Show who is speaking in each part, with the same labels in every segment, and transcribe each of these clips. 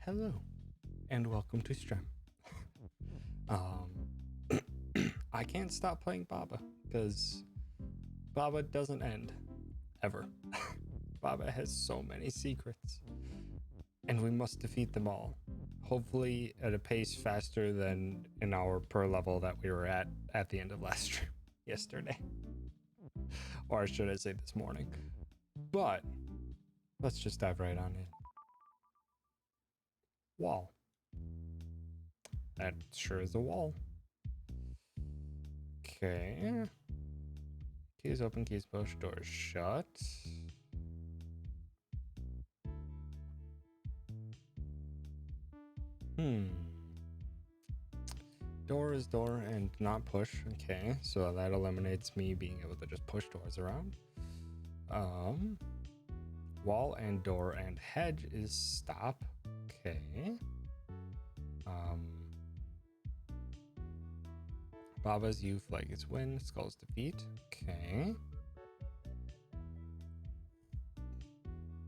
Speaker 1: Hello, and welcome to stream. Um, I can't stop playing Baba because Baba doesn't end ever. Baba has so many secrets, and we must defeat them all. Hopefully, at a pace faster than an hour per level that we were at the end of last stream yesterday, or should I say this morning? But let's just dive right on in. Wall. That sure is a wall. Okay. Keys open, keys push, doors shut. Door is door and not push. Okay, so that eliminates me being able to just push doors around. Wall and door and hedge is stop. Okay. Baba's you flag is win, skull's defeat. Okay.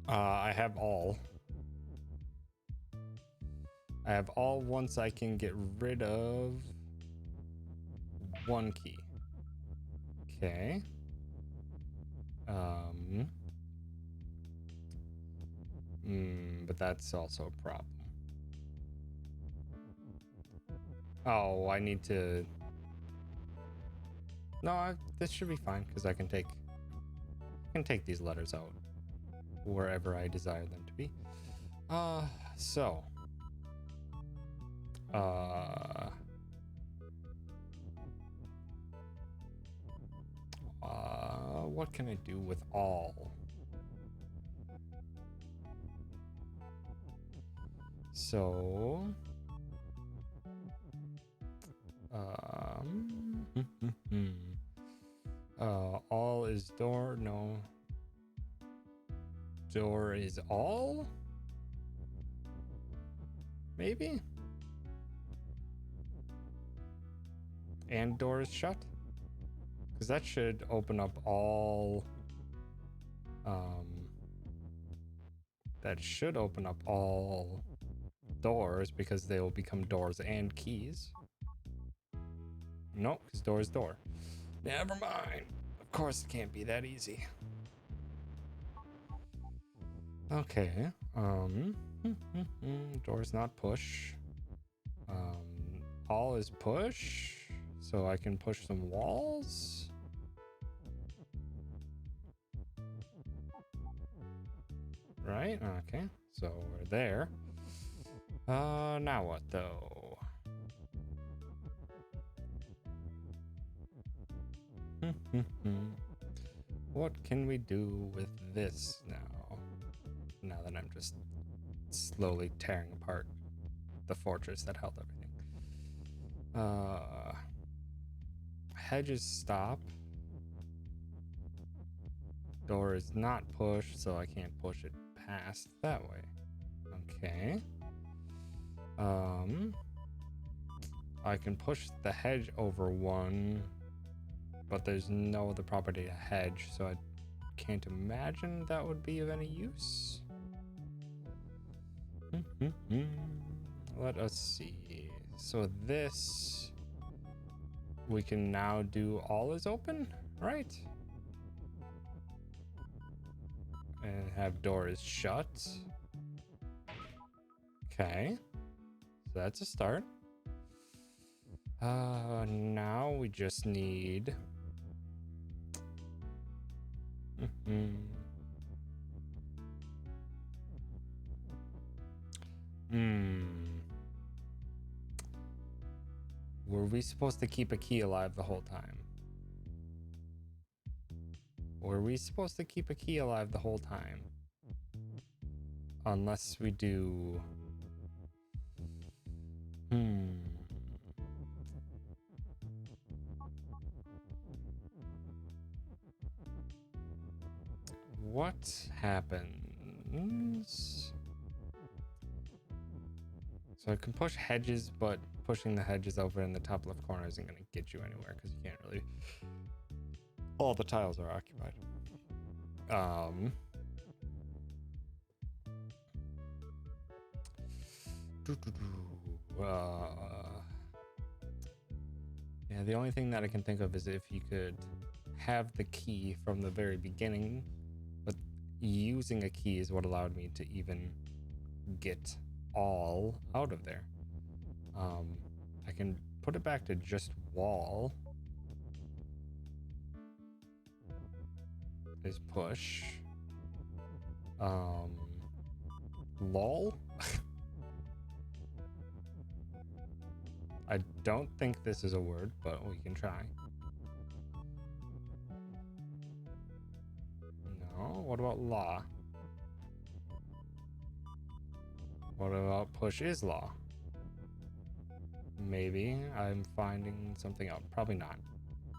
Speaker 1: I have all. I have all once I can get rid of one key. Okay. But that's also a problem. Oh, I need to... No, this should be fine because I can take these letters out wherever I desire them to be. What can I do with all? So, all is door. No, door is all. Maybe. And door is shut. Because that should open up all. That should open up all doors because they will become doors and keys. Nope, because door is door. Never mind. Of course, it can't be that easy. Okay. Door's not push. All is push. So I can push some walls. Right? Okay. So we're there. Now what though? What can we do with this now? Now that I'm just slowly tearing apart the fortress that held everything. Hedges stop. Door is not pushed, so I can't push it past that way. Okay. I can push the hedge over one, but there's no other property to hedge, so I can't imagine that would be of any use. Let us see. So this, we can now do all is open, right? And have door is shut. Okay. So that's a start. Now we just need... Were we supposed to keep a key alive the whole time? Were we supposed to keep a key alive the whole time? Unless we do... What happens? So I can push hedges, but pushing the hedges over in the top left corner isn't going to get you anywhere because you can't really... All the tiles are occupied. Yeah, the only thing that I can think of is if you could have the key from the very beginning, but using a key is what allowed me to even get all out of there. I can put it back to just wall. Is push. Lol. I don't think this is a word, but we can try. No, what about law? What about push is law? Maybe I'm finding something out. Probably not.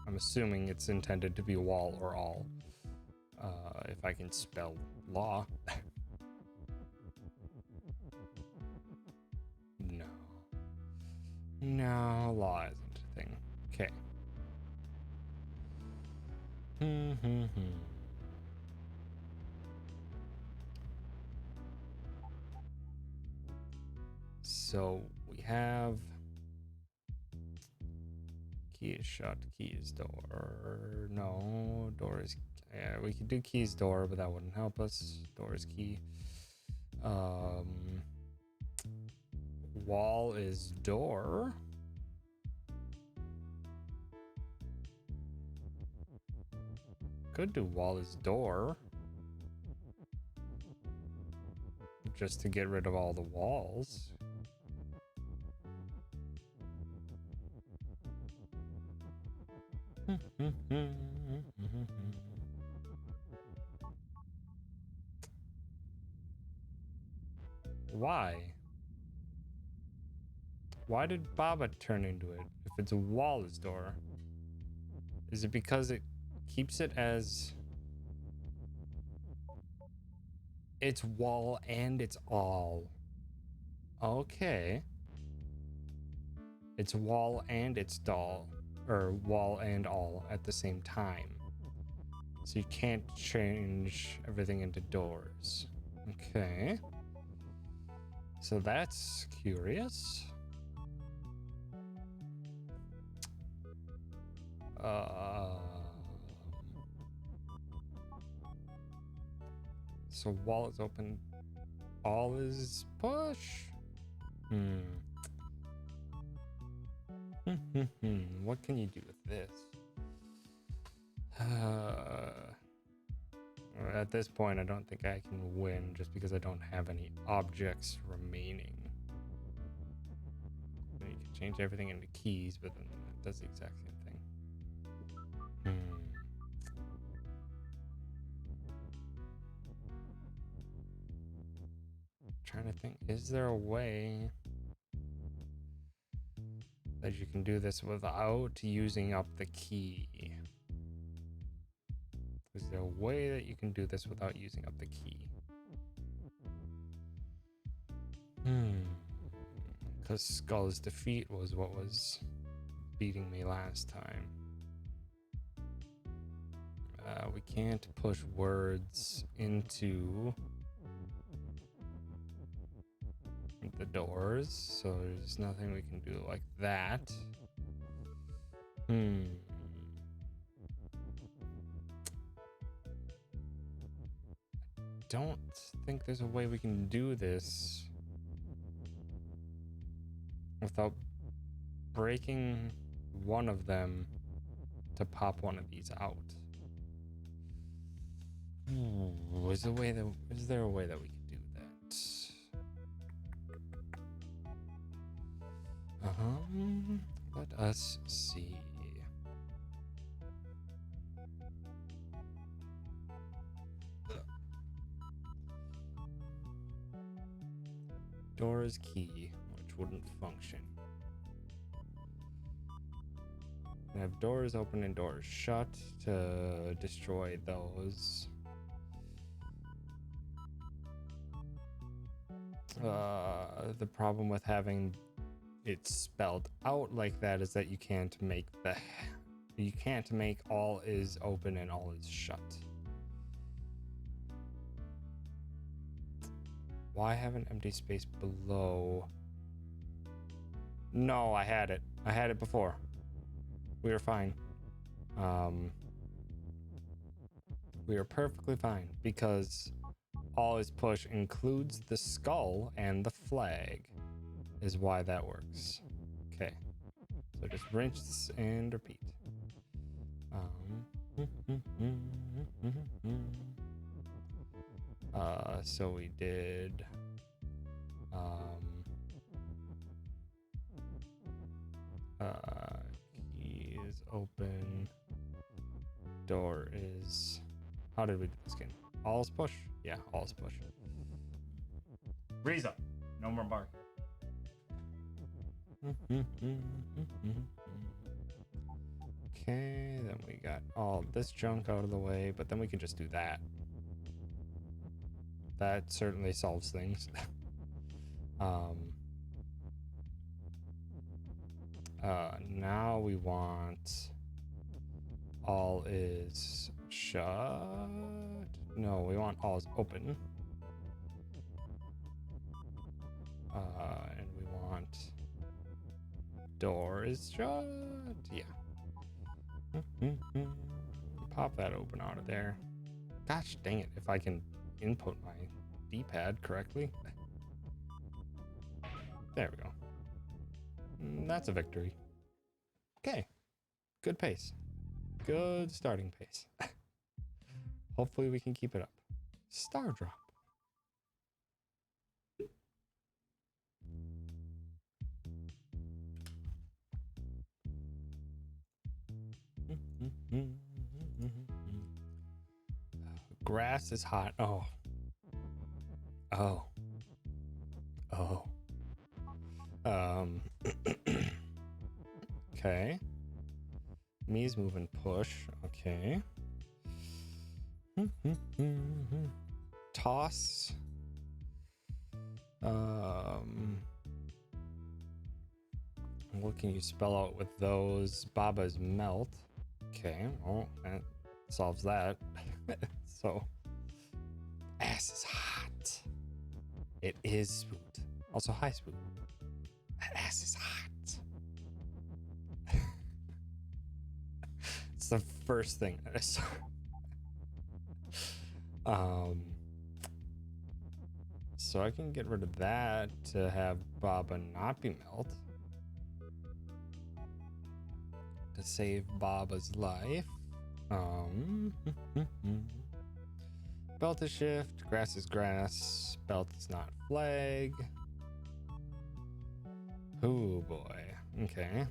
Speaker 1: I'm assuming it's intended to be wall or all. If I can spell law. No. No, law isn't a thing. Okay. So we have key is shut, key is door. No, door is. Yeah, we could do keys door, but that wouldn't help us. Door is key. Wall is door. Could do wall is door. Just to get rid of all the walls. Why? Why did Baba turn into it if it's a wall is door? Is it because it keeps it as it's wall and it's all? Okay. It's wall and it's doll, or wall and all at the same time. So you can't change everything into doors. Okay. So that's curious. So wall is open, all is push. What can you do with this? At this point, I don't think I can win just because I don't have any objects remaining. You can change everything into keys, but then it does the exact same thing. Trying to think, is there a way that you can do this without using up the key? Is there a way that you can do this without using up the key? Because Skull's defeat was what was beating me last time. We can't push words into the doors, so there's nothing we can do like that. Don't think there's a way we can do this without breaking one of them to pop one of these out. Is there a way that we could do that? Let us see. Door is key, which wouldn't function. We have doors open and doors shut to destroy those. The problem with having it spelled out like that is that you can't make all is open and all is shut. Why have an empty space below No, I had it. I had it before. We were fine. We are perfectly fine because all is push includes the skull and the flag is why that works. Okay. So just rinse and repeat. So we did key is open, door is, how did we do this again? All is push? Yeah, all is push. Breeze up. No more bark. Okay, then we got all this junk out of the way, but then we can just do that. That certainly solves things. Now we want all is shut. No, we want all is open. And we want door is shut. Yeah. Pop that open out of there. Gosh dang it, if I can input my D-pad correctly. There we go. That's a victory. Okay. Good pace. Good starting pace. Hopefully we can keep it up. Star drop. Grass is hot. Oh. Okay. Me's moving push. Okay. Toss. What can you spell out with those? Baba's melt. Okay, well, that solves that. So, ass is hot. It is smooth. Also, hi, smooth. That ass is hot. It's the first thing that I saw. So I can get rid of that to have Baba not be melt. To save Baba's life. Belt is shift, grass is grass, belt is not flag. Oh boy. Okay.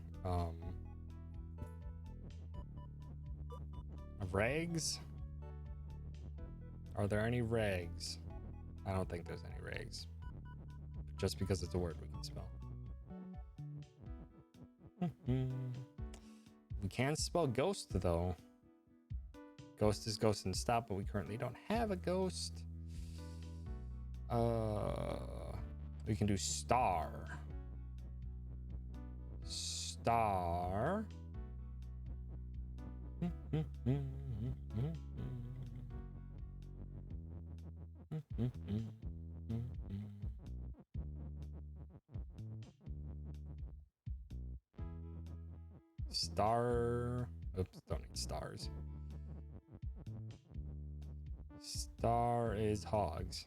Speaker 1: Rags? Are there any rags? I don't think there's any rags. Just because it's a word we can spell. We can spell ghost though. Ghost is ghost and stop, but we currently don't have a ghost. We can do star. Star. Star. Oops, don't need stars. Star is hogs.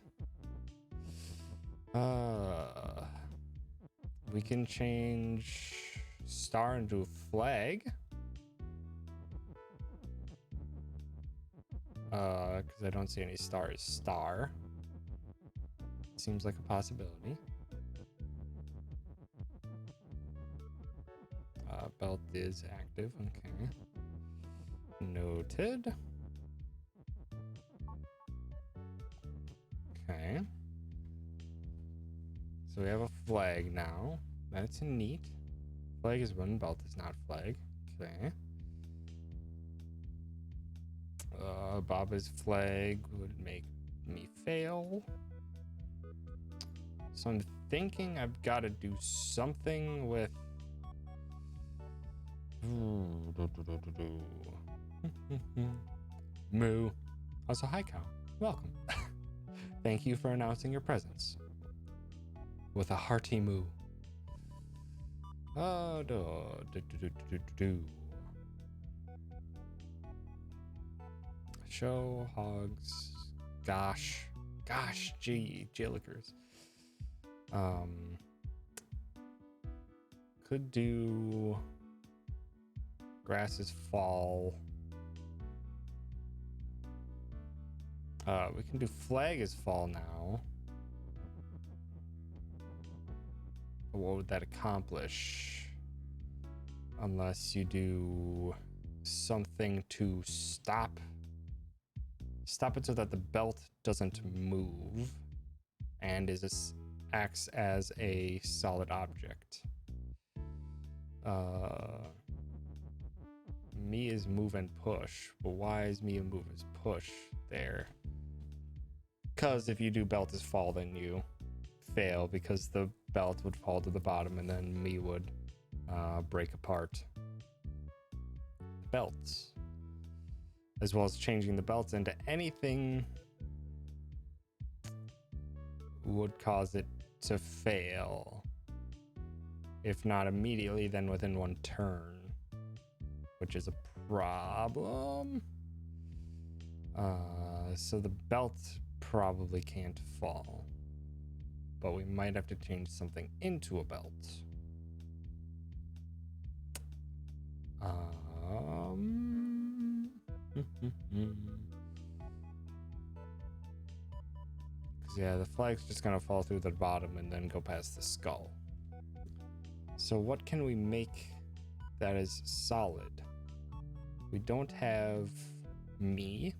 Speaker 1: We can change star into flag. Because I don't see any stars. Star. Seems like a possibility. Belt is active. Okay. Noted. Okay. So we have a flag now. That's neat. Flag is when belt is not flag. Okay. Baba's flag would make me fail. So I'm thinking I've got to do something with... Moo. Also, hi, cow. Welcome. Thank you for announcing your presence with a hearty moo. Show hogs. Gosh, gee, jillikers. Could do grasses fall. We can do flag is fall now. What would that accomplish? Unless you do something to stop it so that the belt doesn't move and acts as a solid object. Me is move and push, but why is me and move is push there? Because if you do belt is fall, then you fail because the belt would fall to the bottom and then me would break apart the belts, as well as changing the belts into anything would cause it to fail. If not immediately, then within one turn, which is a problem. So the belt probably can't fall, but we might have to change something into a belt. Yeah, the flag's just gonna fall through the bottom and then go past the skull. So what can we make that is solid? We don't have me.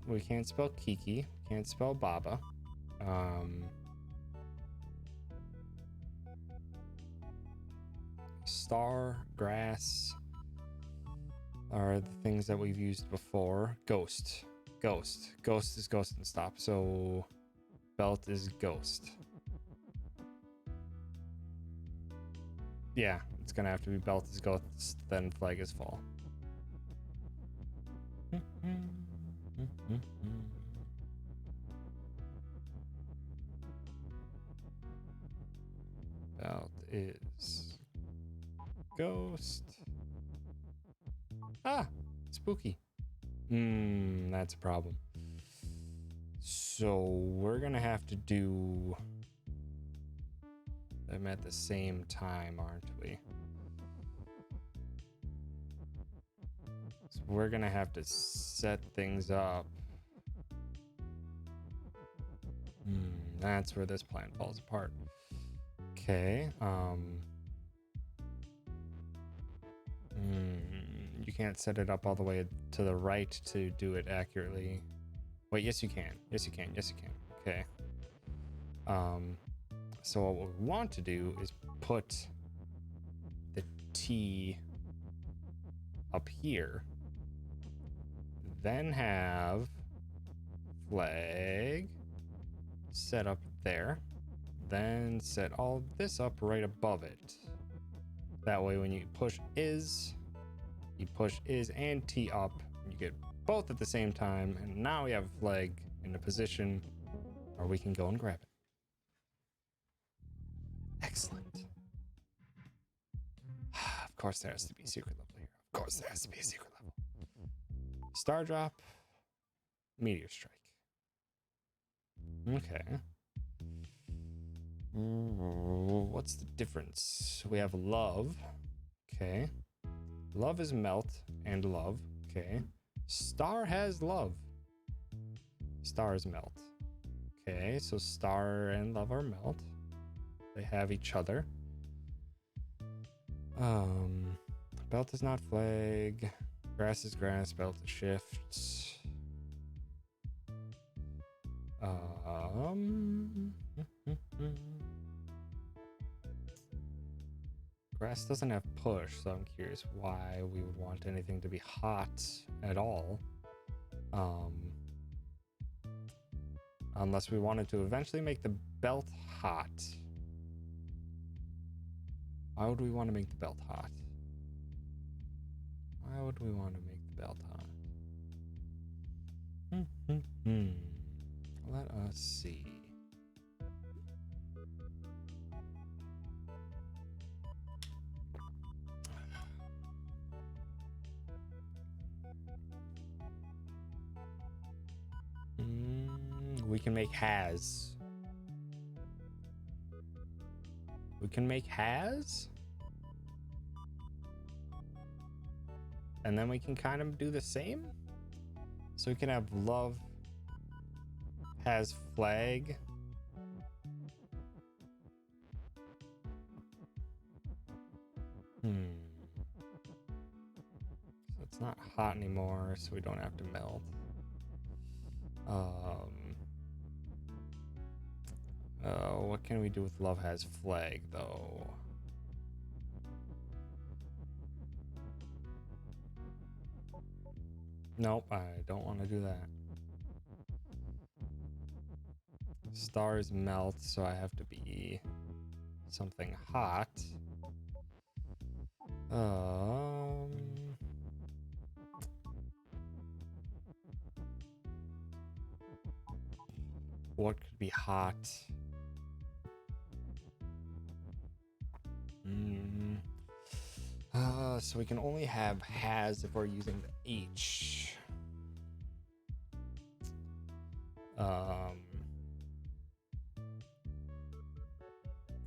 Speaker 1: We can't spell Kiki. We can't spell Baba. Star, grass are the things that we've used before. Ghost is ghost and stop. So belt is ghost. Yeah, it's gonna have to be belt is ghost, then flag is fall. Belt is ghost. Ah, spooky. That's a problem. So we're gonna have to do them at the same time, aren't we? So we're gonna have to set things up. That's where this plan falls apart. Okay. You can't set it up all the way to the right to do it accurately. Wait, yes you can. Yes you can. Okay. So what we want to do is put the T up here, then have flag set up there, then set all this up right above it. That way when you push is and T up, you get both at the same time, and now we have a flag in a position where we can go and grab it. Excellent. Of course there has to be a secret level here. Of course there has to be a secret level. Star drop, meteor strike. Okay. What's the difference? We have love. Okay. Love is melt and love. Okay. Star has love. Star is melt. Okay, so star and love are melt. They have each other. Belt is not flag. Grass is grass. Belt is shift. Grass doesn't have push, so I'm curious why we would want anything to be hot at all. Unless we wanted to eventually make the belt hot. Why would we want to make the belt hot? Why would we want to make the belt hot? Let us see. We can make has. We can make has. And then we can kind of do the same. So we can have love has flag. So it's not hot anymore, so we don't have to melt. What can we do with love has flag though? Nope, I don't want to do that. Stars melt, so I have to be something hot. What could be hot? So we can only have has if we're using the H.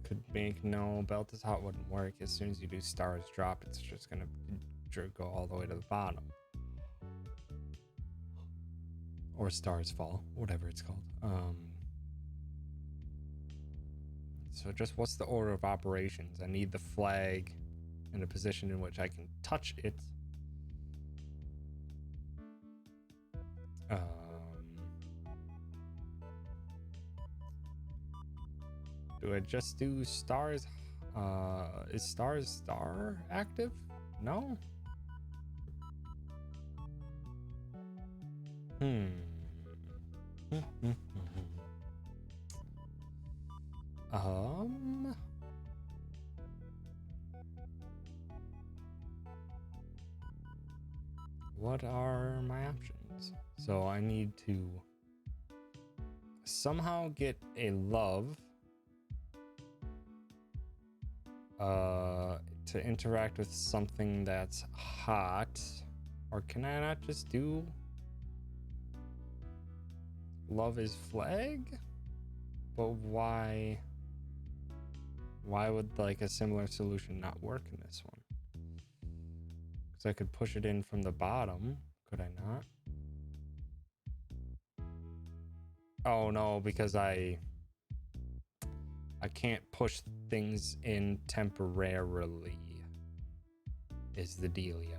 Speaker 1: Could make no belt is hot wouldn't work. As soon as you do stars drop, it's just gonna go all the way to the bottom. Or stars fall, whatever it's called. So just what's the order of operations? I need the flag in a position in which I can touch it. Do I just do stars? Is stars star active? No? What are my options? So I need to somehow get a love to interact with something that's hot. Or can I not just do love is flag? But why would like a similar solution not work in this one? Because I could push it in from the bottom, could I not? Oh no, because I can't push things in temporarily is the dealio.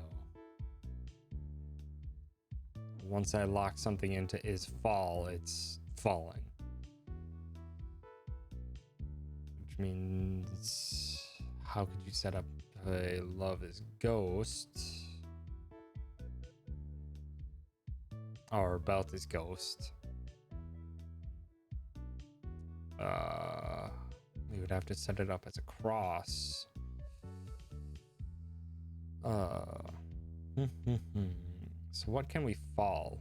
Speaker 1: Once I lock something into is fall, it's falling. Which means, how could you set up a love is ghost? Or belt is ghost. We would have to set it up as a cross. So what can we fall?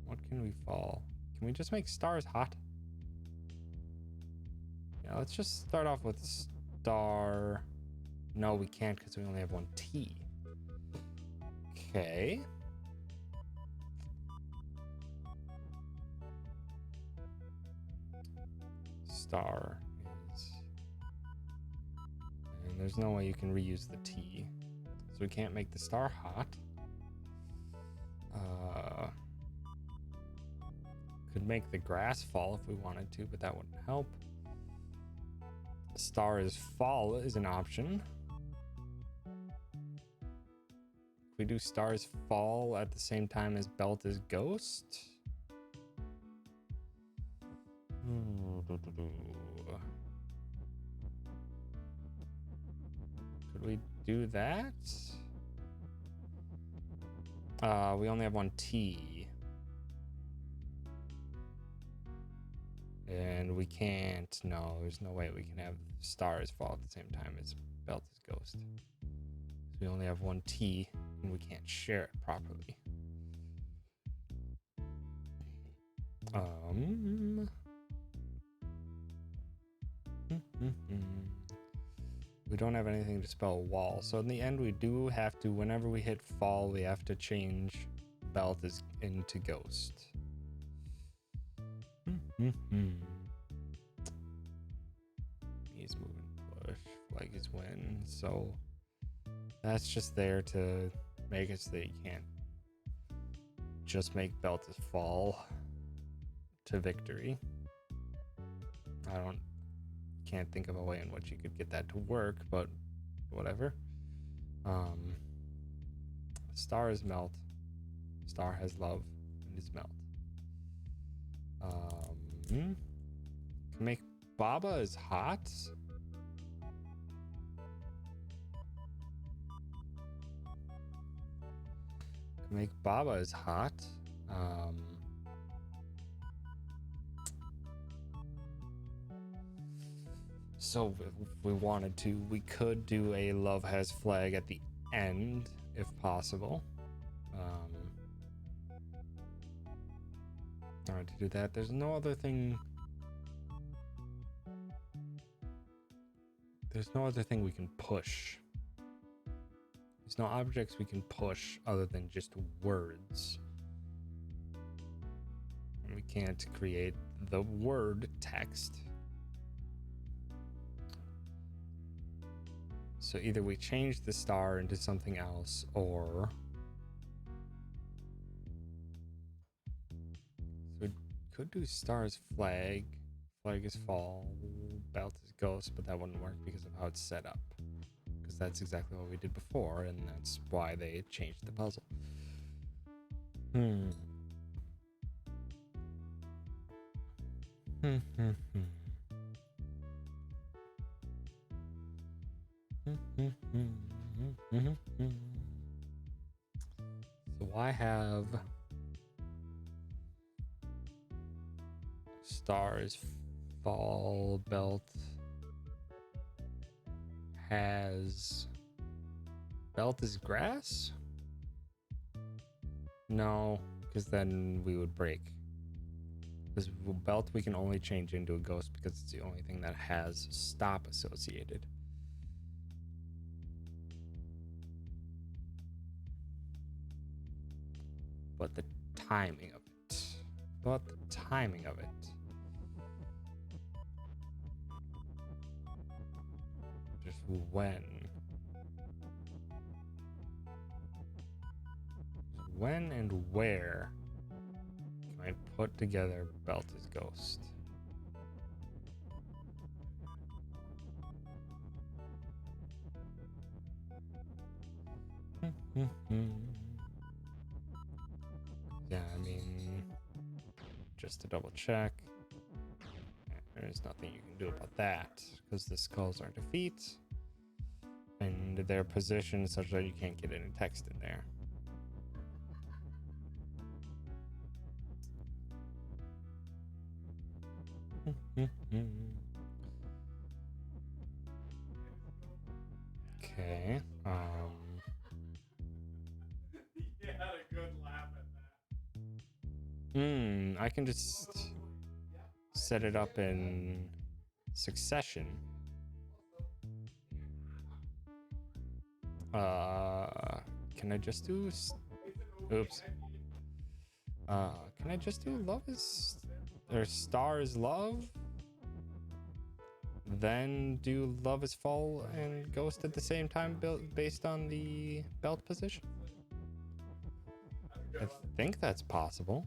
Speaker 1: What can we fall? Can we just make stars hot? Yeah, let's just start off with star. No, we can't because we only have one T. Okay. Star is, and there's no way you can reuse the T, so we can't make the star hot. Could make the grass fall if we wanted to, but that wouldn't help. Star is fall is an option. If we do stars fall at the same time as belt is ghost. Could we do that? We only have one T. And we can't, no, there's no way we can have stars fall at the same time as belt is ghost. So we only have one T and we can't share it properly. We don't have anything to spell wall. So in the end, we do have to, whenever we hit fall, we have to change belt is into ghost. He's moving push, flag is win. So that's just there to make it so that you can't just make Beltis fall to victory. Can't think of a way in which you could get that to work, but whatever. Star is melt. Star has love and is melt. Can make Baba is hot. Can make Baba is hot. So if we wanted to, we could do a love has flag at the end if possible. All right, to do that, there's no other thing. There's no other thing we can push. There's no objects we can push other than just words. And we can't create the word text. So either we change the star into something else, or so we could do stars flag. Flag is fall, belt is ghost, but that wouldn't work because of how it's set up. Because that's exactly what we did before, and that's why they changed the puzzle. So I have stars fall belt has belt is grass? No, because then we would break. Because belt we can only change into a ghost because it's the only thing that has stop associated. But the timing of it. Just when and where can I put together belt is ghost? Yeah, I mean, just to double check, there's nothing you can do about that because the skulls are defeat and they're positioned such that you can't get any text in there. Okay. You had a good laugh at that. I can just set it up in succession. Can I just do? Oops. Can I just do love is or star is love? Then do love is fall and ghost at the same time, based on the belt position? I think that's possible.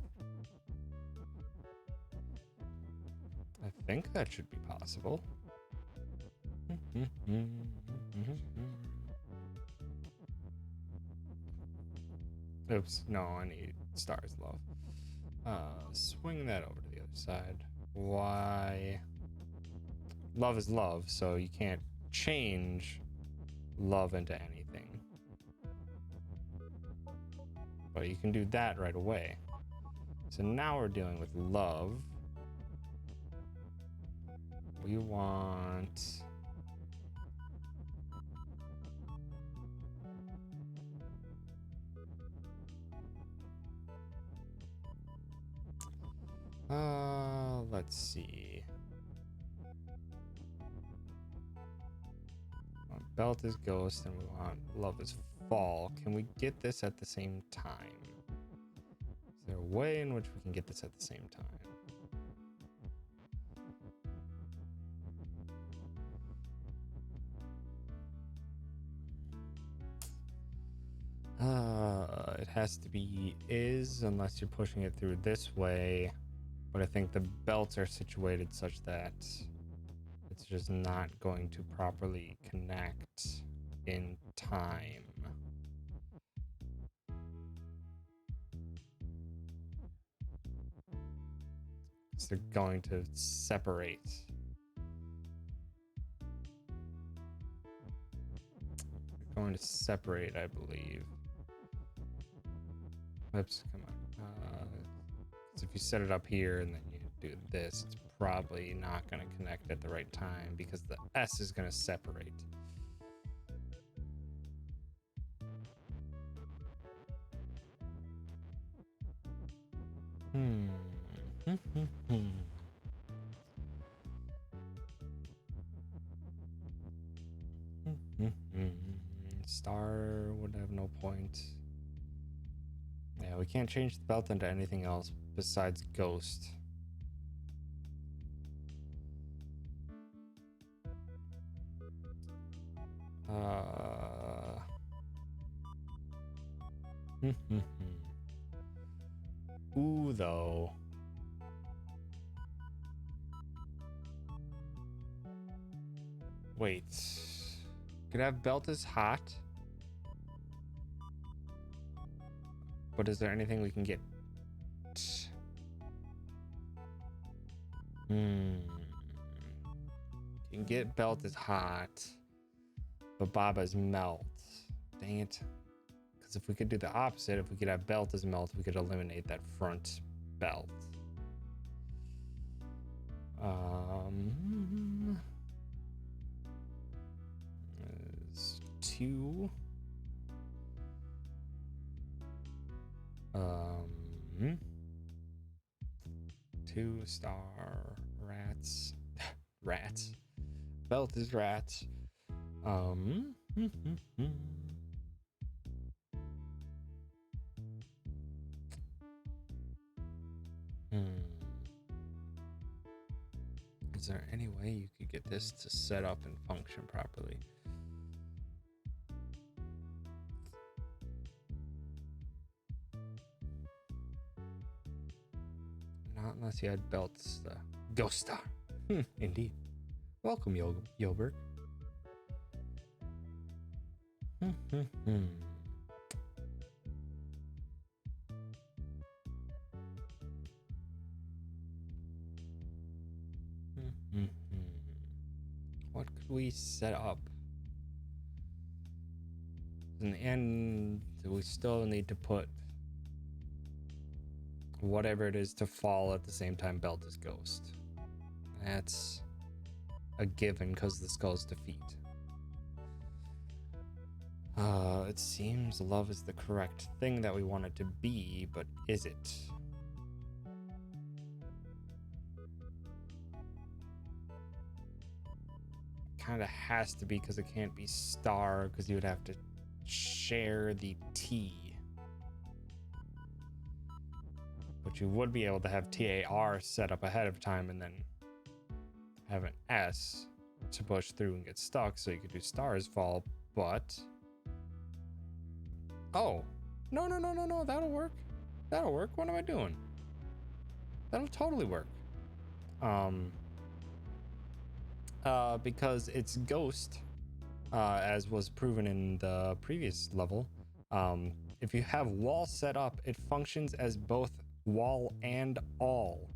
Speaker 1: I think that should be possible. Oops, no, I need stars love. Swing that over to the other side. Why? Love is love, so you can't change love into anything. But you can do that right away. So now we're dealing with love. We want... let's see. Belt is ghost and we want love is fall. Can we get this at the same time? Is there a way in which we can get this at the same time? has to be is, unless you're pushing it through this way. But I think the belts are situated such that it's just not going to properly connect in time. So they're going to separate. They're going to separate, I believe. Oops, come on. So if you set it up here and then you do this, it's probably not going to connect at the right time because the S is going to separate. Star would have no point. Yeah, we can't change the belt into anything else besides Ghost. Ooh, though. Wait. Could I have belt as hot? But is there anything we can get? You can get belt as hot, but Baba's melt. Dang it. Because if we could do the opposite, if we could have belt as melt, we could eliminate that front belt. There's 2. 2 star rats. Rats. Belt is rats. Is there any way you could get this to set up and function properly? Not unless you had belts. Ghost Star. Indeed. Welcome, Yobert. What could we set up? In the end, we still need to put whatever it is to fall at the same time belt is Ghost. That's a given because the skull's defeat. It seems love is the correct thing that we want it to be, but is it? Kind of has to be because it can't be star because you would have to share the T. But you would be able to have TAR set up ahead of time and then have an S to push through and get stuck so you could do stars fall, but... Oh, no, that'll work. That'll work. What am I doing? That'll totally work. Because it's Ghost, as was proven in the previous level. If you have wall set up, it functions as both wall and all.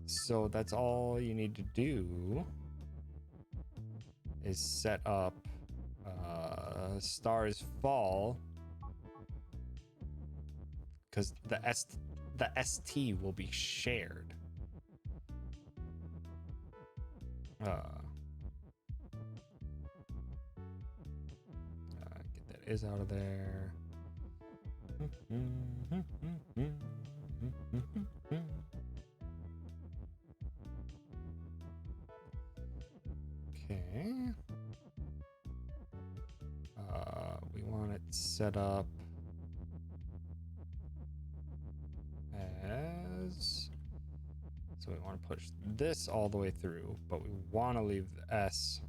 Speaker 1: So that's all you need to do is set up stars fall, because the ST will be shared. Get that is out of there. Okay. We want it set up as... So we want to push this all the way through, but we want to leave the S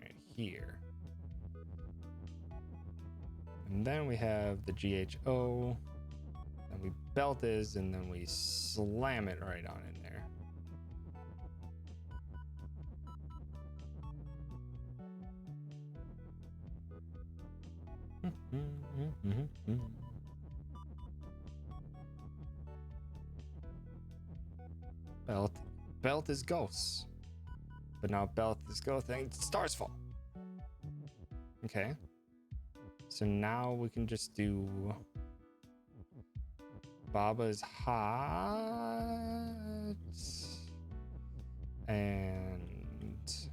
Speaker 1: right here. And then we have the GHO. And we belt this, and then we slam it right on in there. Belt is ghosts. But now belt is ghost thing. Stars fall. Okay. So now we can just do Baba's hot. And so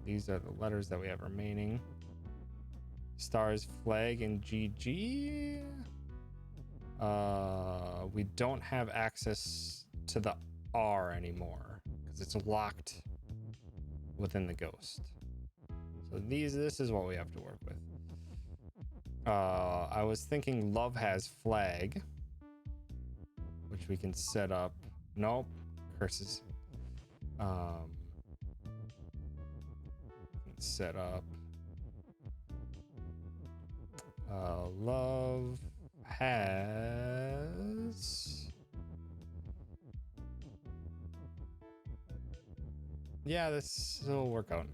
Speaker 1: these are the letters that we have remaining. Stars, flag, and GG. We don't have access to the R anymore because it's locked within the ghost. So this is what we have to work with. I was thinking love has flag, which we can set up. Nope, curses. Set up love has, yeah, this will work out.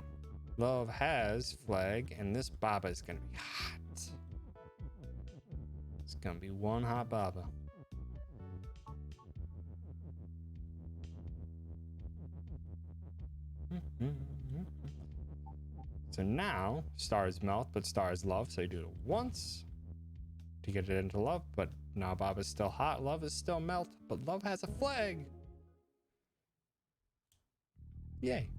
Speaker 1: Love has flag, and this Baba is gonna be hot. It's gonna be one hot Baba. So now stars melt, but stars love. So you do it once to get it into love, but now Baba's still hot. Love is still melt, but love has a flag. Yay.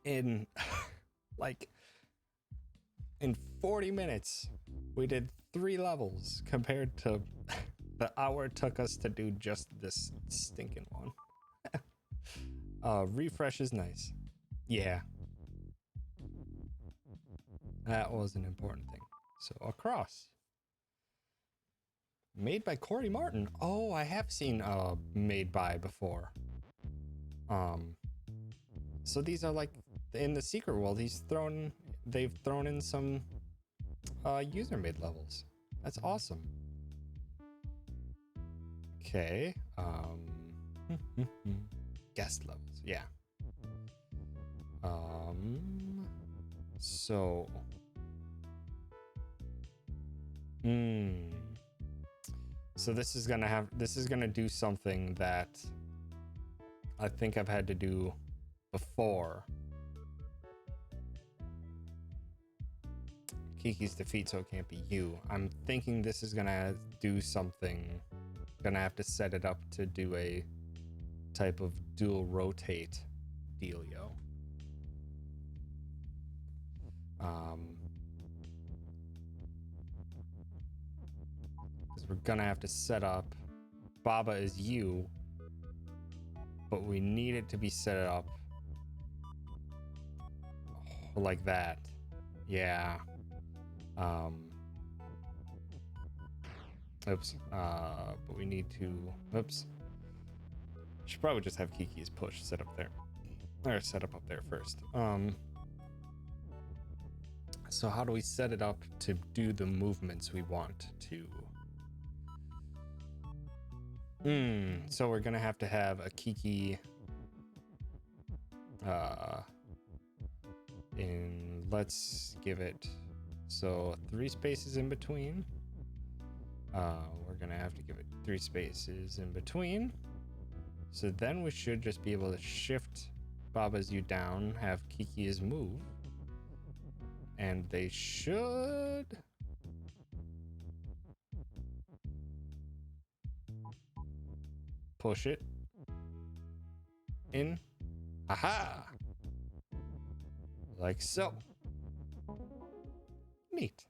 Speaker 1: In like in 40 minutes, we did 3 levels compared to the hour it took us to do just this stinking one. Refresh is nice. Yeah. That was an important thing. So across. Made by Corey Martin. Oh, I have seen Made by before. So these are like in the secret world, they've thrown in some user made levels. That's awesome. Okay. Guest levels, yeah. So so this is gonna do something that I think I've had to do before. Kiki's defeat, so it can't be you. I'm thinking this is gonna do something. Gonna have to set it up to do a type of dual rotate dealio. Because we're gonna have to set up Baba is you, but we need it to be set up like that. Yeah. Oops. But we need to. Oops. Should probably just have Kiki's push set up there, or set up there first. So how do we set it up to do the movements we want to? So we're gonna have to have a Kiki in, let's give it, so 3 spaces in between. We're gonna have to give it 3 spaces in between. So then we should just be able to shift Baba's you down, have Kiki's move, and they should push it in. Aha! Like so. Neat.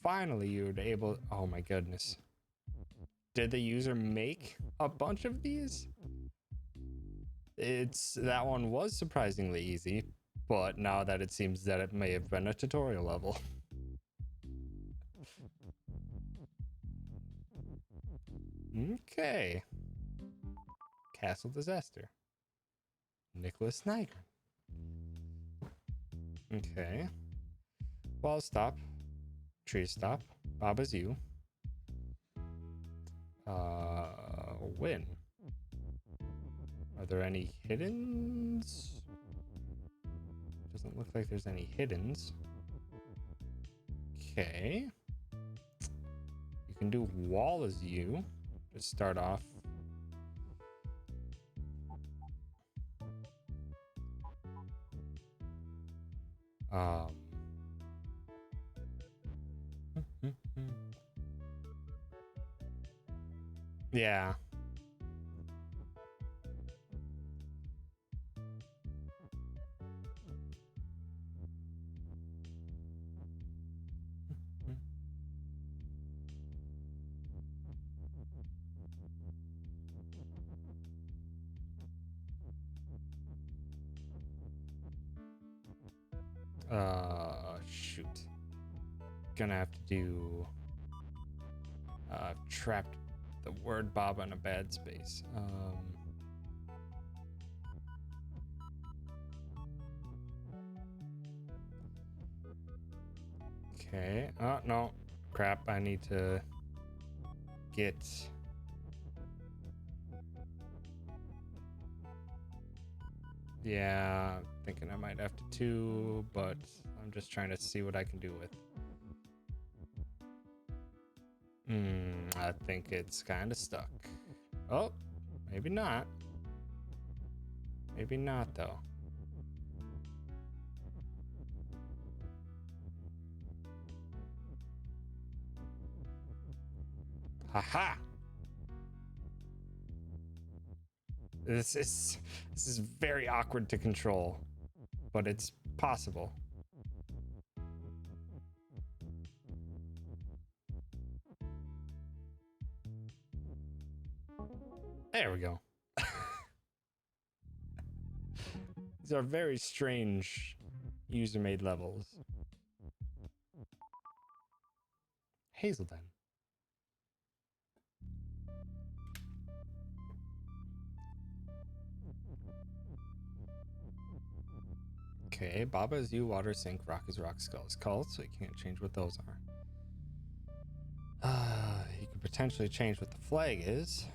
Speaker 1: Finally, you're able. Oh my goodness. Did the user make a bunch of these? That one was surprisingly easy, but now that it seems that it may have been a tutorial level. Okay. Castle disaster. Nicholas Nygren. Okay. Wall stop. Tree stop. Baba's you. Win. Are there any hiddens? Doesn't look like there's any hiddens. Okay. You can do wall as you. Just start off. Yeah. Shoot. Gonna have to do trapped the word Baba in a bad space. Okay. Oh no. Crap, I need to get yeah, thinking I might have to too, but I'm just trying to see what I can do with. I think it's kind of stuck. Oh, maybe not. Maybe not, though. Haha! This is very awkward to control, but it's possible. There we go. These are very strange user-made levels. Hazelden. Okay, Baba is you, water, sink, rock is rock, skull is skull, so you can't change what those are. You could potentially change what the flag is,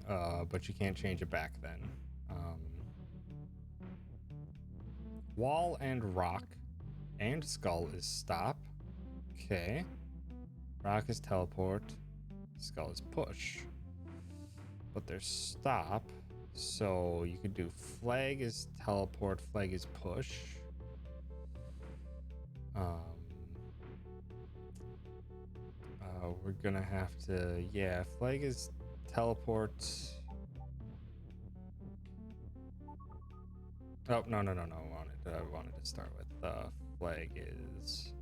Speaker 1: but you can't change it back then. Wall and rock and skull is stop. Okay. Rock is teleport. Skull is push. But there's stop. So you could do flag is teleport, flag is push. We're gonna have to, yeah, flag is teleport. Oh, no. I wanted to start with flag is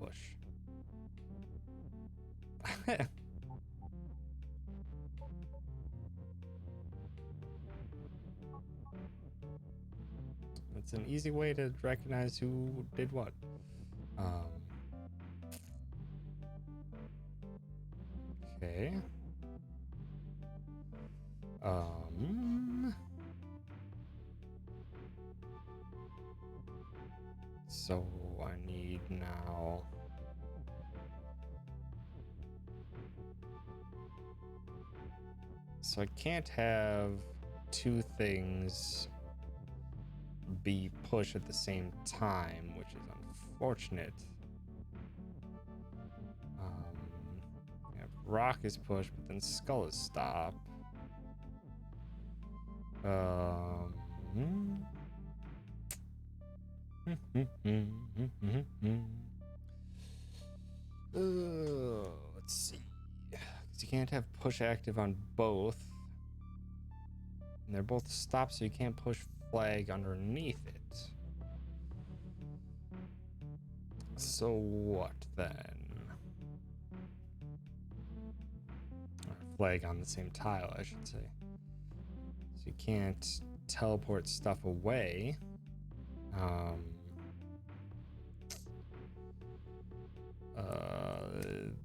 Speaker 1: push. It's an easy way to recognize who did what. Okay. So I need now. So I can't have two things be push at the same time, which is unfortunate. Yeah, rock is push, but then skull is stop. Let's see. Because you can't have push active on both. And they're both stop, so you can't push flag underneath it. So what then? Or flag on the same tile, I should say. So you can't teleport stuff away.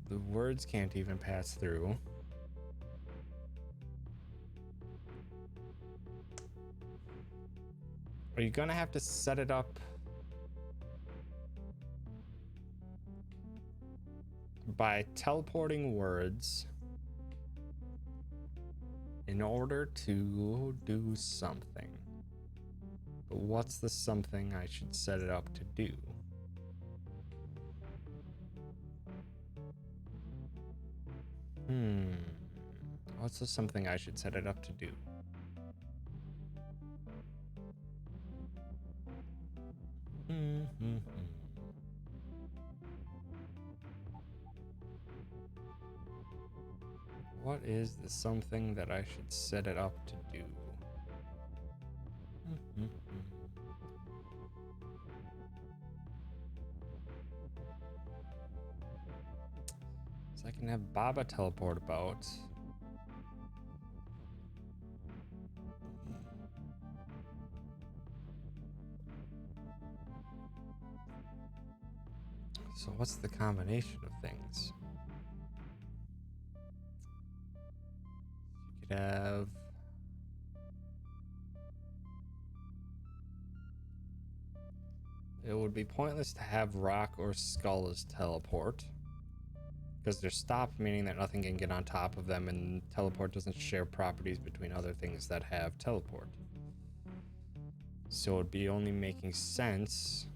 Speaker 1: The words can't even pass through. Are you gonna have to set it up by teleporting words in order to do something? But what's the something I should set it up to do? What's the something I should set it up to do? What is the something that I should set it up to do? So I can have Baba teleport about. So what's the combination of things? You could have... It would be pointless to have Rock or Skull as teleport, because they're stopped, meaning that nothing can get on top of them, and teleport doesn't share properties between other things that have teleport. So it'd be only making sense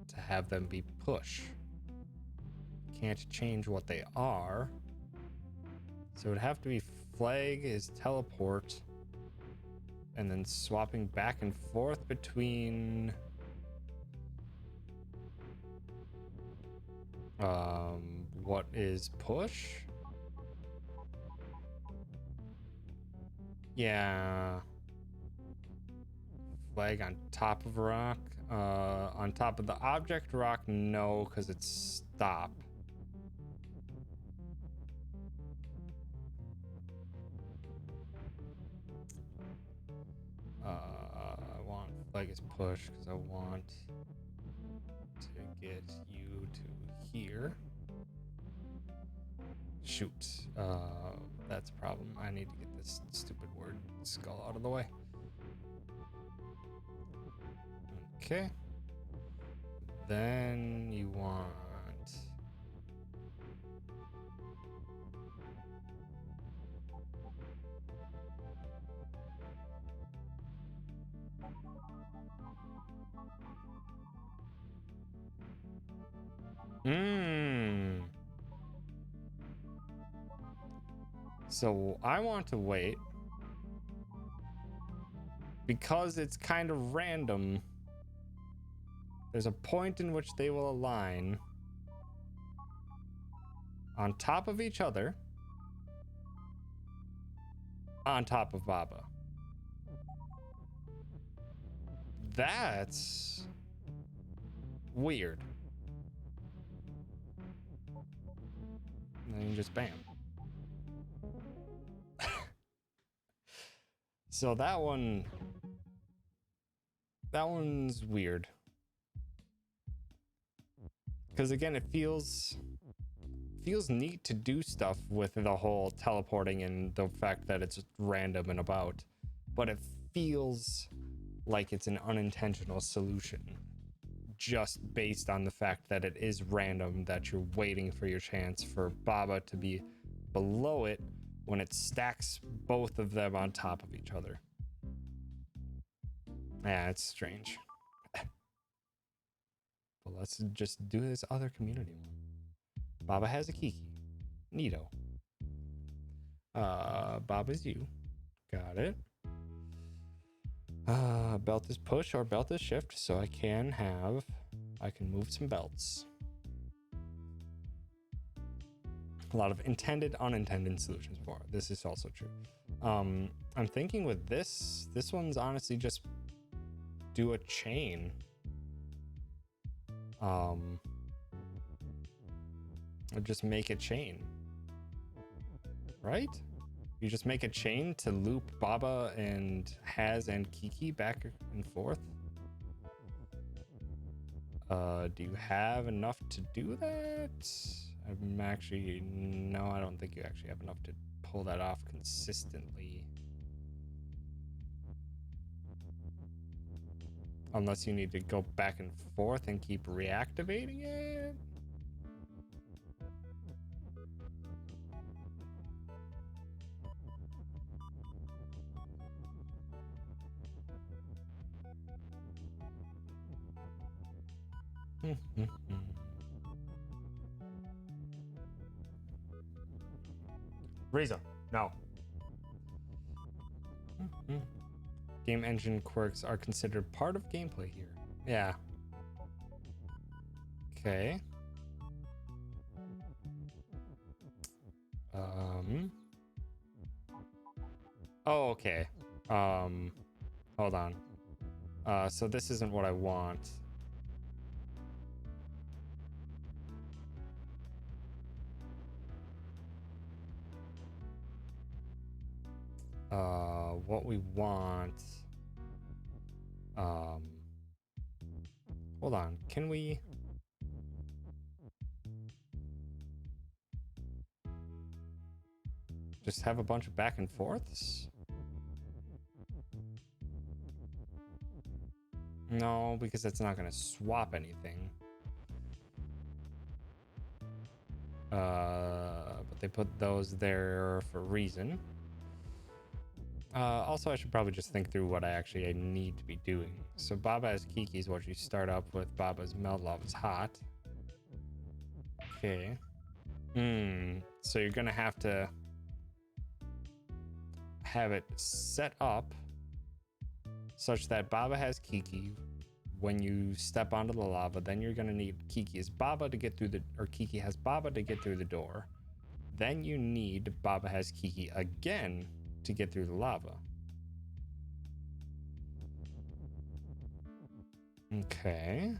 Speaker 1: to have them be push. Can't change what they are. So it'd have to be flag is teleport, and then swapping back and forth between what is push? Yeah. Flag on top of rock. On top of the object rock, no, because it's stop. I want flag is push because I want to get you to here. Shoot. That's a problem. I need to get this stupid word skull out of the way. Okay. Then you want... So I want to wait because it's kind of random. There's a point in which they will align on top of each other, on top of Baba. That's weird. And then you just bam. So that one's weird. Because again, it feels neat to do stuff with the whole teleporting and the fact that it's random and about, but it feels like it's an unintentional solution just based on the fact that it is random, that you're waiting for your chance for Baba to be below it when it stacks both of them on top of each other. Yeah, it's strange. But let's just do this other community one. Baba has a Kiki. Neato. Baba's you. Got it. Belt is push or belt is shift, so I can move some belts. A lot of intended, unintended solutions for it. This is also true. I'm thinking with this one's honestly just do a chain. Or just make a chain. Right? You just make a chain to loop Baba and Haz and Kiki back and forth. Do you have enough to do that? No, I don't think you actually have enough to pull that off consistently. Unless you need to go back and forth and keep reactivating it. Riza, no. Game engine quirks are considered part of gameplay here. Yeah. Okay. Oh, okay. Hold on. So this isn't what I want. What we want. Hold on. Can we? Just have a bunch of back and forths? No, because that's not going to swap anything. But they put those there for a reason. Also, I should probably just think through what I actually need to be doing. So Baba as Kiki is what you start up with. Baba's melt lava is hot. Okay. So you're gonna have to have it set up such that Baba has Kiki when you step onto the lava. Then you're gonna need Kiki as Baba to get through the, or Kiki has Baba to get through the door. Then you need Baba has Kiki again to get through the lava. Okay.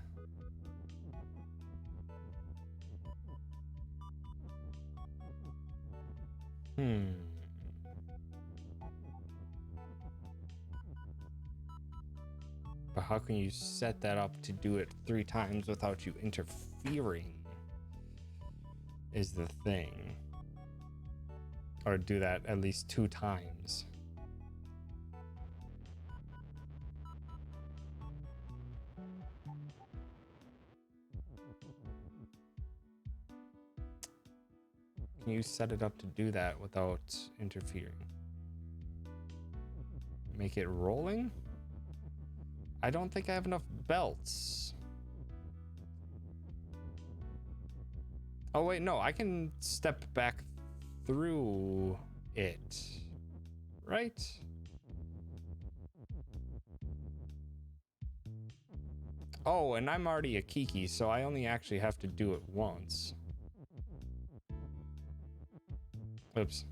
Speaker 1: But how can you set that up to do it 3 times without you interfering? Is the thing. Or do that at least 2 times. Can you set it up to do that without interfering? Make it rolling? I don't think I have enough belts. Oh wait, no, I can step back through it, right? Oh, and I'm already a Kiki, so I only actually have to do it once. Oops.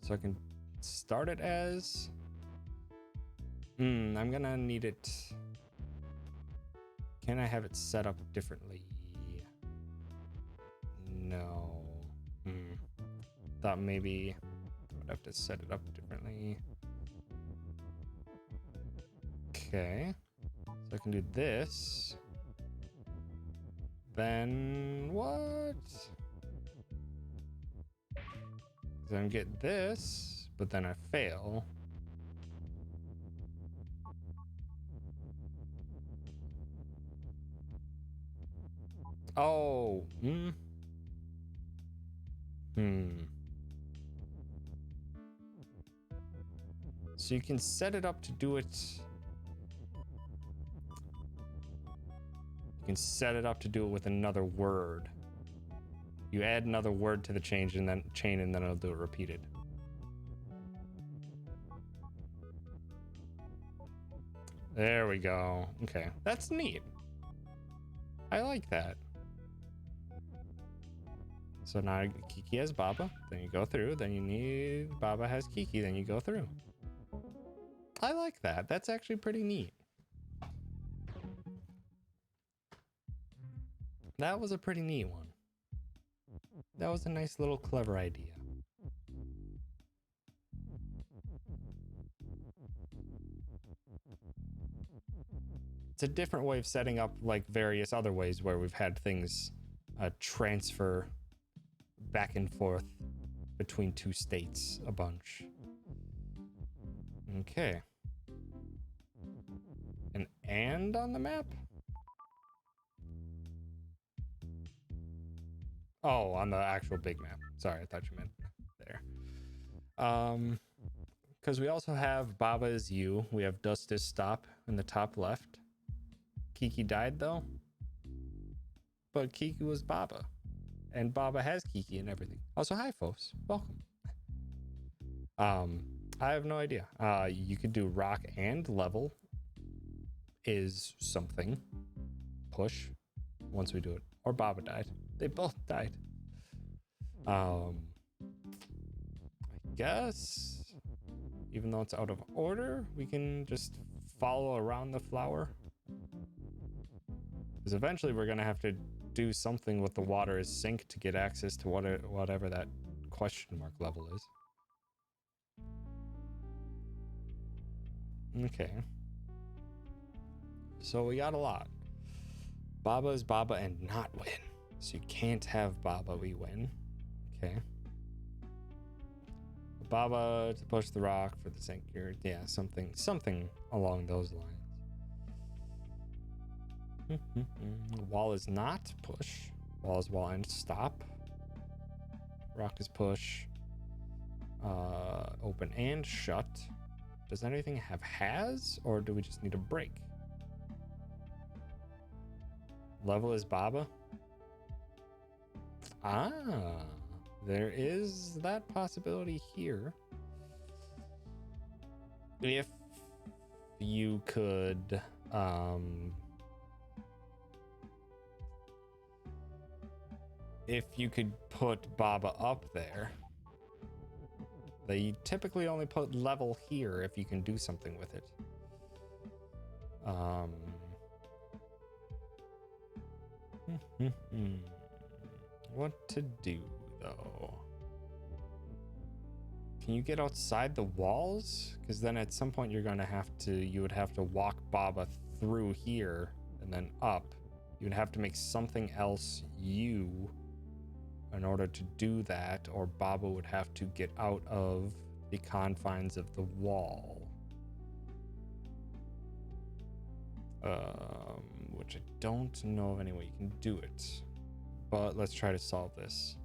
Speaker 1: So I can start it as... I'm gonna need it... Can I have it set up differently? No. Thought maybe I would have to set it up differently. Okay. So I can do this. Then what? Then get this, but then I fail. Oh. So you can set it up to do it. You can set it up to do it with another word. You add another word to the chain and then it'll do it repeated. There we go. Okay, that's neat. I like that. So now Kiki has Baba, then you go through, then you need Baba has Kiki, then you go through. I like that. That's actually pretty neat. That was a pretty neat one. That was a nice little clever idea. It's a different way of setting up like various other ways where we've had things transfer back and forth between 2 states a bunch. Okay. And and on the map? Oh, on the actual big map. Sorry, I thought you meant there. Because we also have Baba is you. We have Dust is stop in the top left. Kiki died though. But Kiki was Baba. And Baba has Kiki and everything. Also, hi folks. Welcome. I have no idea. You could do rock and level is something. Push once we do it. Or Baba died. They both died. I guess even though it's out of order, we can just follow around the flower. Because eventually we're gonna have to do something with the water is sink to get access to whatever that question mark level is. Okay. So we got a lot. Baba is Baba and not win. So you can't have Baba, we win. Okay. Baba to push the rock for the sink here. Yeah, something along those lines. Wall is not push. Wall is wall and stop. Rock is push. Open and shut. Does anything have has, or do we just need a break? Level is Baba. Ah, there is that possibility here. If you could, if you could put Baba up there. They typically only put level here if you can do something with it. What to do though? Can you get outside the walls? Because then at some point you would have to walk Baba through here and then up. You would have to make something else you in order to do that, or Baba would have to get out of the confines of the wall. Which I don't know of any way you can do it. But let's try to solve this.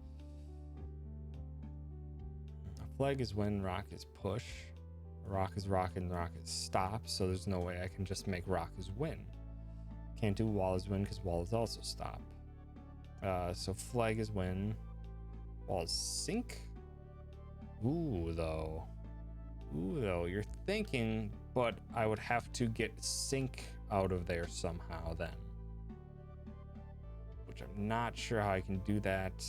Speaker 1: Flag is when rock is push. Rock is rock and rock is stop, so there's no way I can just make rock is win. Can't do wall is win because wall is also stop. So flag is win. Wall is sink. Ooh, though, you're thinking, but I would have to get sink out of there somehow then. Which I'm not sure how I can do that.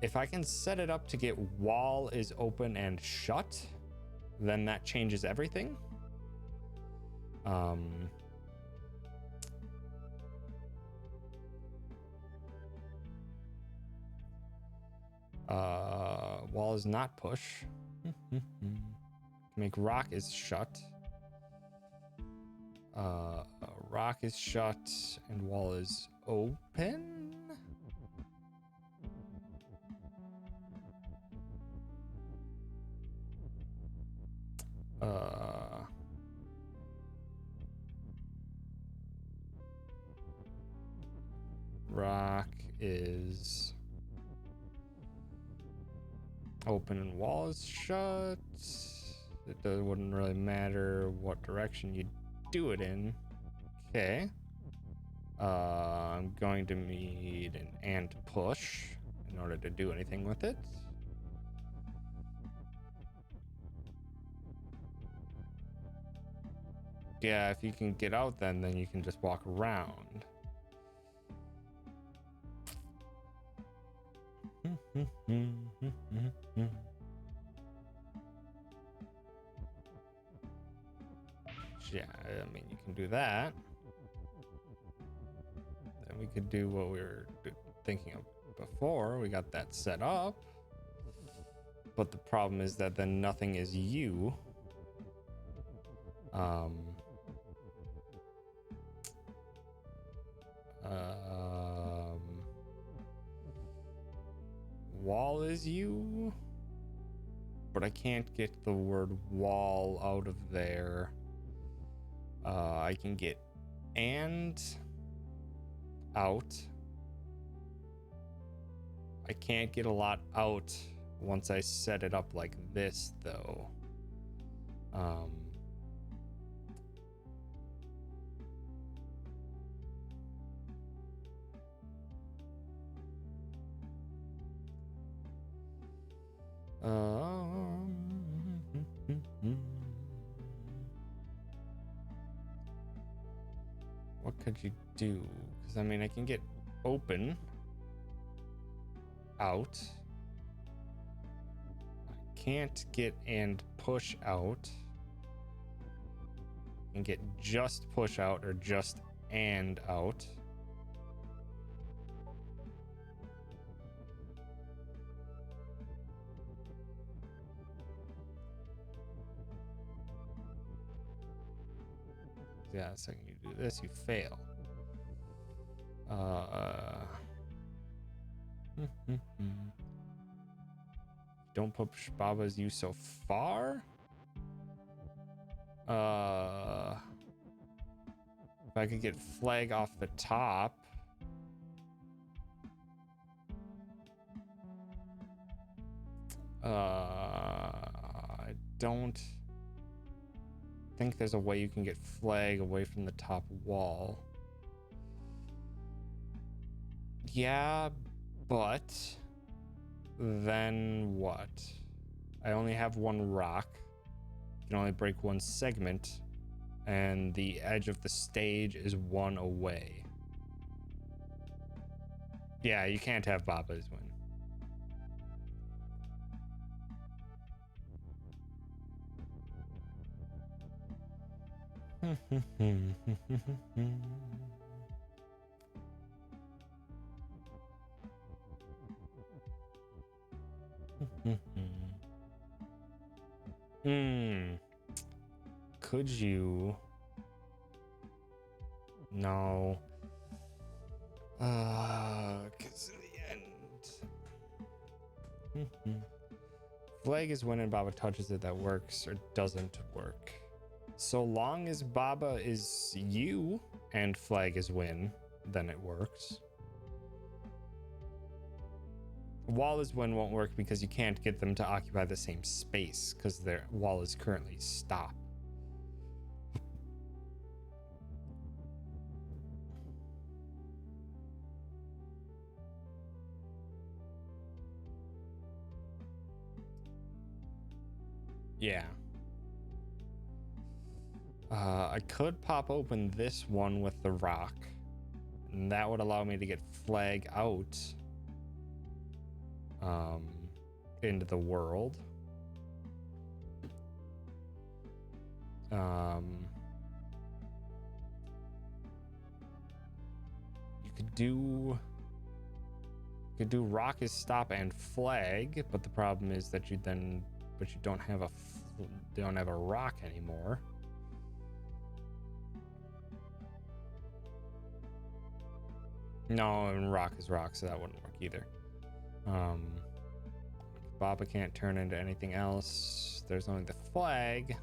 Speaker 1: If I can set it up to get wall is open and shut, then that changes everything. Wall is not push. Make rock is shut. Rock is shut and wall is open. Rock is open and wall is shut. Wouldn't really matter what direction you do it in. Okay. I'm going to need an and push in order to do anything with it. Yeah, if you can get out then you can just walk around. Yeah, I mean, you can do that. Then we could do what we were thinking of before. We got that set up. But the problem is that then nothing is you. Wall is you, but I can't get the word wall out of there. I can get and out. I can't get a lot out once I set it up like this, though. What could you do? Because I mean, I can get open, out. I can't get and push out. And get just push out or just and out. Yeah, the second you do this, you fail. Don't push Baba's you so far. If I could get flag off the top. I don't think there's a way you can get flag away from the top wall. Yeah, but then what? I only have one rock. Can only break one segment, and the edge of the stage is one away. Yeah, you can't have Baba's win. Could you? No. Because in the end. Flag is when Baba touches it that works or doesn't work. So long as Baba is you and flag is win, then it works. Wall is win won't work because you can't get them to occupy the same space because their wall is currently stop. Yeah. I could pop open this one with the rock, and that would allow me to get flag out into the world. You could do rock is stop and flag, but the problem is that you don't have a rock anymore. No, and rock is rock, so that wouldn't work either. Baba can't turn into anything else. There's only the flag.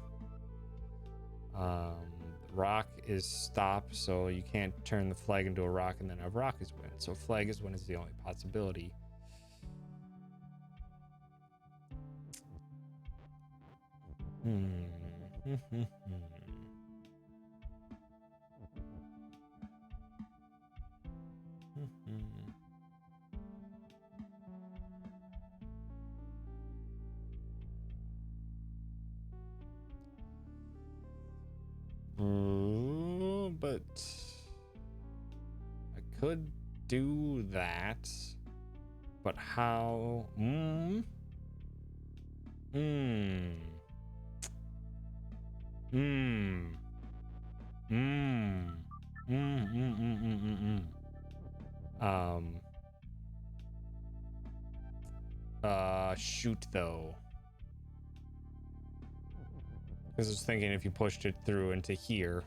Speaker 1: Rock is stop, so you can't turn the flag into a rock and then have rock is win. So flag is win is the only possibility. But I could do that. But how? Shoot though. Because I was thinking if you pushed it through into here,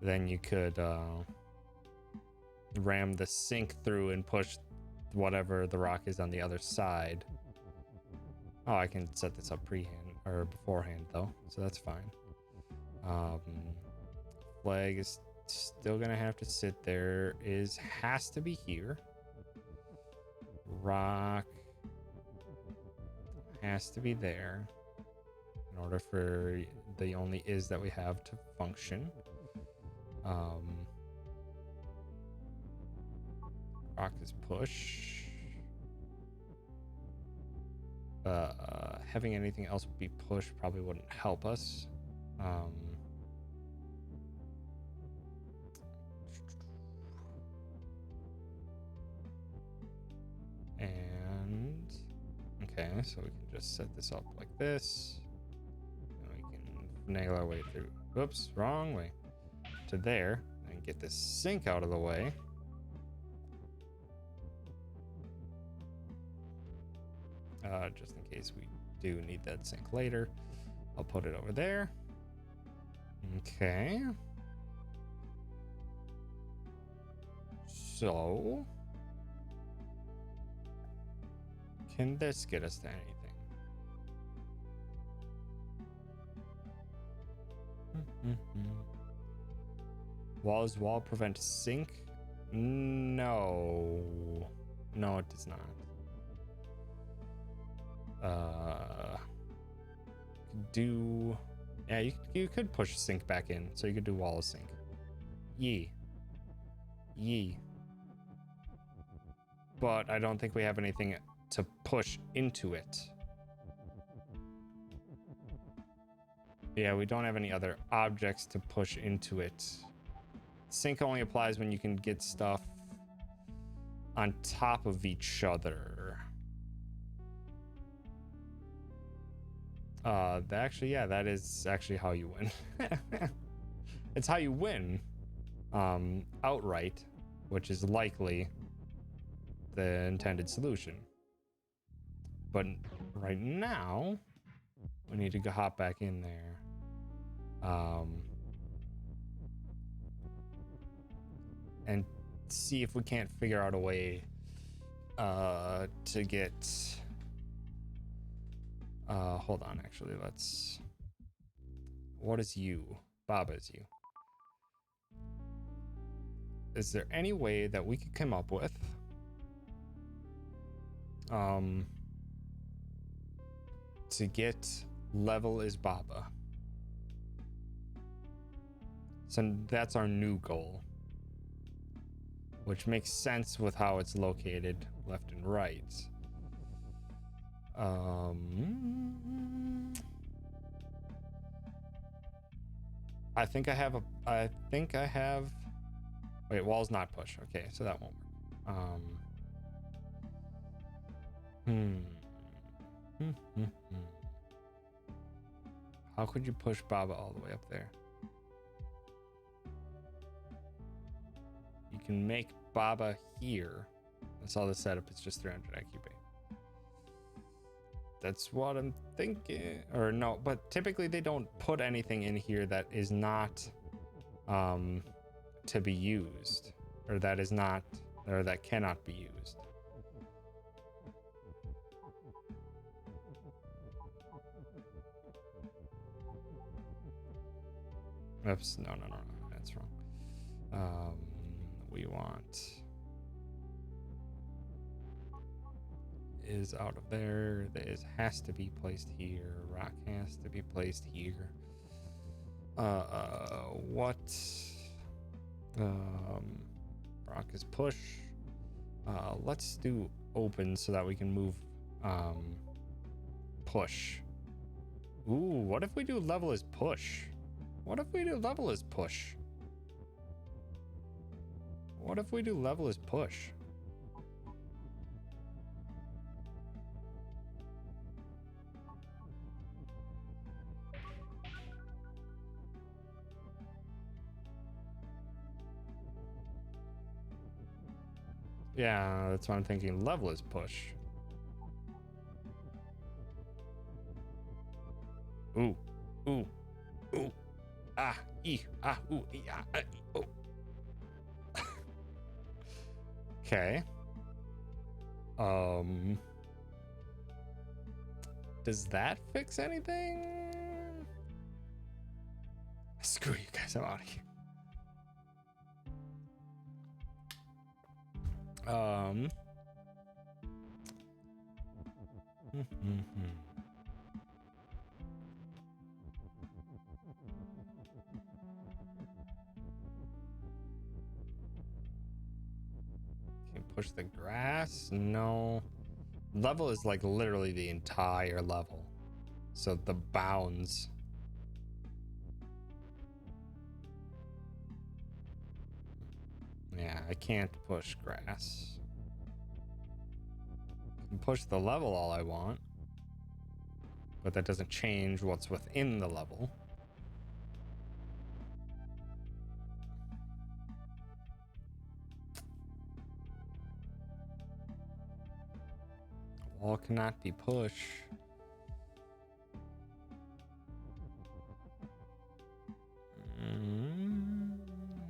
Speaker 1: then you could ram the sink through and push whatever the rock is on the other side. Oh, I can set this up or beforehand though, so that's fine. Flag is still gonna have to sit there. Has to be here. Rock has to be there in order for the only is that we have to function. Rock is push. Having anything else be push probably wouldn't help us. And okay, so we can just set this up like this, and we can nail our way through. Whoops, wrong way. To there, and get this sink out of the way. Just in case we do need that sink later. I'll put it over there. Okay. So, can this get us to anything? Wall prevent sink? No. No, it does not. Yeah, you could push sink back in, so you could do wall of sink. Yee. But I don't think we have anything to push into it. Yeah, we don't have any other objects to push into it. Sink only applies when you can get stuff on top of each other. Actually, yeah, that is actually how you win. It's how you win outright, which is likely the intended solution. But right now, we need to go hop back in there. And see if we can't figure out a way to get... hold on, actually, let's... What is you? Baba is you. Is there any way that we could come up with to get level is Baba? So that's our new goal, which makes sense with how it's located left and right. I think I have wait, wall's not push. Okay, so that won't work. How could you push Baba all the way up there? You can make Baba here. That's all the setup. It's just 300 IQ pay. That's what I'm thinking. Or no, but typically they don't put anything in here that is not to be used, or that is not, or that cannot be used. Oops, no, that's wrong. We want is out of there. The is has to be placed here. Rock has to be placed here. What? Rock is push. Let's do open so that we can move push. Ooh, what if we do level is push? What if we do level is push? What if we do level is push? Yeah, that's what I'm thinking. Level is push. Ooh, ooh, ooh. Ah, ee, ah, ooh, ee, ah, ah, ee, oh. Okay. does that fix anything? Screw you guys, I'm out of here. Can push the grass? No. Level is like literally the entire level. So the bounds. Yeah, I can't push grass. I can push the level all I want, but that doesn't change what's within the level. Wall cannot be pushed.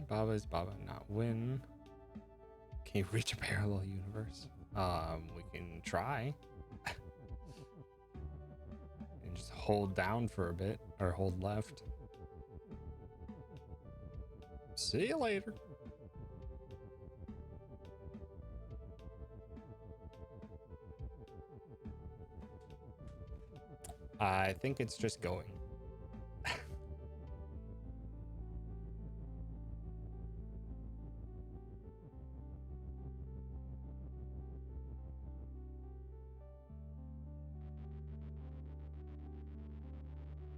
Speaker 1: Baba is Baba, not win. Can you reach a parallel universe? We can try. And just hold down for a bit, or hold left. See you later. I think it's just going.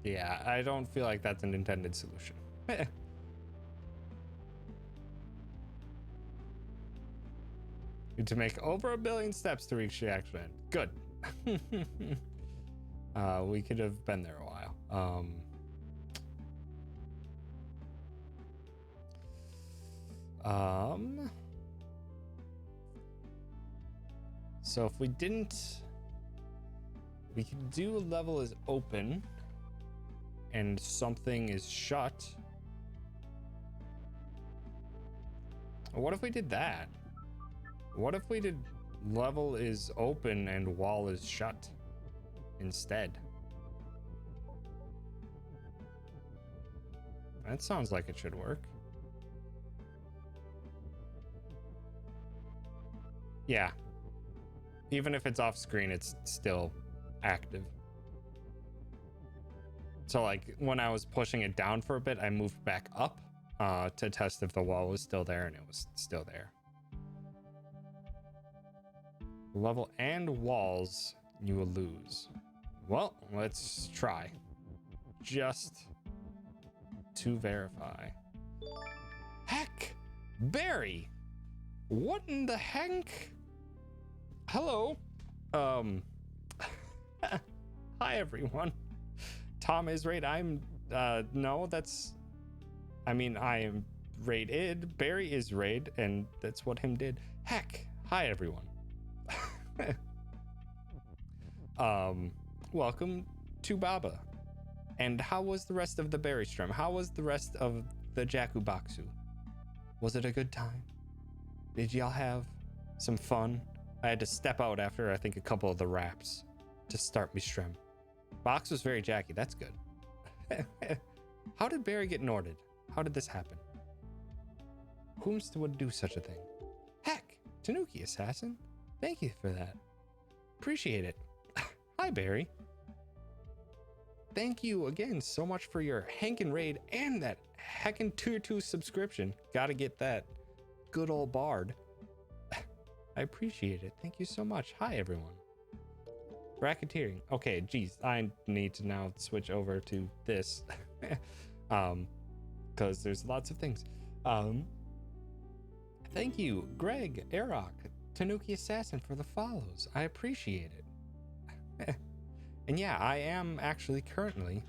Speaker 1: Yeah, I don't feel like that's an intended solution. To make over 1 billion steps to reach the actual end. Good. We could have been there a while. So if we didn't, we could do a level is open and something is shut. What if we did that? What if we did level is open and wall is shut instead? That sounds like it should work. Yeah. Even if it's off screen, it's still active. So like when I was pushing it down for a bit, I moved back up to test if the wall was still there, and it was still there. Level and walls, you will lose. Well, let's try. Just to verify. Heck! Barry! What in the heck? Hello. Hi everyone. Tom is raid. I'm no, that's I mean I am raided. Barry is raid, and that's what him did. Heck, hi everyone. Welcome to Baba. And how was the rest of the Barry stream? How was the rest of the Jakubaksu? Was it a good time? Did y'all have some fun? I had to step out after I think a couple of the raps to start me stream. Box was very jacky. That's good. How did Barry get Norded? How did this happen? Whomst would do such a thing? Heck, Tanuki Assassin. Thank you for that. Appreciate it. Hi, Barry. Thank you again so much for your Hankin raid and that heckin' tier 2 subscription. Gotta get that good old bard. I appreciate it. Thank you so much. Hi, everyone. Racketeering. Okay, geez, I need to now switch over to this. Because there's lots of things. Thank you, Greg, Arok, Tanuki Assassin for the follows. I appreciate it. And yeah, I am actually currently,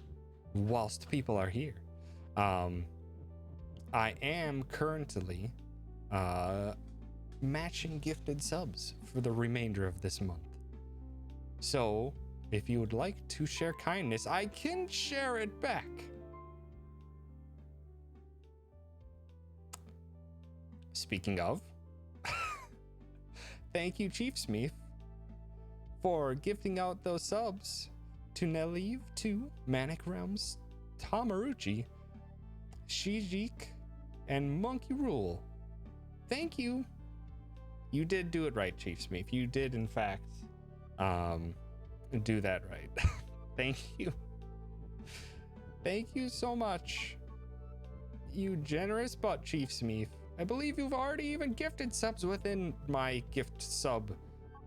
Speaker 1: whilst people are here, I am currently matching gifted subs for the remainder of this month. So if you would like to share kindness, I can share it back. Speaking of, thank you, Chief Smeeth, for gifting out those subs to Nelive 2, Manic Realms, Tamaruchi, Shijik, and Monkey Rule. Thank you. You did do it right, Chief Smith. You did, in fact, do that right. Thank you. Thank you so much. You generous butt, Chief Smith. I believe you've already even gifted subs within my gift sub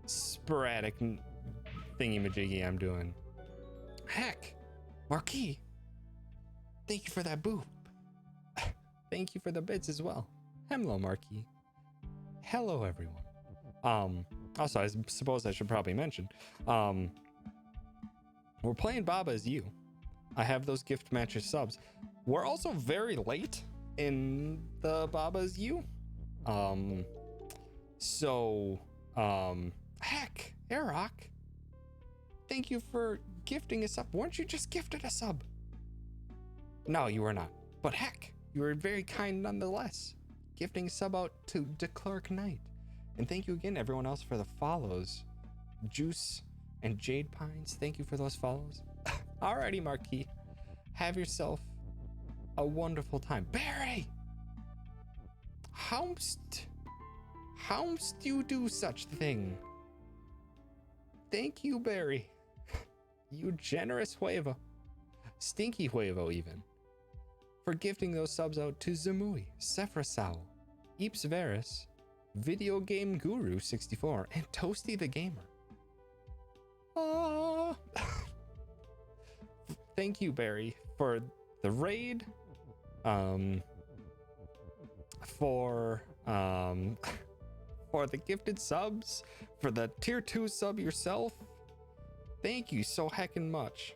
Speaker 1: sporadic thingy-majiggy I'm doing. Heck, Marquis. Thank you for that boop. Thank you for the bits as well. Hello, Marquis. Hello, everyone. Also, I suppose I should probably mention, we're playing Baba as you. I have those gift matches subs. We're also very late in the Baba as you. Heck, Arok. Thank you for gifting a sub. Weren't you just gifted a sub? No, you were not. But heck, you were very kind nonetheless. Gifting a sub out to DeClerk Knight. And thank you again, everyone else, for the follows. Juice and Jade Pines, thank you for those follows. Alrighty, Marquis. Have yourself a wonderful time. Barry! How'st you do such thing? Thank you, Barry. You generous huevo. Stinky huevo, even. For gifting those subs out to Zamui, Sephrasau, Eeps Varus, Video Game Guru 64, and Toasty the Gamer. Thank you, Barry, for the raid, for the gifted subs, for the tier 2 sub yourself. Thank you so heckin' much.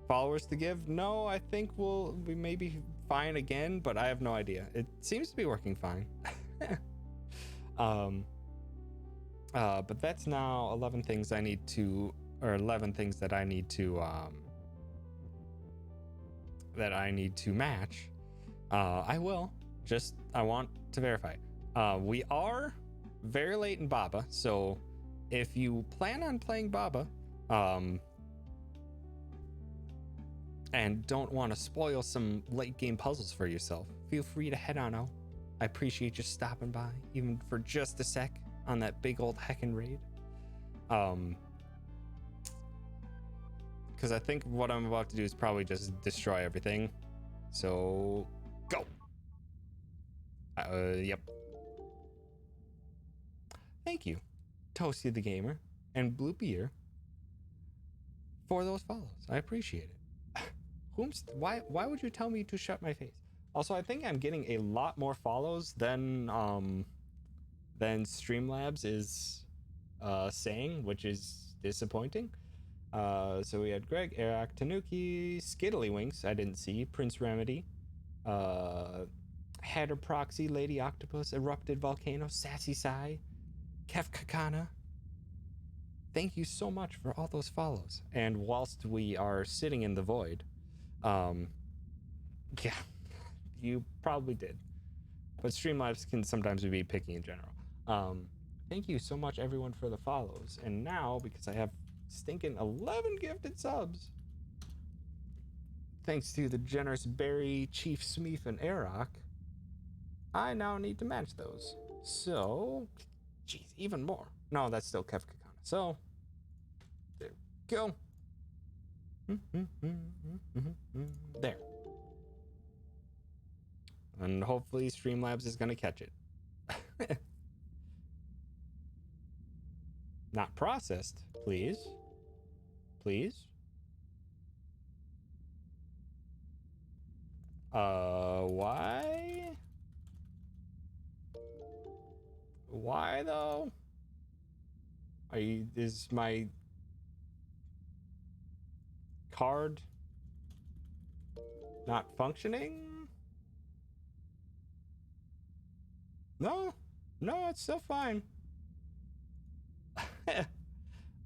Speaker 1: Followers to give? No, I think we may be fine again, but I have no idea. It seems to be working fine. But that's now 11 things that I need to match. I want to verify. We are very late in Baba, so if you plan on playing Baba, and don't want to spoil some late game puzzles for yourself, feel free to head on out. I appreciate you stopping by, even for just a sec, on that big old heckin' raid. Because I think what I'm about to do is probably just destroy everything. So, go! Yep. Thank you, Toasty the Gamer and Blue Beer, for those follows. I appreciate it. Why would you tell me to shut my face? Also, I think I'm getting a lot more follows than Streamlabs is saying, which is disappointing. So we had Greg, Eric, Tanuki, Skiddlywinks, I didn't see, Prince Remedy, Hatter Proxy, Lady Octopus, Erupted Volcano, Sassy Sai, Kef Kakana. Thank you so much for all those follows. And whilst we are sitting in the void, yeah, you probably did. But Streamlabs can sometimes be picky in general. Thank you so much, everyone, for the follows. And now, because I have stinking 11 gifted subs, thanks to the generous Barry, Chief Smith, and Arok, I now need to match those. So, geez, even more. No, that's still Kef Kakana. So, there we go. There. And hopefully Streamlabs is going to catch it. Not processed, please. Please. Why? Why though? Is my card not functioning? No, it's still fine.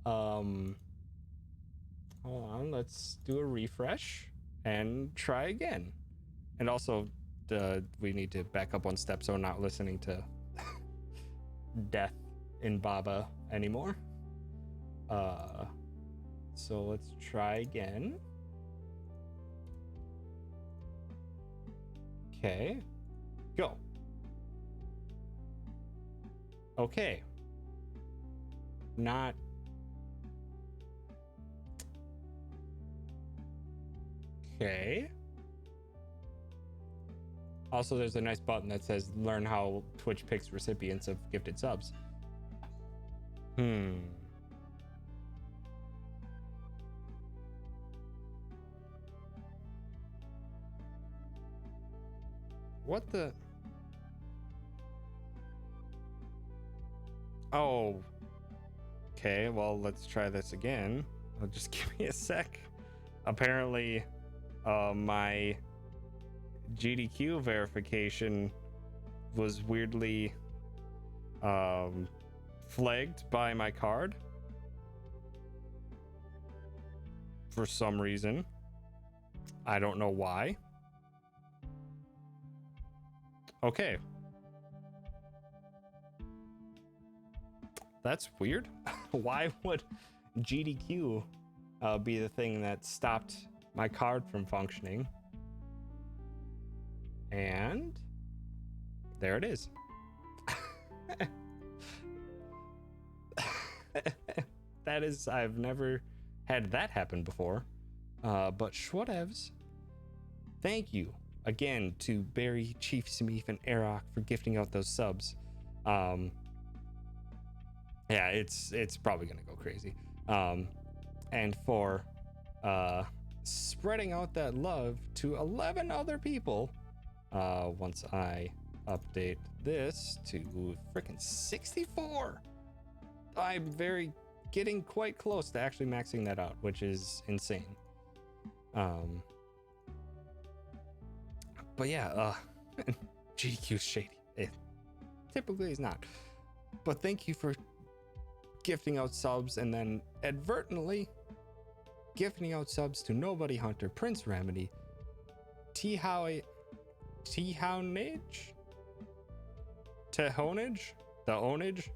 Speaker 1: Hold on, let's do a refresh and try again. And also, we need to back up one step so we're not listening to death in Baba anymore. So let's try again. Okay. Go. Okay. Not. Okay. Also, there's a nice button that says learn how Twitch picks recipients of gifted subs. What the? Oh. Okay, well, let's try this again. Just give me a sec. Apparently, my GDQ verification was weirdly flagged by my card for some reason. I don't know why. Okay. That's weird. Why would GDQ be the thing that stopped my card from functioning? And there it is. That is, I've never had that happen before. But Schwatevs, thank you again to Barry, Chief Smeef, and Arok for gifting out those subs. Yeah, it's probably gonna go crazy. And for spreading out that love to 11 other people. Once I update this to freaking 64, I'm getting quite close to actually maxing that out, which is insane. But yeah, GQ's shady. It typically is not. But thank you for gifting out subs and then advertently gifting out subs to Nobody Hunter, Prince Remedy, T-Hownage, Tehonage, the Onage,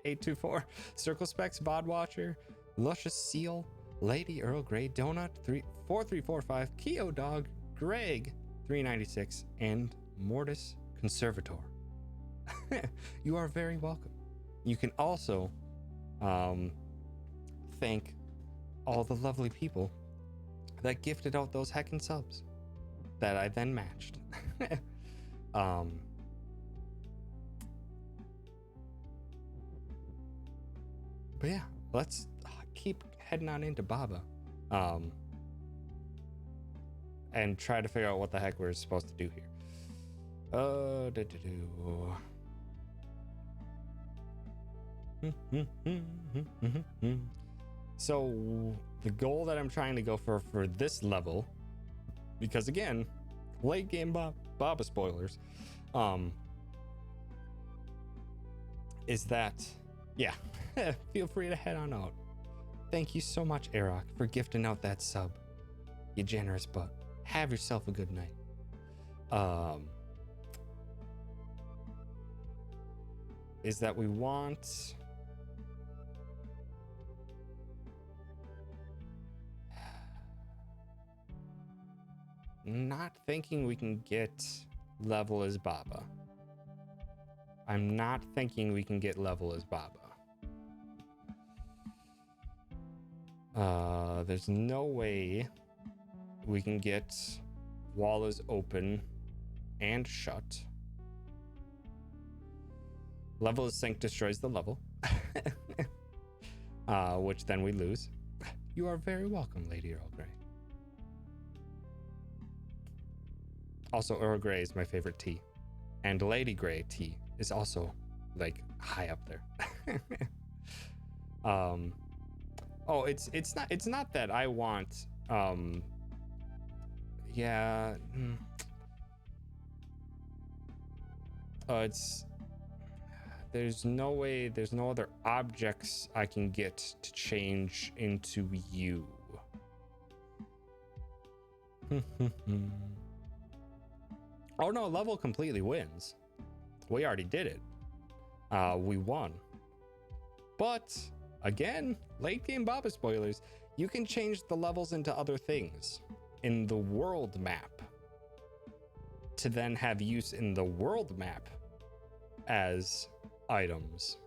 Speaker 1: 824, Circle Specs, VOD Watcher, Luscious Seal, Lady Earl Grey Donut, 4345, Keo Dog, Greg, 396, and Mortis Conservator. You are very welcome. You can also thank all the lovely people that gifted out those heckin' subs that I then matched. But yeah, let's keep heading on into Baba and try to figure out what the heck we're supposed to do here. So the goal that I'm trying to go for this level, because again, late game Baba spoilers, is that, yeah, feel free to head on out. Thank you so much, Arok, for gifting out that sub. You generous butt. Have yourself a good night. Is that we want... Not thinking we can get level as Baba. I'm not thinking we can get level as Baba. There's no way we can get wall is open and shut. Level is sync destroys the level. Which then we lose. You are very welcome, Lady Earl Grey. Also, Earl Grey is my favorite tea. And Lady Grey tea is also like high up there. Oh, it's not that I want yeah. There's no other objects I can get to change into you. Oh no, level completely wins. We already did it. We won. But again, late game Baba spoilers. You can change the levels into other things in the world map to then have use in the world map as items.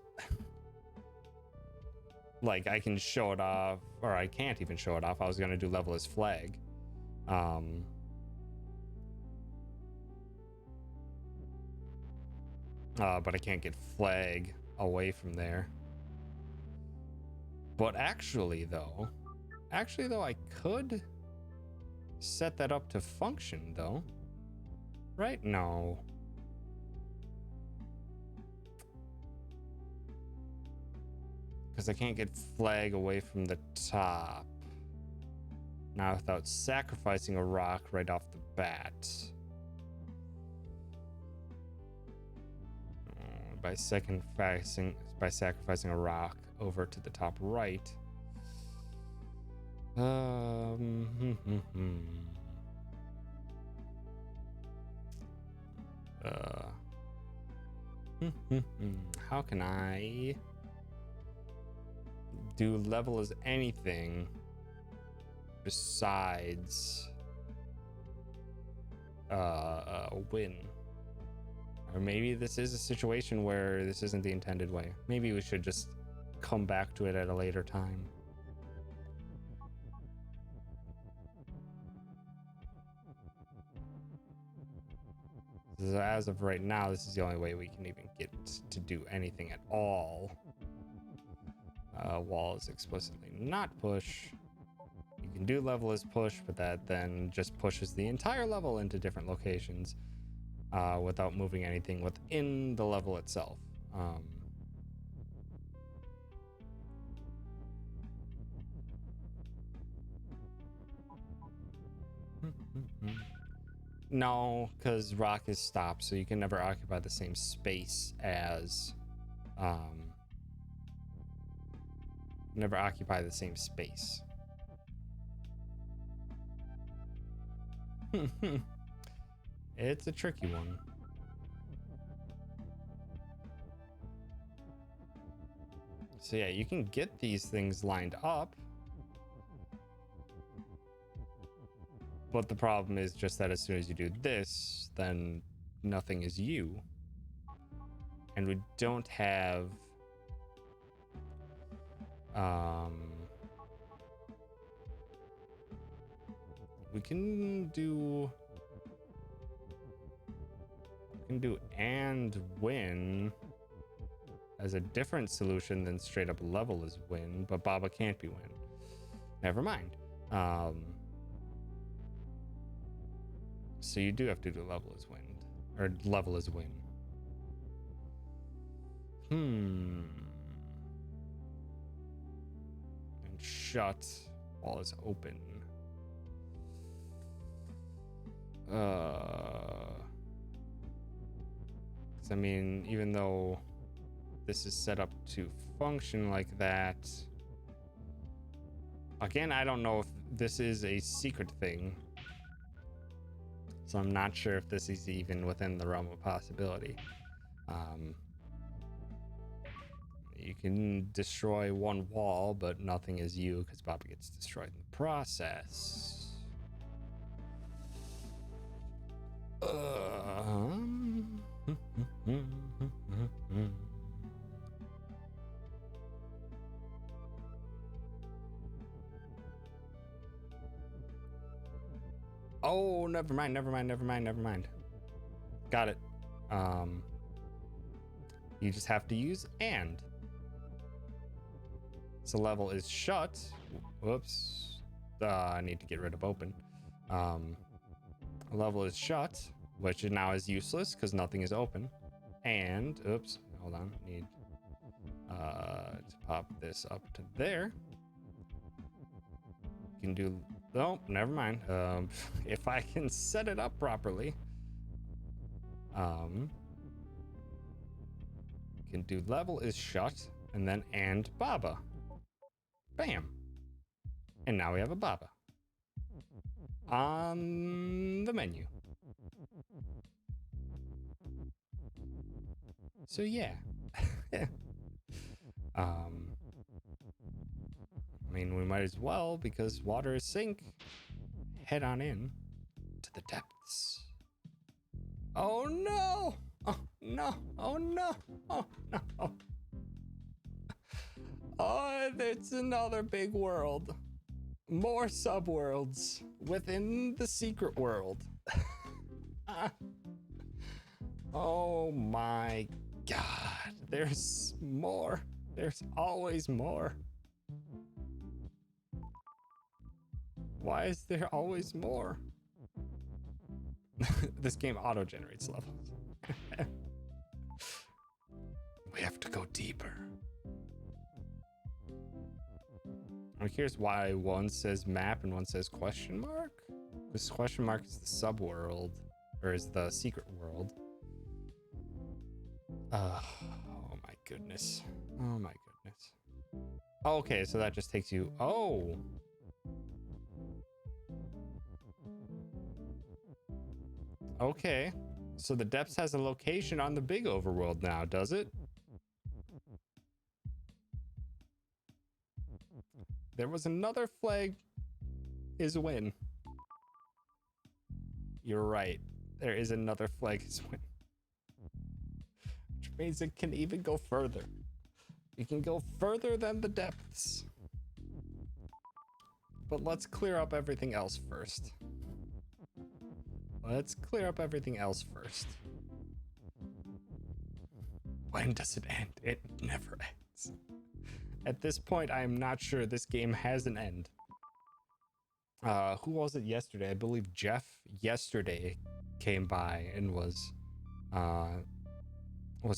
Speaker 1: Like, I can show it off, or I can't even show it off. I was going to do level as flag. But I can't get flag away from there. But actually though, I could set that up to function though. Right? No. Because I can't get flag away from the top. Now without sacrificing a rock right off the bat. By sacrificing a rock over to the top right. How can I do level as anything besides win? Or maybe this is a situation where this isn't the intended way. Maybe we should just come back to it at a later time. So as of right now, this is the only way we can even get to do anything at all. Wall is explicitly not push. You can do level as push, but that then just pushes the entire level into different locations without moving anything within the level itself. No, because rock is stopped, so you can never occupy the same space as never occupy the same space. It's a tricky one. So yeah, you can get these things lined up, but the problem is just that as soon as you do this, then nothing is you. And we don't have we can do and win as a different solution than straight up level as win, but Baba can't be win. Never mind. So you do have to do level as win, or level as win. And shut while it's open. I mean, even though this is set up to function like that, again, I don't know if this is a secret thing, so I'm not sure if this is even within the realm of possibility. You can destroy one wall, but nothing is you because Baba gets destroyed in the process. Oh, never mind. Got it. You just have to use and. So level is shut. Whoops. I need to get rid of open. Level is shut, which now is useless because nothing is open. And, oops, hold on. Need to pop this up to there. You can do, oh, never mind. If I can set it up properly, you can do level is shut and then and Baba. Bam. And now we have a Baba on the menu. So yeah. mean, we might as well, because water is sink. Head on in to the depths. Oh no! Oh no! Oh no! Oh no! Oh, it's another big world. More subworlds within the secret world. Oh my god. There's more. There's always more. Why is there always more? This game auto-generates levels. We have to go deeper. I'm curious why one says map and one says question mark? Because question mark is the subworld, or is the secret world. Oh my goodness. Oh my goodness. Okay, so that just takes you... Oh! Okay. So the depths has a location on the big overworld now, does it? There was another flag is a win. You're right. There is another flag is win. Which means it can even go further. It can go further than the depths. But let's clear up everything else first. Let's clear up everything else first. When does it end? It never ends. At this point, I am not sure this game has an end. Who was it yesterday? I believe Jeff yesterday came by and was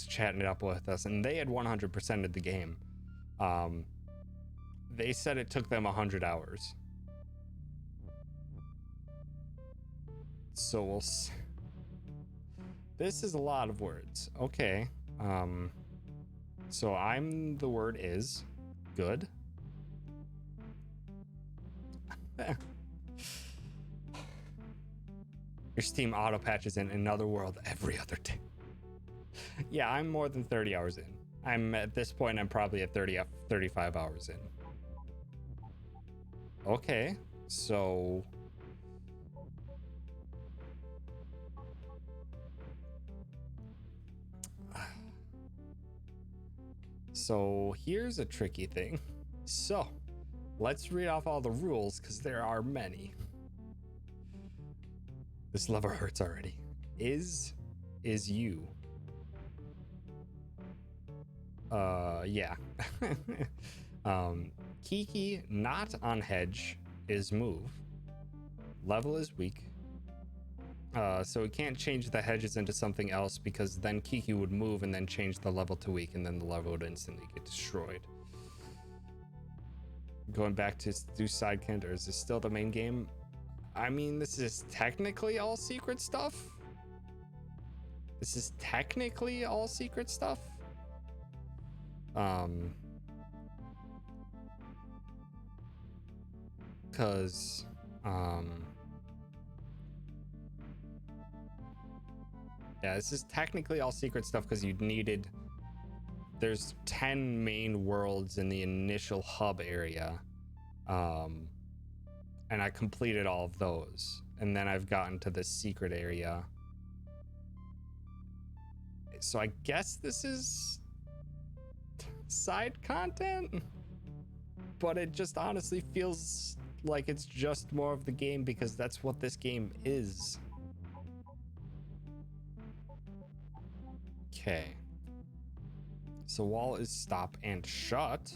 Speaker 1: chatting it up with us, and they had 100%ed the game. They said it took them 100 hours. So we'll see. This is a lot of words. Okay. So I'm the word is good. Your Steam auto patches in another world every other day. Yeah, I'm more than 30 hours in. I'm at this point, I'm probably at 35 hours in. Okay, so here's a tricky thing. So let's read off all the rules, because there are many. This lever hurts already. Is you. Yeah. Kiki not on hedge is move. Level is weak. So we can't change the hedges into something else, because then Kiki would move and then change the level to weak, and then the level would instantly get destroyed. Going back to do side content, or is this still the main game? I mean, this is technically all secret stuff. This is technically all secret stuff. Because yeah, this is technically all secret stuff, because you needed, there's 10 main worlds in the initial hub area, and I completed all of those, and then I've gotten to the secret area. So I guess this is side content, but it just honestly feels like it's just more of the game, because that's what this game is. Okay. So wall is stop and shut.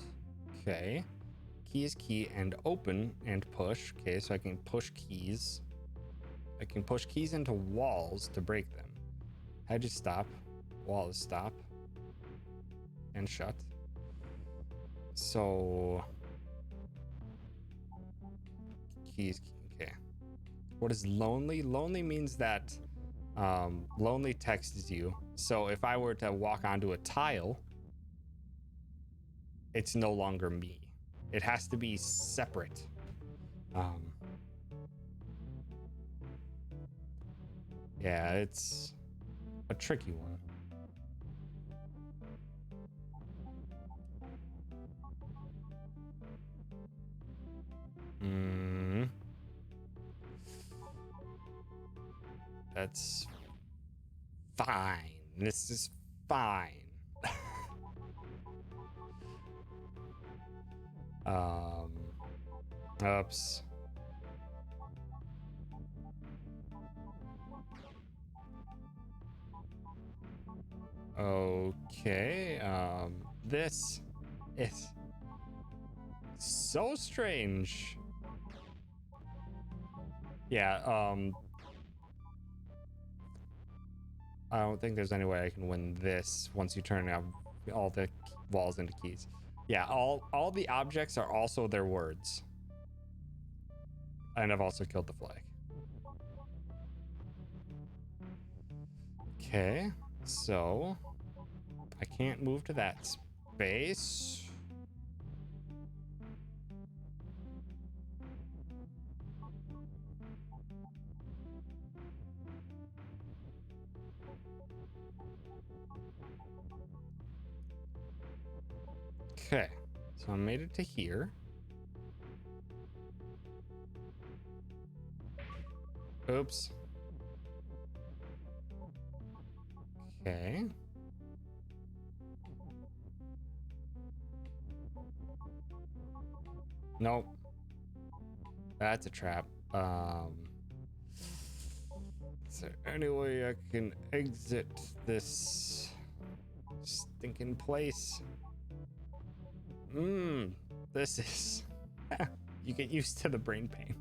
Speaker 1: Okay. Key is key and open and push. Okay, so I can push keys. I can push keys into walls to break them. Hedge is stop. Wall is stop. And shut. So keys. Okay. What is lonely? Lonely means that lonely texts you. So if I were to walk onto a tile, it's no longer me. It has to be separate. Yeah, it's a tricky one. Hmm. That's fine. This is fine. um. Oops. Okay. This is so strange. Yeah. I don't think there's any way I can win this once you turn out all the walls into keys. Yeah, all the objects are also their words. And I've also killed the flag. Okay, so I can't move to that space. Okay, so I made it to here. Oops. Okay. Nope. That's a trap. Is there any way I can exit this stinking place? This is... You get used to the brain pain.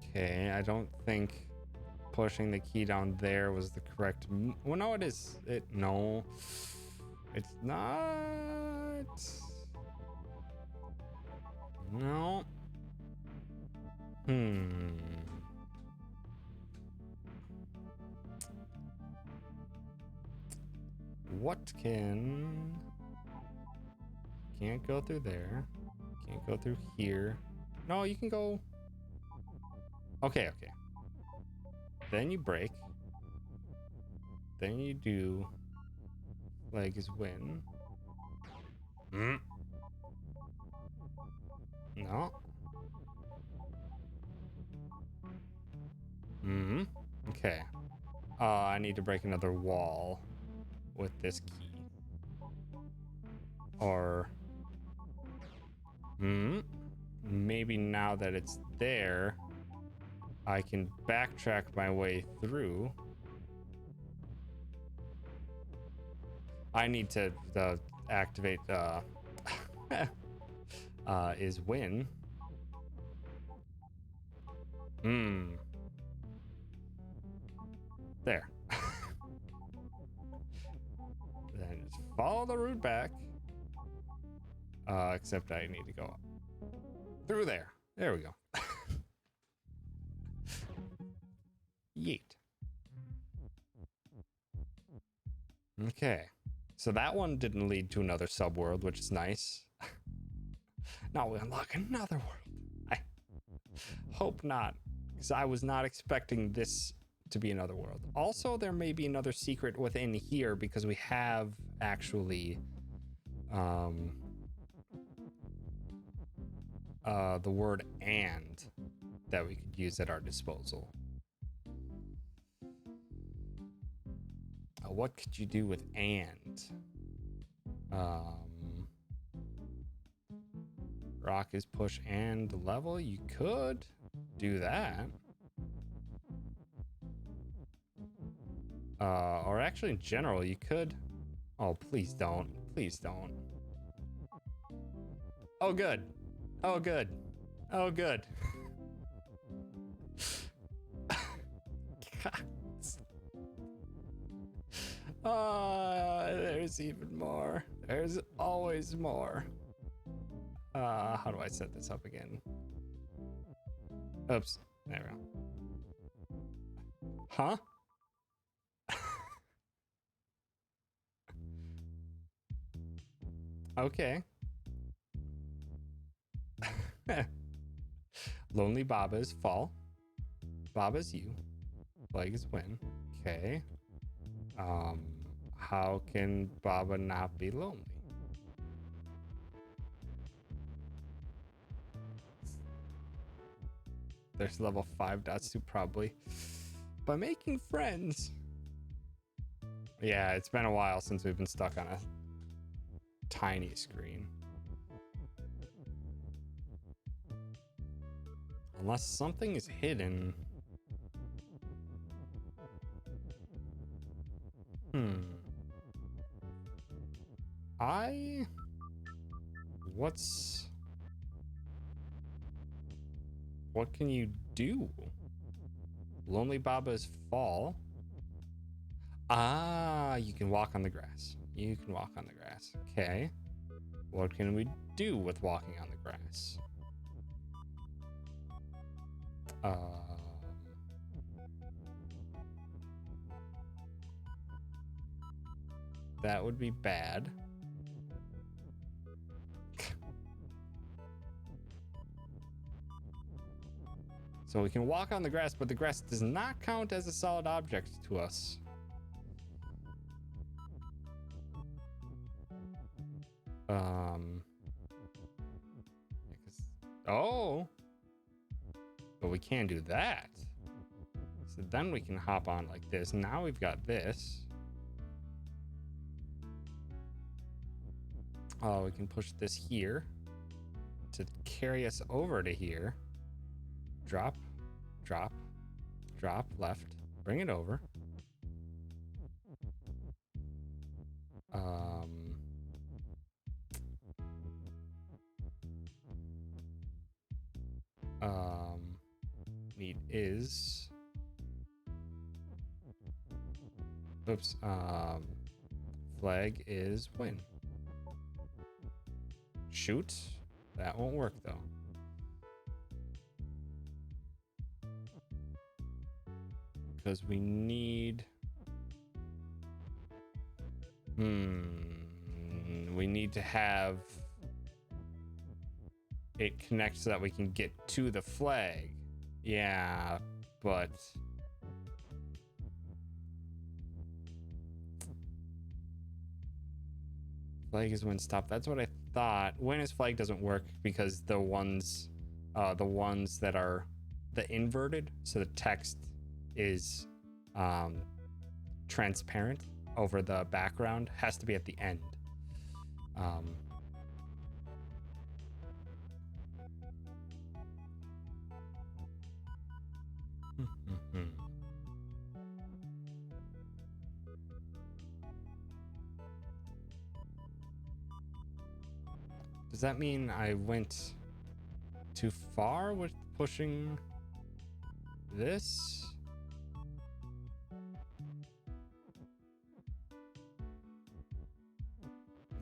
Speaker 1: Okay, I don't think pushing the key down there was the correct... Well, no, it is. No. It's not. No. What can... Can't go through there. Can't go through here. No, you can go... Okay. Then you break. Then you do... Flag is win. No. Okay. I need to break another wall with this key. Or... Maybe now that it's there, I can backtrack my way through. I need to activate is win. There. Then just follow the route back. Except I need to go through there. There we go. Yeet. Okay. So that one didn't lead to another subworld, which is nice. Now we unlock another world. I hope not, because I was not expecting this to be another world. Also, there may be another secret within here because we have actually the word and that we could use at our disposal. What could you do with and? Rock is push and level. You could do that. Or actually in general, you could. Oh, please don't. Please don't. Oh, good. Oh, good. Oh, good. There's even more. There's always more. How do I set this up again? Oops. There we go. Huh? Okay. Lonely Baba's fall. Baba's you. Flag is win. Okay. How can Baba not be lonely? There's level 5 Datsu probably. By making friends. Yeah, it's been a while since we've been stuck on a tiny screen. Unless something is hidden. What can you do? Lonely Baba's fall. Ah, you can walk on the grass. You can walk on the grass. Okay. What can we do with walking on the grass? That would be bad. So we can walk on the grass, but the grass does not count as a solid object to us. Oh, but we can't do that. So then we can hop on like this. Now we've got this. Oh, we can push this here to carry us over to here. Drop, drop, drop, left. Bring it over. Need is... Oops. Flag is win. Shoot. That won't work though. Because we need... We need to have it connect so that we can get to the flag. Yeah, but... Flag is when stop. That's what I thought. When is flag doesn't work because the ones that are the inverted, so the text is transparent over the background, has to be at the end. Does that mean I went too far with pushing this?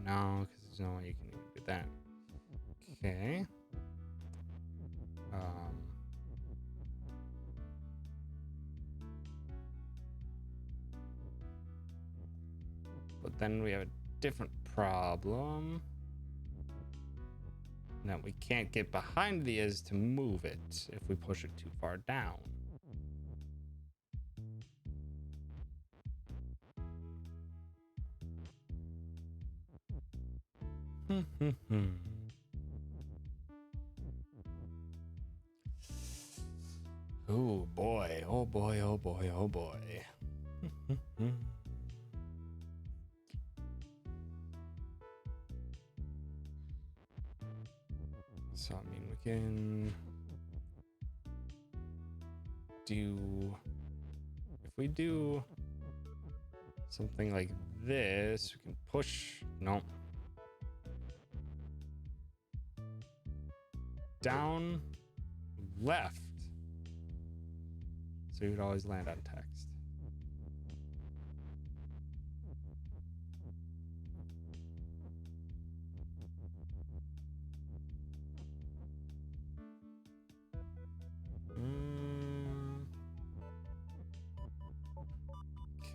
Speaker 1: No, because there's no way you can even do that. Okay. But then we have a different problem. That we can't get behind the is to move it if we push it too far down. Oh boy, oh boy, oh boy, oh boy. So, I mean, we can do, if we do something like this, we can push, no. Down, left. So you'd always land on text.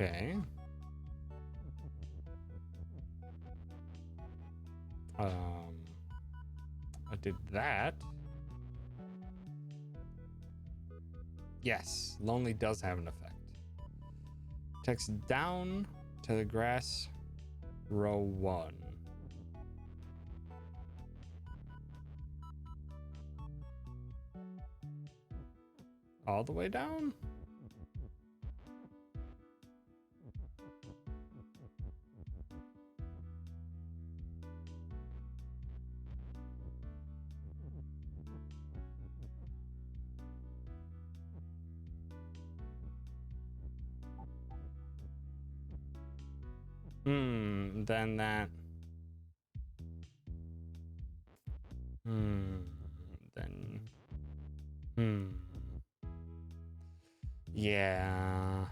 Speaker 1: Okay. I did that. Yes, lonely does have an effect. Text down to the grass, row 1. All the way down? Then that. Then. Yeah.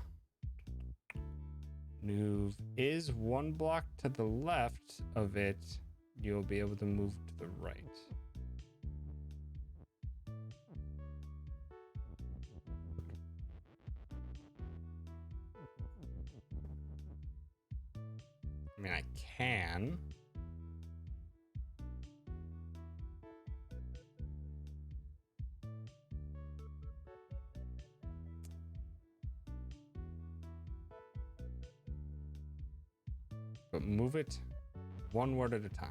Speaker 1: Move is 1 block to the left of it. You'll be able to move to the right. I mean, I can. But move it 1 word at a time.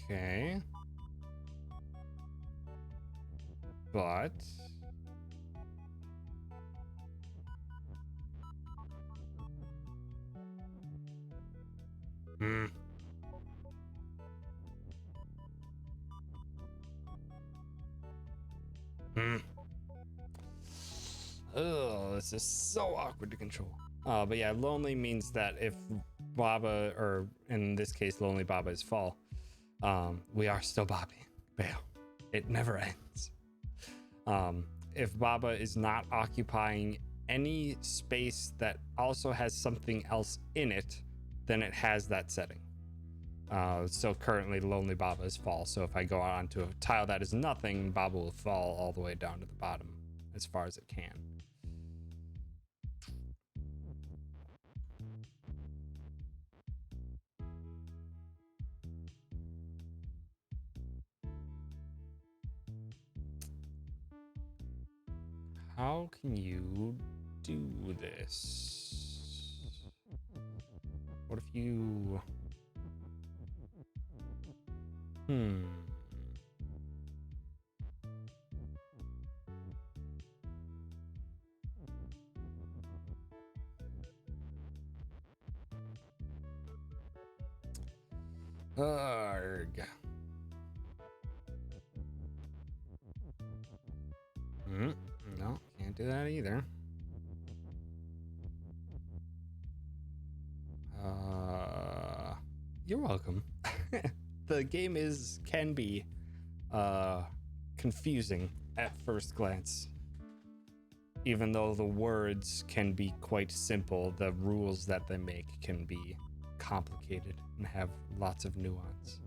Speaker 1: Okay. But oh, this is so awkward to control. But yeah, lonely means that if Baba, or in this case, Lonely Baba is fall, we are still bobbing. Bail. It never ends. If Baba is not occupying any space that also has something else in it, then it has that setting. So currently Lonely Baba is fall. So if I go onto a tile that is nothing, Baba will fall all the way down to the bottom as far as it can. How can you do this? What if you... Arg. No, can't do that either. You're welcome. The game can be confusing at first glance. Even though the words can be quite simple, the rules that they make can be complicated and have lots of nuance.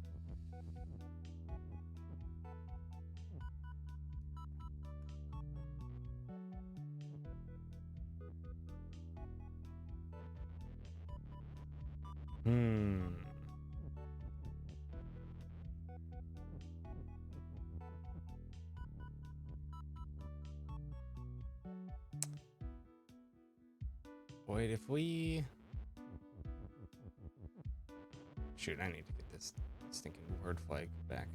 Speaker 1: Wait, if we... Shoot, I need to get this stinking word flag back.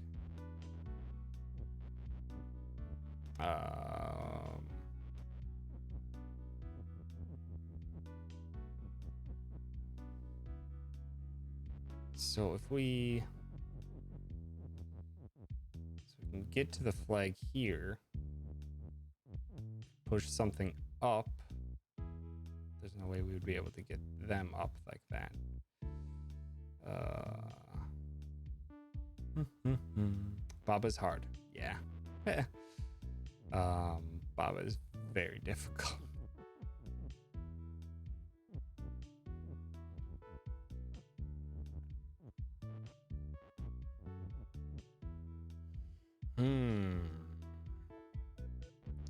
Speaker 1: So if we... So we can get to the flag here. Push something up. There's no way we would be able to get them up like that. Baba's hard. Yeah. Baba is very difficult.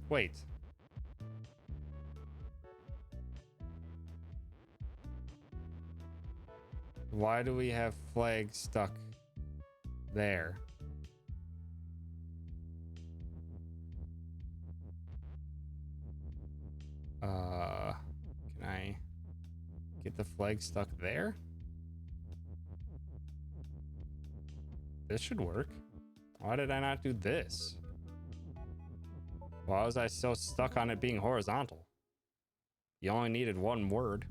Speaker 1: Wait. Why do we have flags stuck there? Can I get the flag stuck there? This should work. Why did I not do this? Why was I so stuck on it being horizontal? You only needed one word.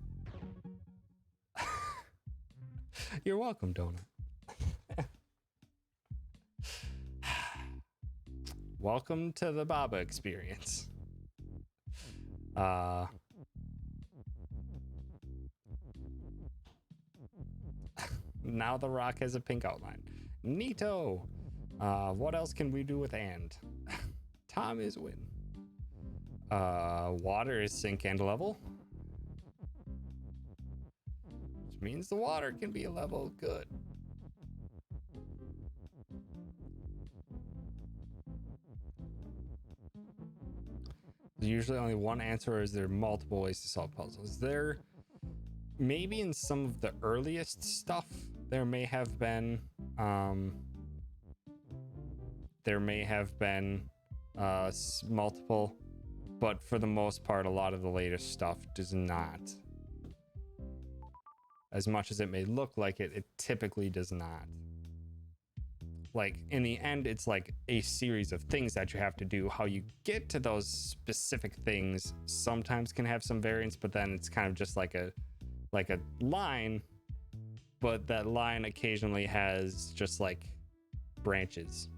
Speaker 1: You're welcome, Donut. Welcome to the Baba experience. Now the rock has a pink outline. Neato. What else can we do with and? Tom is win. Water is sink and level. Which means the water can be a level. Good. There's usually only one answer, or is there multiple ways to solve puzzles? There, maybe in some of the earliest stuff, there may have been multiple, but for the most part, a lot of the later stuff does not. As much as it may look like it, it typically does not. Like, in the end, it's like a series of things that you have to do. How you get to those specific things sometimes can have some variance, but then it's kind of just like a line, but that line occasionally has just like branches.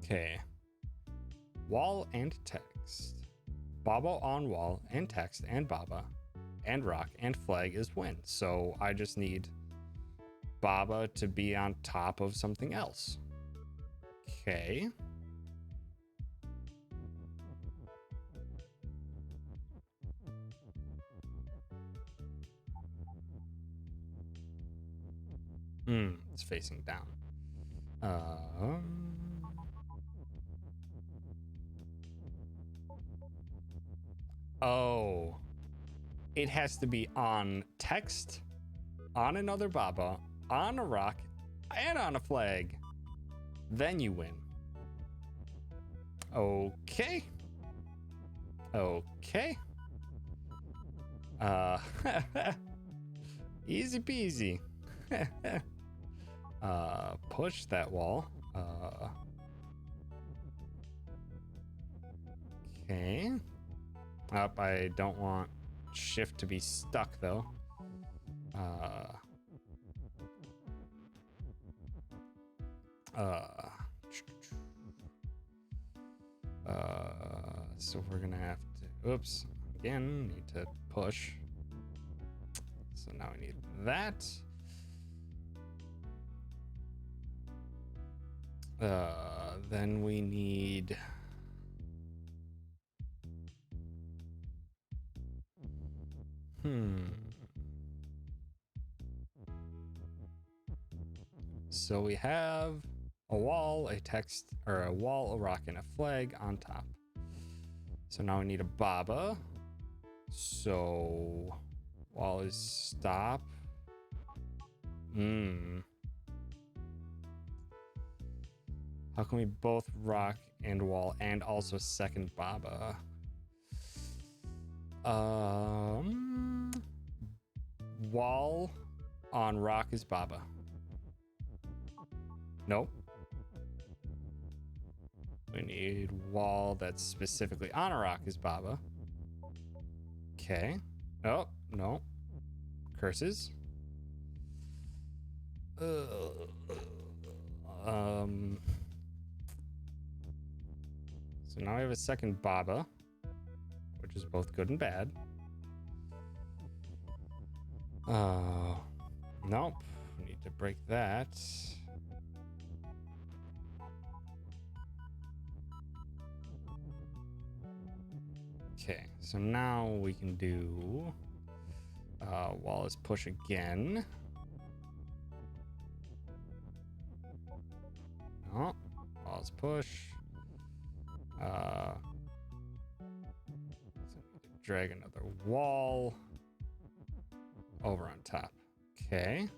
Speaker 1: Okay. Wall and text. Baba on wall and text and Baba and rock and flag is win. So I just need Baba to be on top of something else. Okay. It's facing down. Oh. It has to be on text, on another Baba, on a rock, and on a flag. Then you win. Okay. Okay. Easy peasy. Push that wall. Okay. Up, I don't want shift to be stuck though. So we're gonna have to, oops, again, need to push. So now we need that. Then we need, so we have a wall, a text, or a wall, a rock, and a flag on top. So now we need a Baba. So wall is stop. How can we both rock and wall and also second Baba? Wall on rock is Baba. Nope. We need wall that's specifically on a rock is Baba. Okay. Oh, no. Curses. So now we have a second Baba, which is both good and bad. Nope. We need to break that. Okay, so now we can do wall is push again. No, wall is push. So drag another wall over on top. Okay.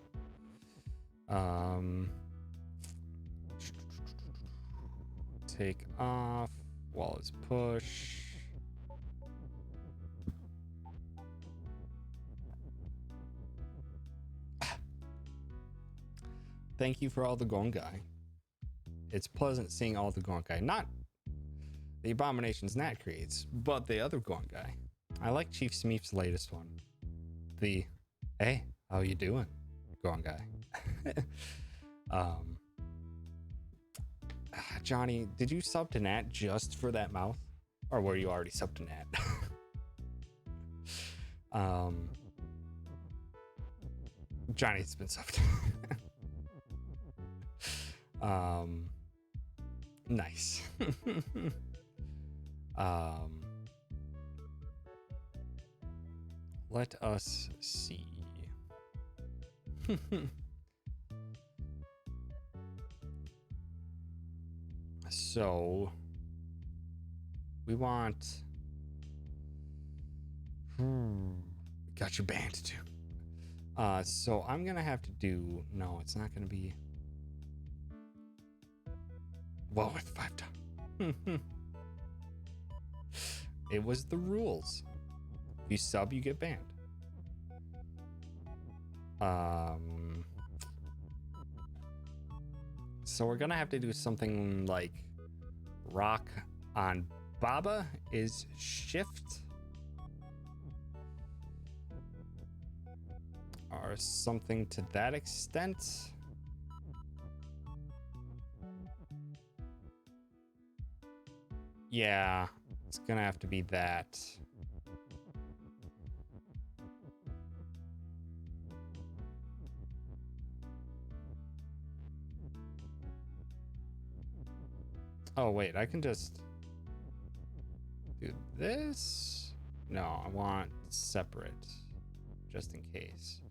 Speaker 1: Take off. Wall is push. Thank you for all the Gongai. It's pleasant seeing all the Gongai. Not the abominations Nat creates, but the other Gongai. I like Chief Smeef's latest one. The, hey, how you doing, Gongai? Johnny, did you sub to Nat just for that mouth? Or were you already sub to Nat? Johnny's been subbed. Nice. Let us see. So we want got your band too. So I'm gonna have to do no, it's not gonna be well with 5 times. It was the rules. If you sub, you get banned. So we're gonna have to do something like rock on Baba is shift. Or something to that extent. Yeah, it's gonna have to be that. Oh, wait, I can just do this. No, I want separate, just in case.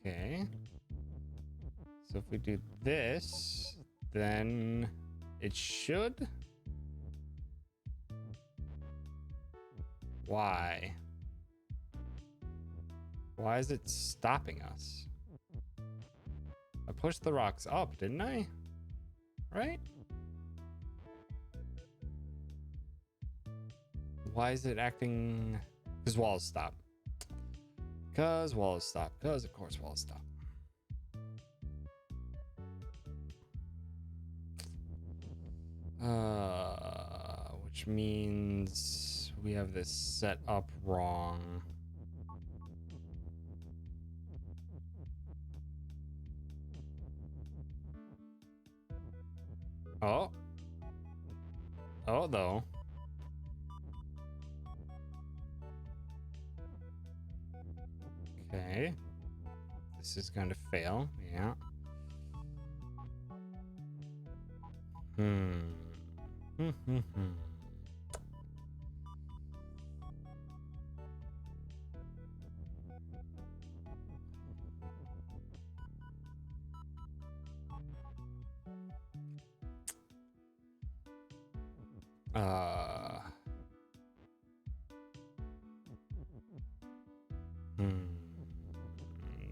Speaker 1: Okay. So if we do this, then it should. Why? Why is it stopping us? I pushed the rocks up, didn't I? Right? Why is it acting? Because walls stop. Because walls stop. Because of course walls stop. Which means we have this set up wrong. Oh. Oh, though. Okay. This is going to fail. Yeah.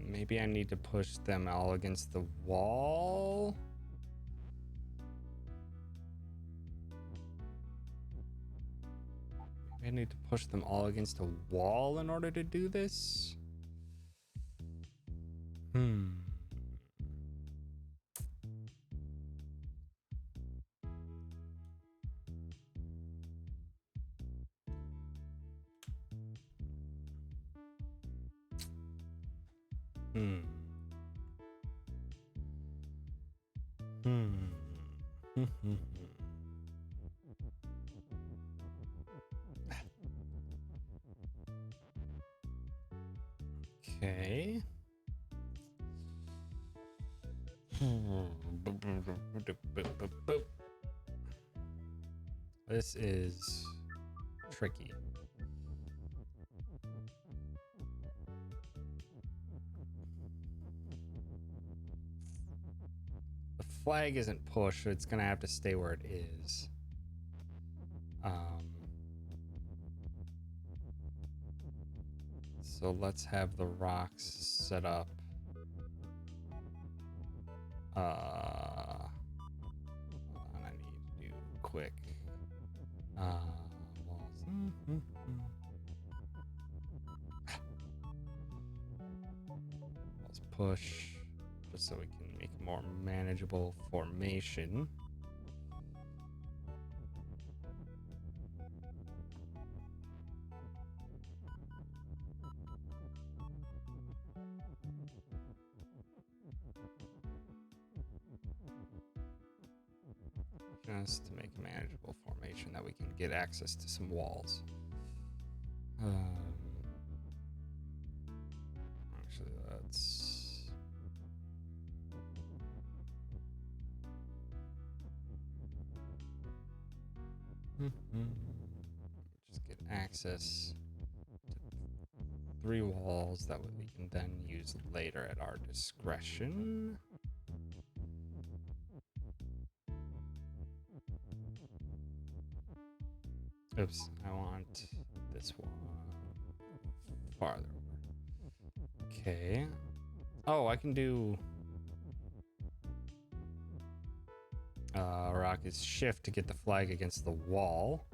Speaker 1: Maybe I need to push them all against the wall. Maybe I need to push them all against a wall in order to do this. Okay. This is tricky. flag isn't pushed, so it's gonna have to stay where it is. So let's have the rocks set up. Hold on, I need to do quick. Walls. Let's push, just so we can make a more manageable formation. Just to make a manageable formation that we can get access to some walls. Actually, let's... just get access to 3 walls that we can then use later at our discretion. Oops, I want this one farther over. Okay. Oh, I can do rock is shift to get the flag against the wall.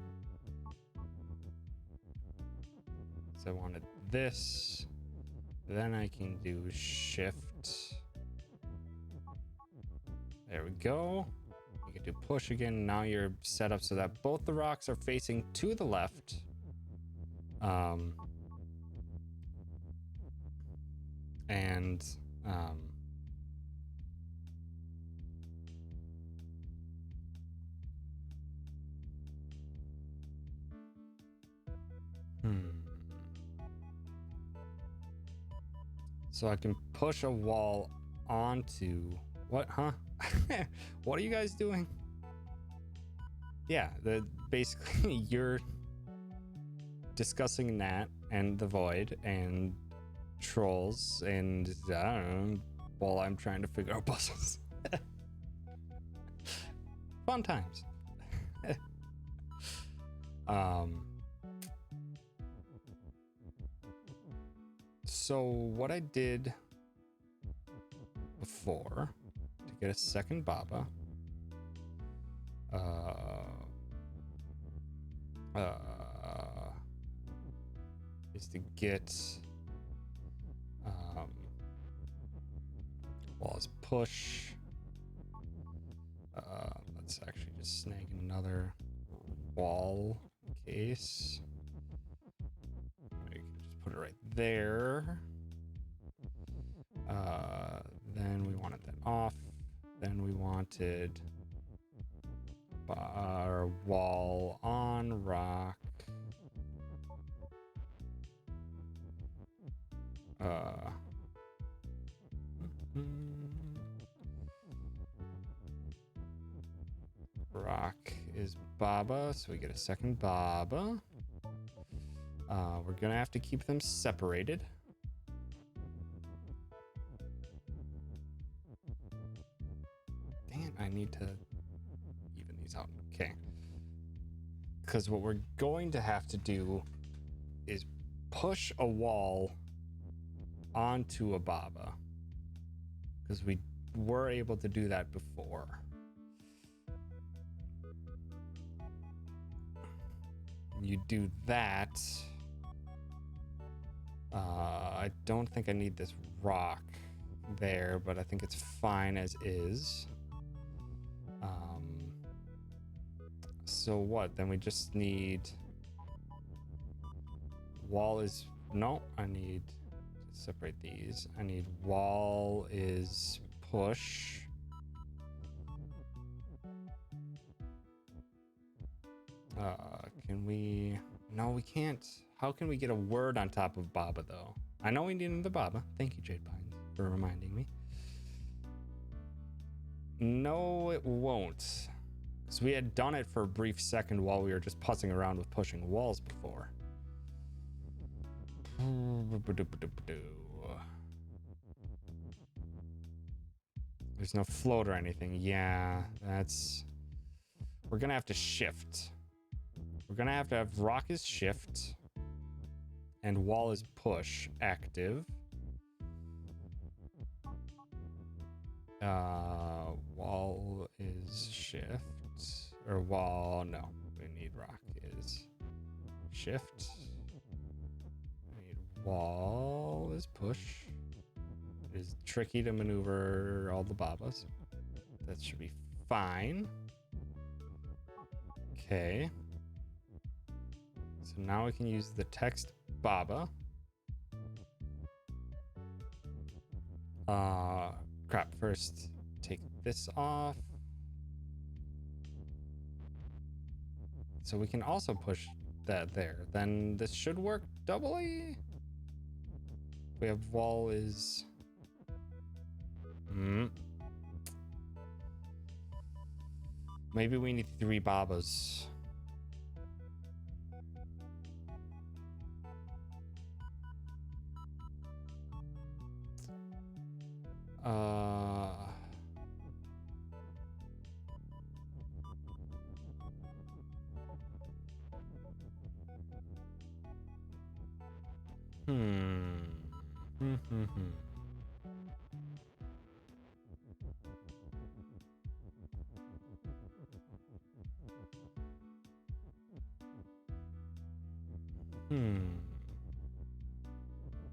Speaker 1: So I wanted this. Then I can do shift. There we go. You can do push again. Now you're set up so that both the rocks are facing to the left. So I can push a wall onto... What, huh? What are you guys doing? Yeah, basically you're discussing that and the void and trolls and I don't know, while I'm trying to figure out puzzles. Fun times. So what I did before to get a second Baba is to get walls push. Let's actually just snag another wall in case. We can just put it right there. Then we wanted that off. Then we wanted our wall on rock. Rock is Baba, so we get a second Baba. We're gonna have to keep them separated. Dang it, I need to even these out. Okay. Because what we're going to have to do is push a wall onto a Baba. Because we were able to do that before. You do that. I don't think I need this rock there, but I think it's fine as is. So what? Then we just need... Wall is... No, I need to separate these. I need wall is push. Can we... No, we can't. How can we get a word on top of Baba, though? I know we need another Baba. Thank you, Jade Pines, for reminding me. No, it won't. Because we had done it for a brief second while we were just putzing around with pushing walls before. There's no float or anything. Yeah, that's... We're gonna have to shift. We're gonna have to have rock is shift. And wall is push active. Wall is shift. Or wall, no. We need rock is shift. We need wall is push. It is tricky to maneuver all the babas. That should be fine. Okay. So now we can use the text baba. Crap. First, take this off. So we can also push that there. Then this should work doubly. We have wall is... Maybe we need 3 babas.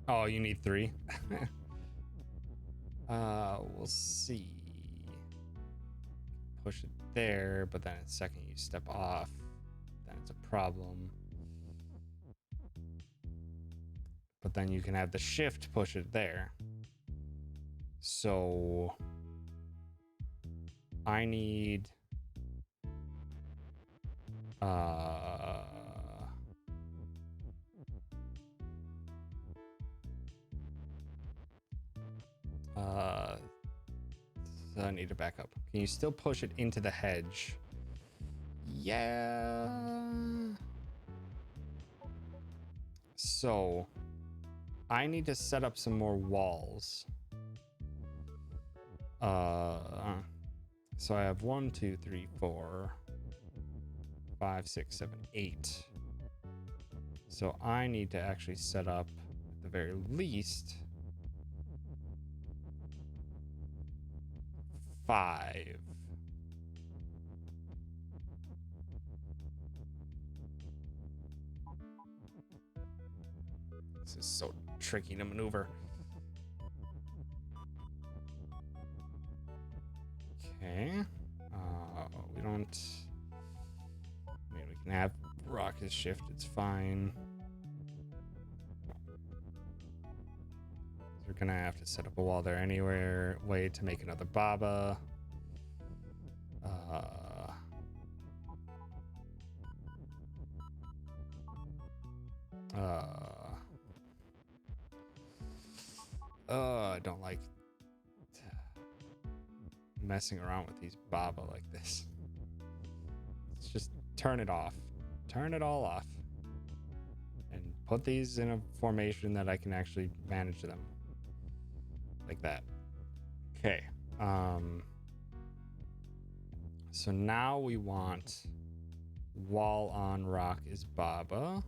Speaker 1: Oh, you need 3? We'll see. Push it there, but then the second you step off, then it's a problem. But then you can have the shift push it there. So I need so I need to back up. Can you still push it into the hedge? Yeah. So I need to set up some more walls. So I have 1, 2, 3, 4, 5, 6, 7, 8. So I need to actually set up at the very least 5. This is so tricky to maneuver. Okay. We don't... I mean, we can have rock as shift. It's fine. We're gonna have to set up a wall there anywhere. Way to make another baba. I don't like messing around with these baba like this. Let's just turn it off. Turn it all off. And put these in a formation that I can actually manage them. Like that. Okay. So now we want wall on rock is baba.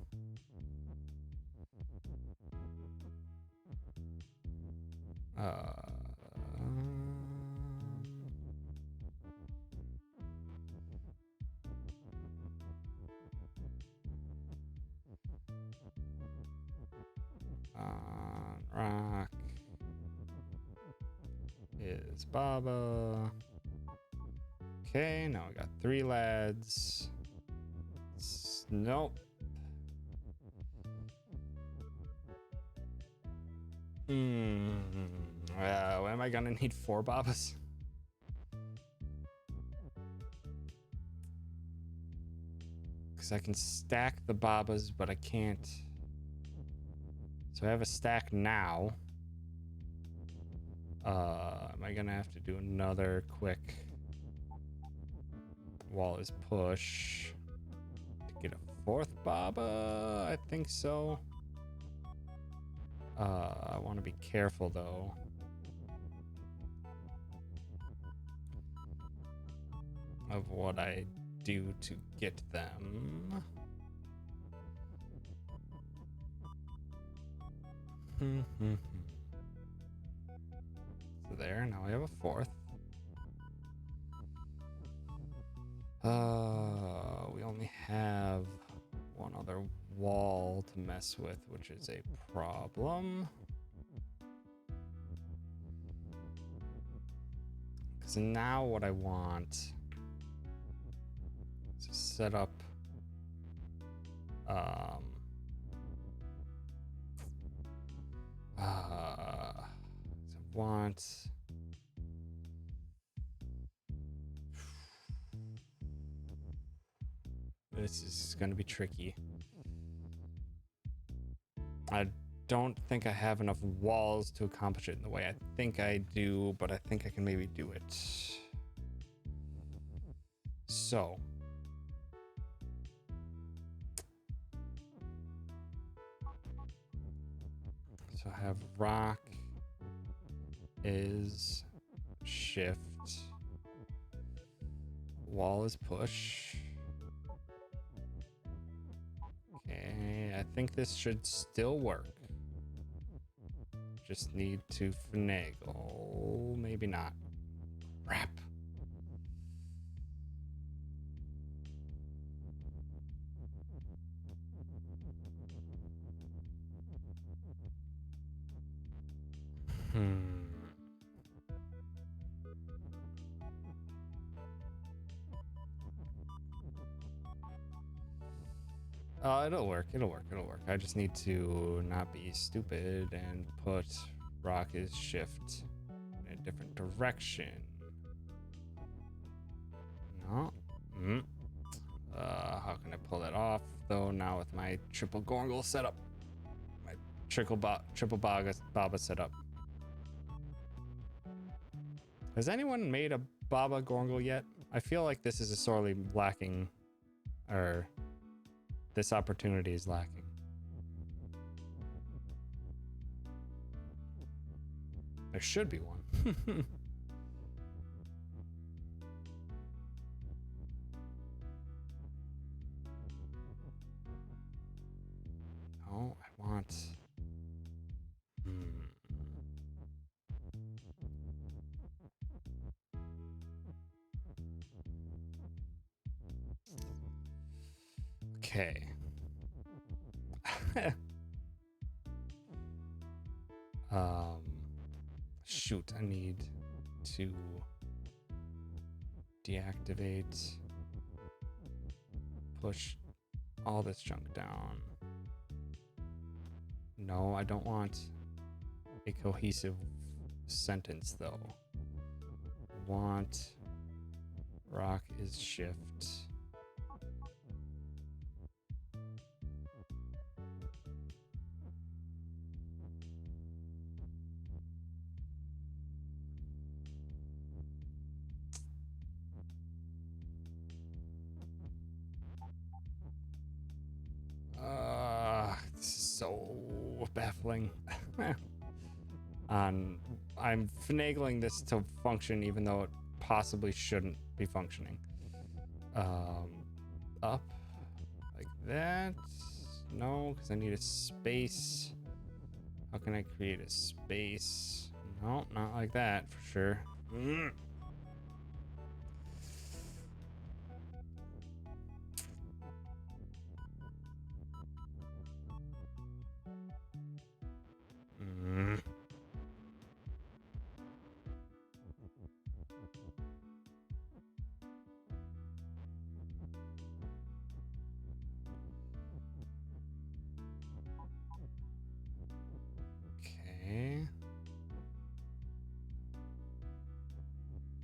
Speaker 1: Rock is baba. Okay, now we got 3 lads. Nope. Am I gonna need 4 babas? Because I can stack the babas, but I can't. So I have a stack now. Am I gonna have to do another quick wall is push to get a 4th baba? I think so. I want to be careful though. of what I do to get them. So there, now we have a fourth. We only have one other wall to mess with, which is a problem. Because now what I want is to set up this is going to be tricky. I don't think I have enough walls to accomplish it in the way I think I do, but I think I can maybe do it. So I have rock is shift, wall is push. Okay, I think this should still work. Just need to finagle. Maybe not. Crap. It'll work. It'll work. It'll work. I just need to not be stupid and put rock is shift in a different direction. No. How can I pull that off though? Now with my triple gorgle setup, my triple baba setup. Has anyone made a baba gorgle yet? I feel like this is a sorely lacking, or this opportunity is lacking. There should be one. No, I want... Okay. Shoot, I need to deactivate, push all this junk down. No, I don't want a cohesive sentence though. Want rock is shift. So baffling. I'm finagling this to function even though it possibly shouldn't be functioning. Up like that. No, because I need a space. How can I create a space? No, not like that for sure.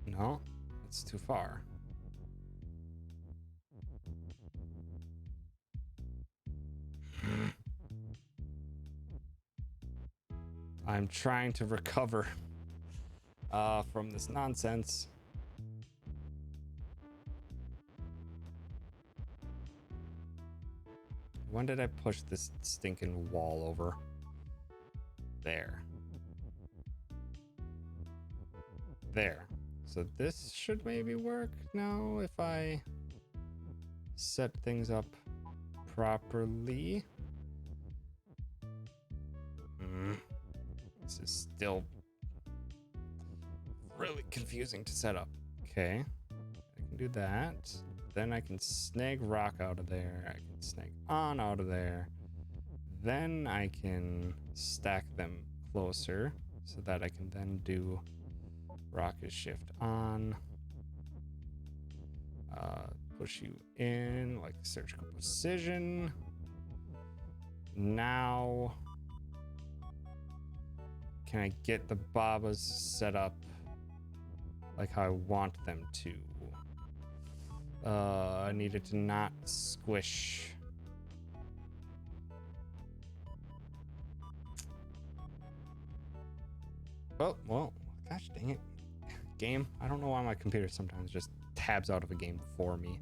Speaker 1: No, it's too far. I'm trying to recover from this nonsense. When did I push this stinking wall over? There. There. So this should maybe work now if I set things up properly. This is still really confusing to set up. Okay, I can do that. Then I can snag rock out of there. I can snag on out of there. Then I can stack them closer so that I can then do rocket shift on. Push you in like surgical precision. Now, can I get the Babas set up like how I want them to? I need it to not squish. Oh, well, gosh dang it. Game. I don't know why my computer sometimes just tabs out of a game for me.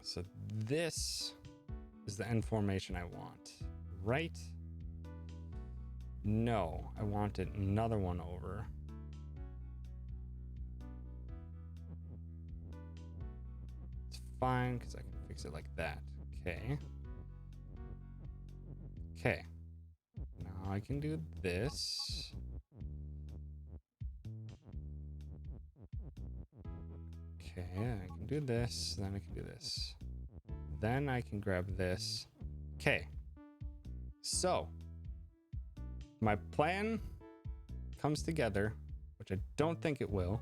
Speaker 1: So this is the end formation I want, right? No, I want it another one over. It's fine because I can fix it like that. Okay. Okay. Now I can do this. Okay, I can do this, then I can do this. Then I can grab this. Okay. So, my plan comes together, which I don't think it will.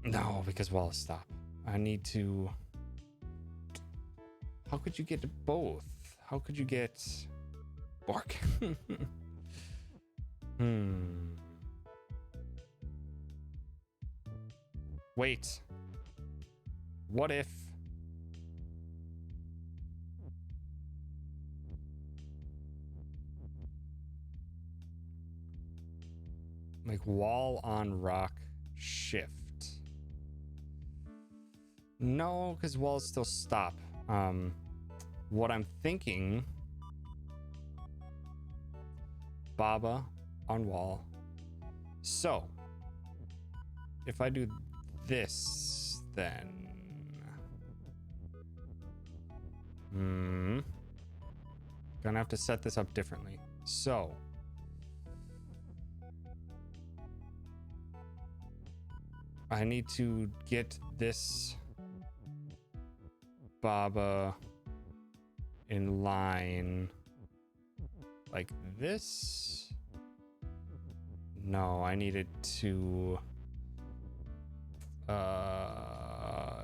Speaker 1: No, because Wallace, stop. I need to... How could you get both? How could you get... Bark? Wait. What if... like wall on rock shift? No, because walls still stop. What I'm thinking... Baba on wall. So, if I do this, then... Gonna have to set this up differently. So... I need to get this Baba in line like this. No, I need it to...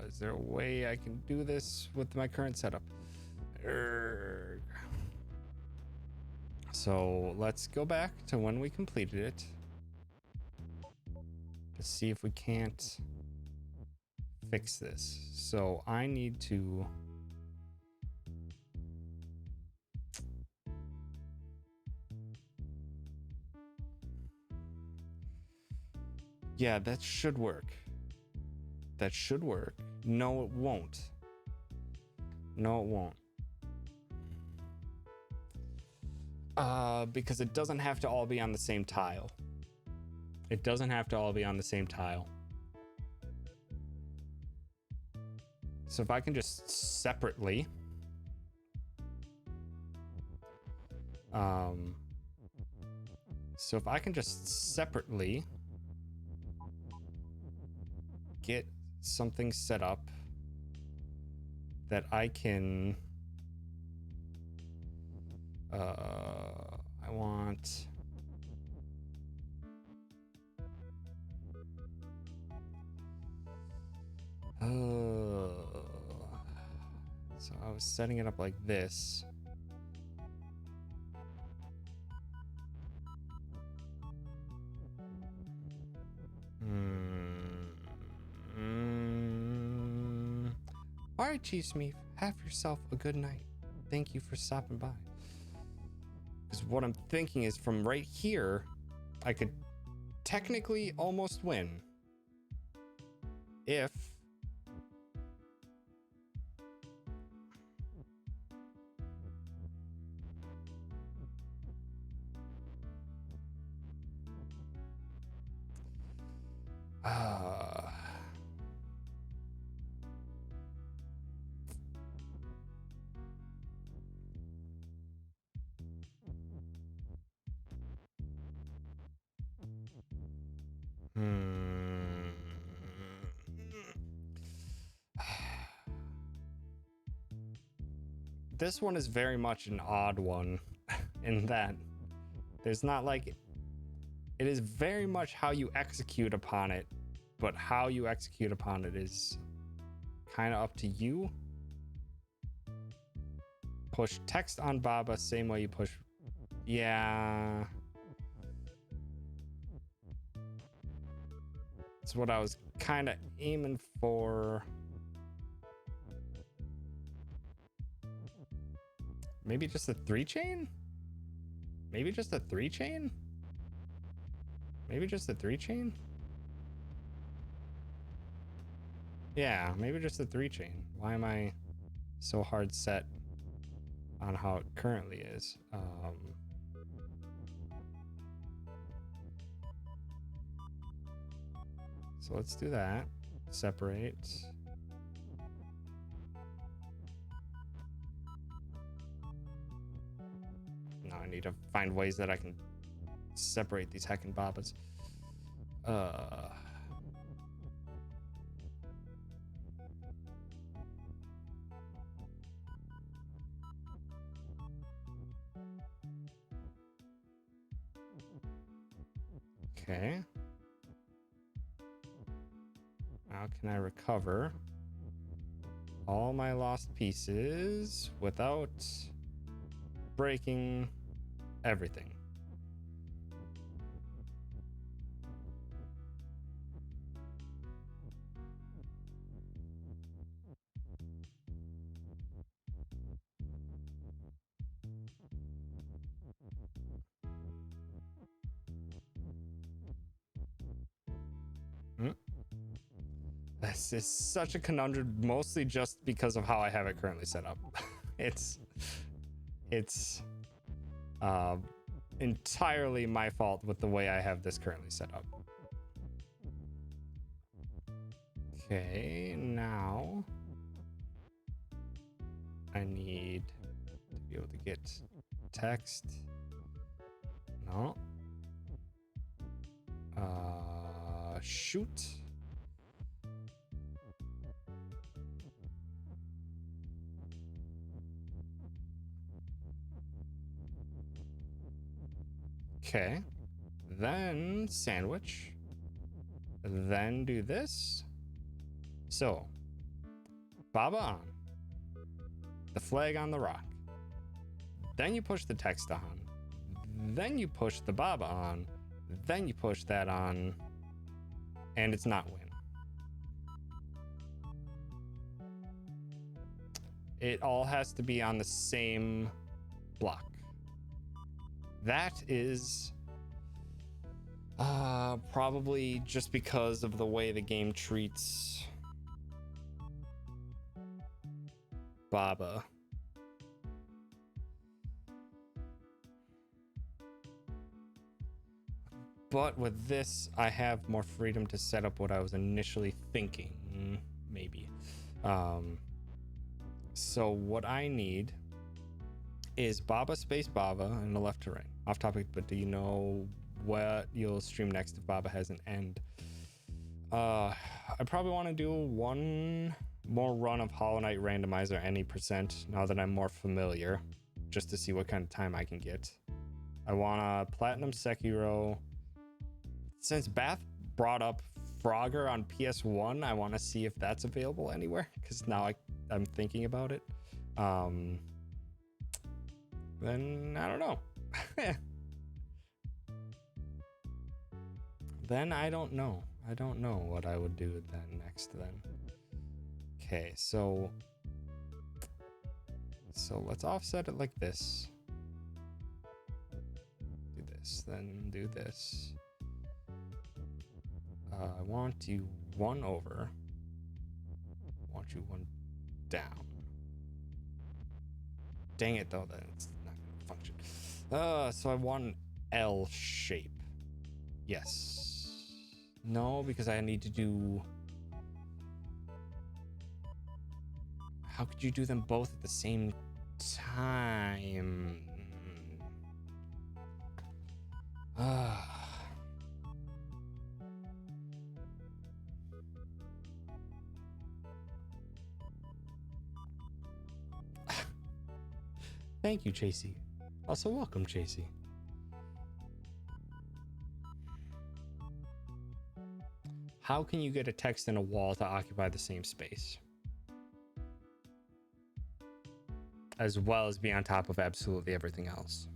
Speaker 1: is there a way I can do this with my current setup? So let's go back to when we completed it. To see if we can't fix this. So I need to... Yeah, that should work. That should work. No, it won't. No, it won't. Because it doesn't have to all be on the same tile. It doesn't have to all be on the same tile. So if I can just separately... So if I can just separately get something set up that I can... I want... So I was setting it up like this. All right, Chief Smeef, have yourself a good night. Thank you for stopping by. Because what I'm thinking is from right here, I could technically almost win if Uh, hmm. This one is very much an odd one in that there's not like it is very much how you execute upon it, but how you execute upon it is kind of up to you. Push text on Baba same way you push. Yeah. That's what I was kind of aiming for. Maybe just a 3-chain? Maybe just a 3-chain? Maybe just a 3-chain? Yeah, maybe just a 3-chain. Why am I so hard set on how it currently is? So let's do that. Separate. Now I need to find ways that I can separate these heckin' Babas. Okay. How can I recover all my lost pieces without breaking everything? This is such a conundrum, mostly just because of how I have it currently set up. it's entirely my fault with the way I have this currently set up. Okay, now I need to be able to get text. No. Shoot. Okay. Then sandwich. Then do this. So, Baba on. The flag on the rock. Then you push the text on. Then you push the Baba on. Then you push that on. And it's not win. It all has to be on the same block. That is probably just because of the way the game treats Baba. But with this, I have more freedom to set up what I was initially thinking. Maybe. So what I need is Baba space Baba and the left to right. Off topic, but do you know what you'll stream next if Baba has an end? I probably want to do one more run of Hollow Knight Randomizer any percent now that I'm more familiar, just to see what kind of time I can get. I want to Platinum Sekiro. Since Bath brought up Frogger on PS1, I want to see if that's available anywhere, because now I'm thinking about it. Then I don't know. Then I don't know. I don't know what I would do then next then. Okay, so let's offset it like this. Do this, then do this. I want you 1 over. I want you 1 down. Dang it though, then it's not gonna function. So I want an L shape. Yes. No, because I need to do... How could you do them both at the same time? Thank you, Chasey. Also, welcome, Chasey. How can you get a text and a wall to occupy the same space? As well as be on top of absolutely everything else.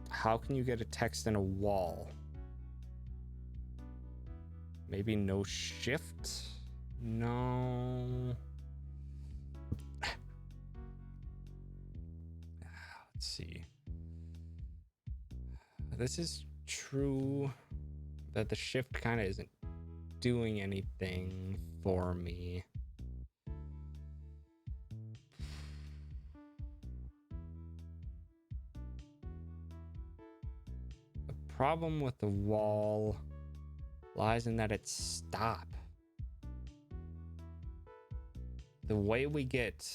Speaker 1: How can you get a text and a wall? Maybe no shift? No. Let's see. This is true that the shift kind of isn't doing anything for me. The problem with the wall lies in that it's stop. The way we get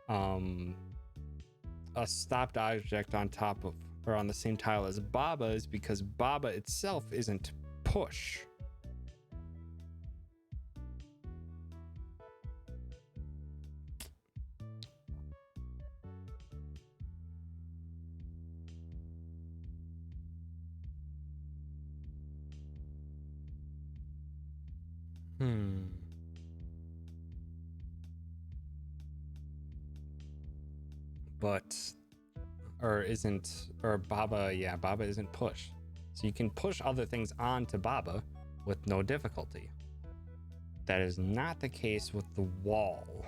Speaker 1: a stopped object on top of or on the same tile as Baba is because Baba itself isn't push. But Baba isn't push. So you can push other things onto Baba with no difficulty. That is not the case with the wall.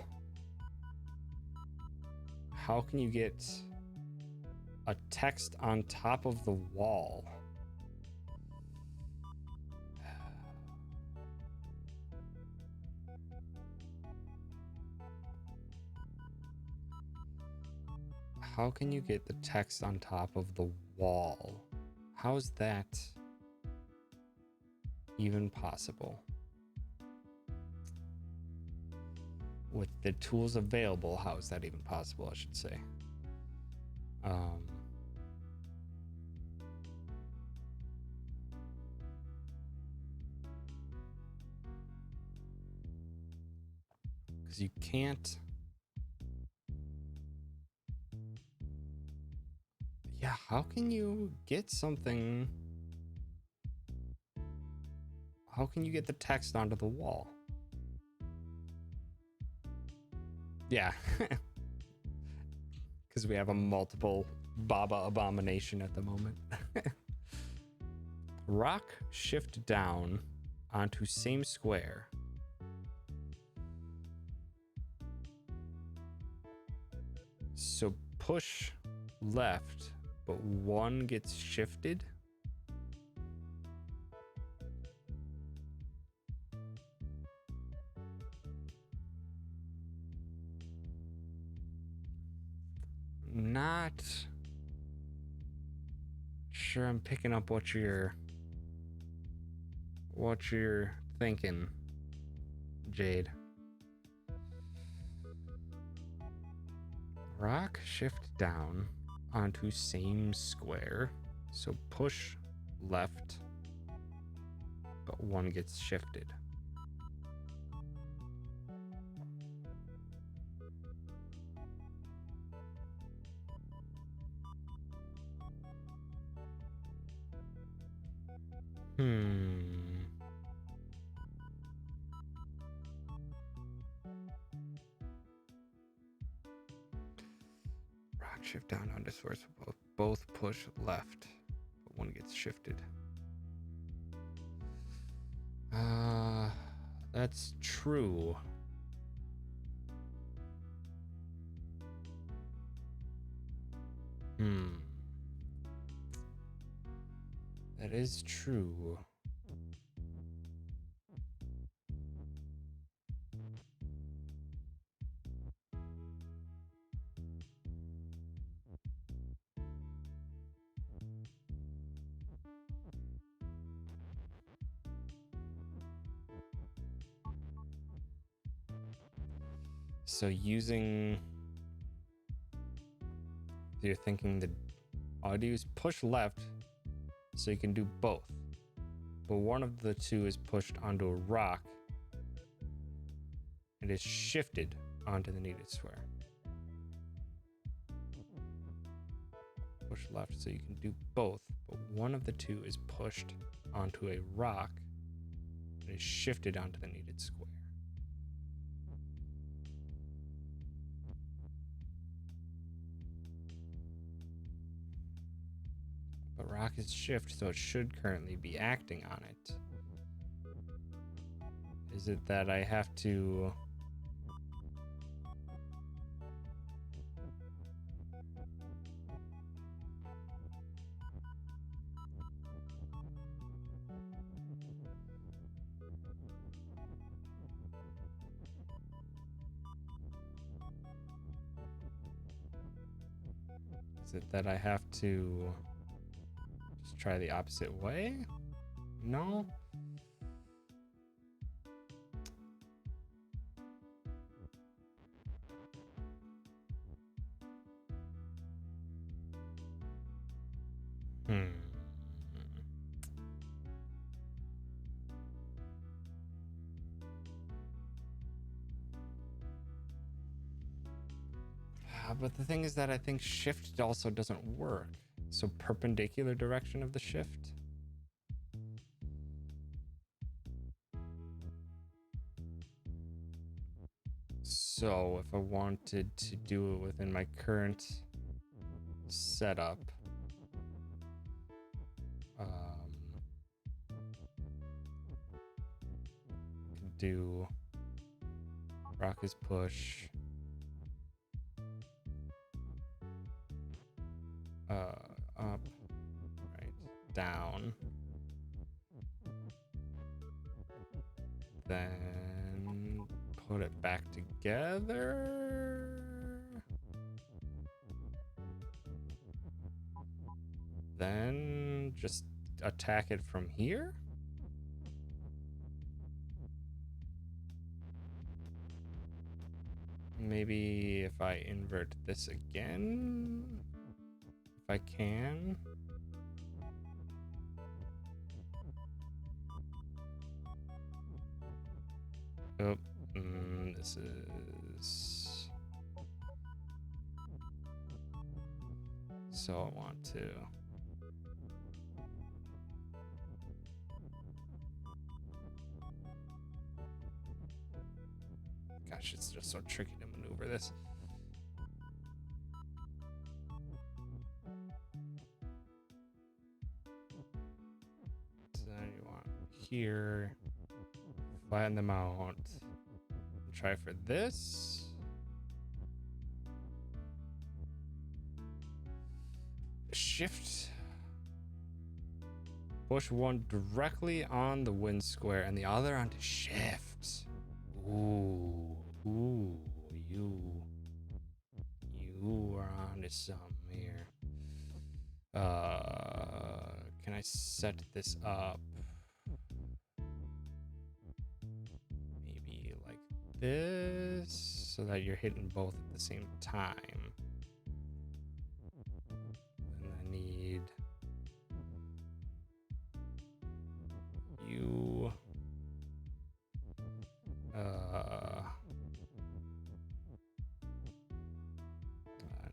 Speaker 1: How can you get a text on top of the wall? How can you get the text on top of the wall? How is that even possible? With the tools available, how is that even possible, I should say? Because you can't... Yeah, how can you get something... How can you get the text onto the wall? Yeah. Because we have a multiple Baba abomination at the moment. Rock shift down onto same square. So push left, but one gets shifted. Not sure I'm picking up what you're thinking, Jade. Rock shift down onto same square. So push left, but one gets shifted. Rock shift down onto source. Both push left, but one gets shifted. That's true. That is true. So using... You're thinking the audio is push left, so you can do both. But one of the two is pushed onto a rock. It is shifted onto the needed square. Push left so you can do both, but one of the two is pushed onto a rock and is shifted onto the needed square. But rock is shift, so it should currently be acting on it. Is it that I have to... Is it that I have to just try the opposite way? No? But the thing is that I think shift also doesn't work. So perpendicular direction of the shift. So if I wanted to do it within my current setup, could do rock is push, up, right, down, then put it back together, then just attack it from here. Maybe if I invert this again, if I can. Oh, this is... So I want to... Gosh, it's just so tricky to maneuver this. So you want here, flatten them out, and try for this. Shift. Push one directly on the wind square and the other onto shift. Ooh, you are onto something here. Can I set this up? Maybe like this, so that you're hitting both at the same time. And I need you. I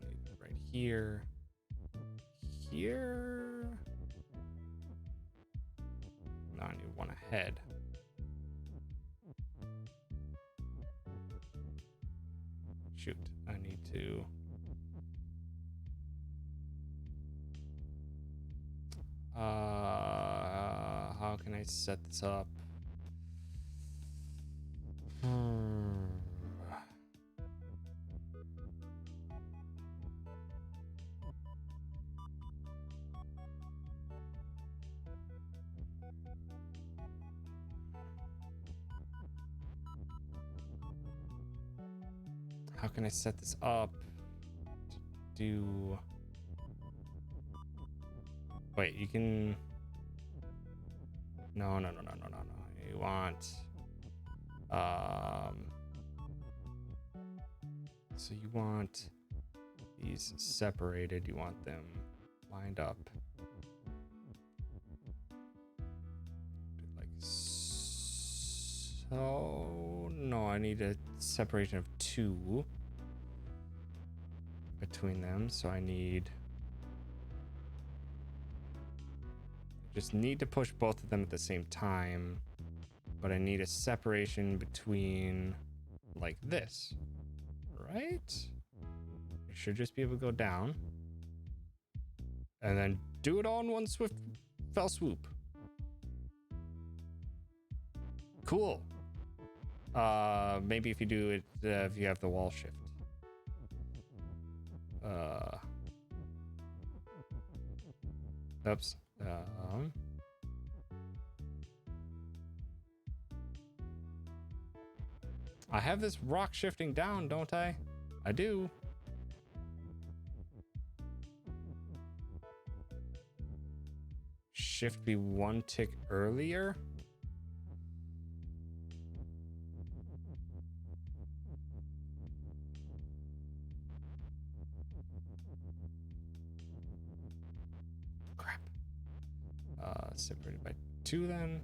Speaker 1: need it right here. Here. Now I need one ahead. Shoot, I need to. How can I set this up? How can I set this up to do... Wait, you can... No. You want... So you want these separated. You want them lined up. Like so. No, I need a separation of 2 between them. So I just need to push both of them at the same time, but I need a separation between like this, right? It should just be able to go down and then do it all in one swift fell swoop. Cool. Maybe if you do it, if you have the wall shift. Oops. I have this rock shifting down, don't I? I do. Shift be 1 tick earlier. Crap. Separated by 2 then.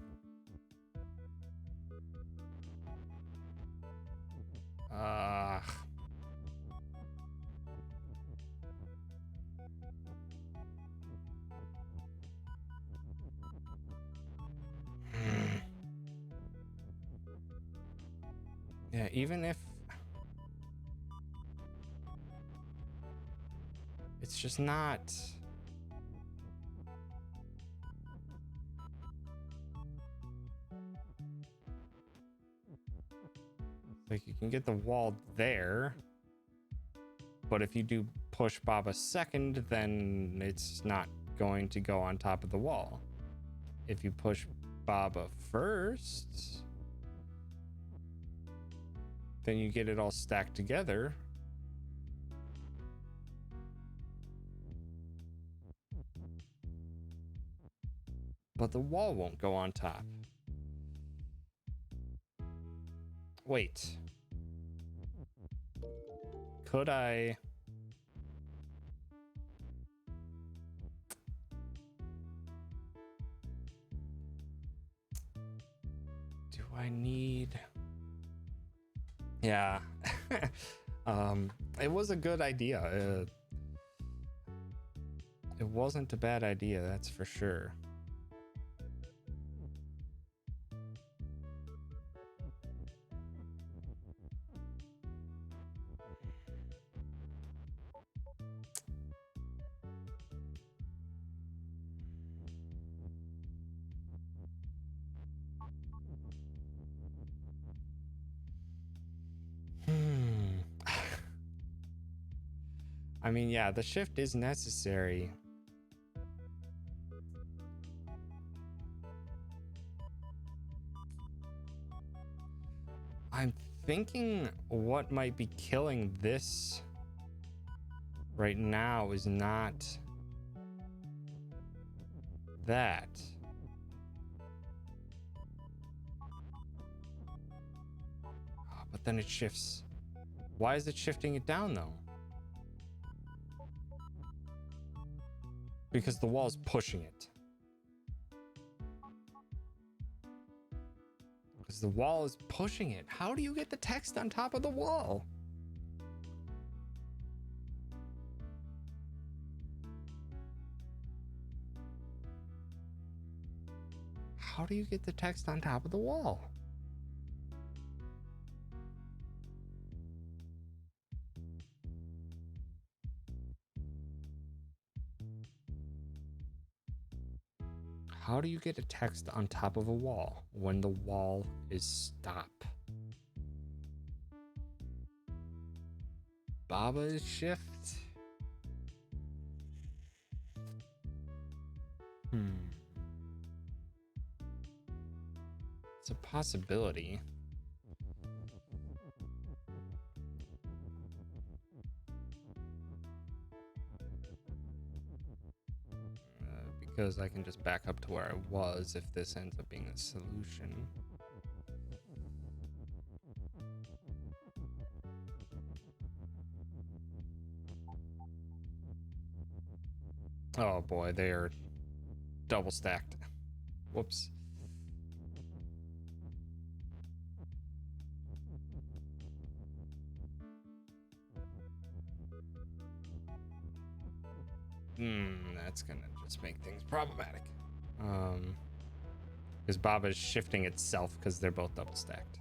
Speaker 1: Yeah, even if it's just not. Like you can get the wall there, but if you do push Baba second, then it's not going to go on top of the wall. If you push Baba first, then you get it all stacked together. But the wall won't go on top. Wait. Could I... Do I need... Yeah. It was a good idea. It wasn't a bad idea, that's for sure. I mean, yeah, the shift is necessary. I'm thinking what might be killing this right now is not that. Oh, but then it shifts. Why is it shifting it down though? Because the wall's pushing it. Because the wall is pushing it. How do you get the text on top of the wall? How do you get the text on top of the wall? How do you get a text on top of a wall when the wall is stop? Baba's shift? It's a possibility. Because I can just back up to where I was if this ends up being a solution. Oh boy, they are double stacked. Whoops. That's gonna just make things problematic. Because Baba is shifting itself because they're both double stacked.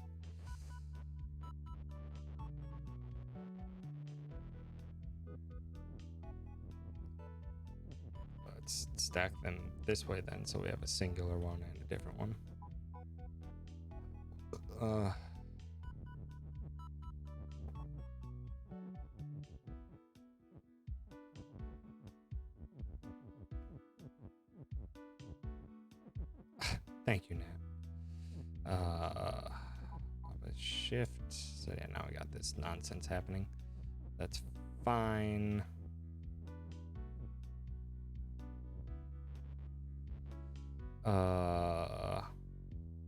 Speaker 1: Let's stack them this way then, so we have a singular one and a different one. Thank you, Nat. Shift. So yeah, now we got this nonsense happening. That's fine. Oh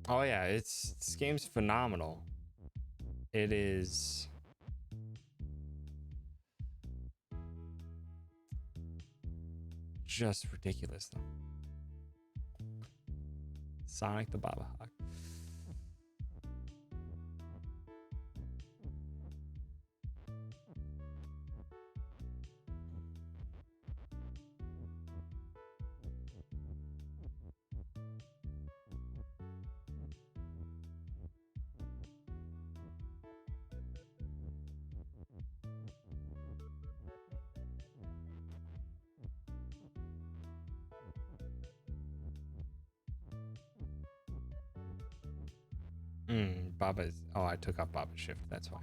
Speaker 1: yeah, this game's phenomenal. It is just ridiculous though. Sonic the Baba Hawk. Baba's. Oh, I took off Baba's shift. That's why.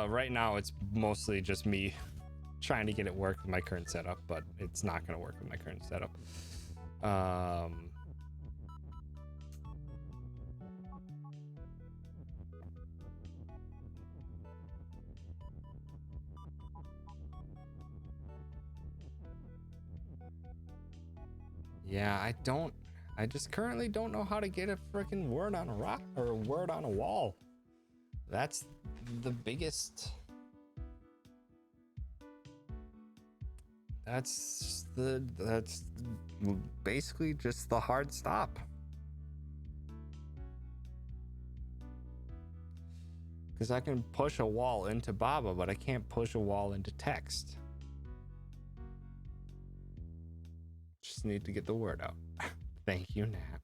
Speaker 1: Right now it's mostly just me trying to get it work with my current setup, but it's not going to work with my current setup. Yeah, I just currently don't know how to get a freaking word on a rock or a word on a wall. That's the biggest. That's basically just the hard stop. Because I can push a wall into Baba, but I can't push a wall into text. Just need to get the word out. Thank you, Nat.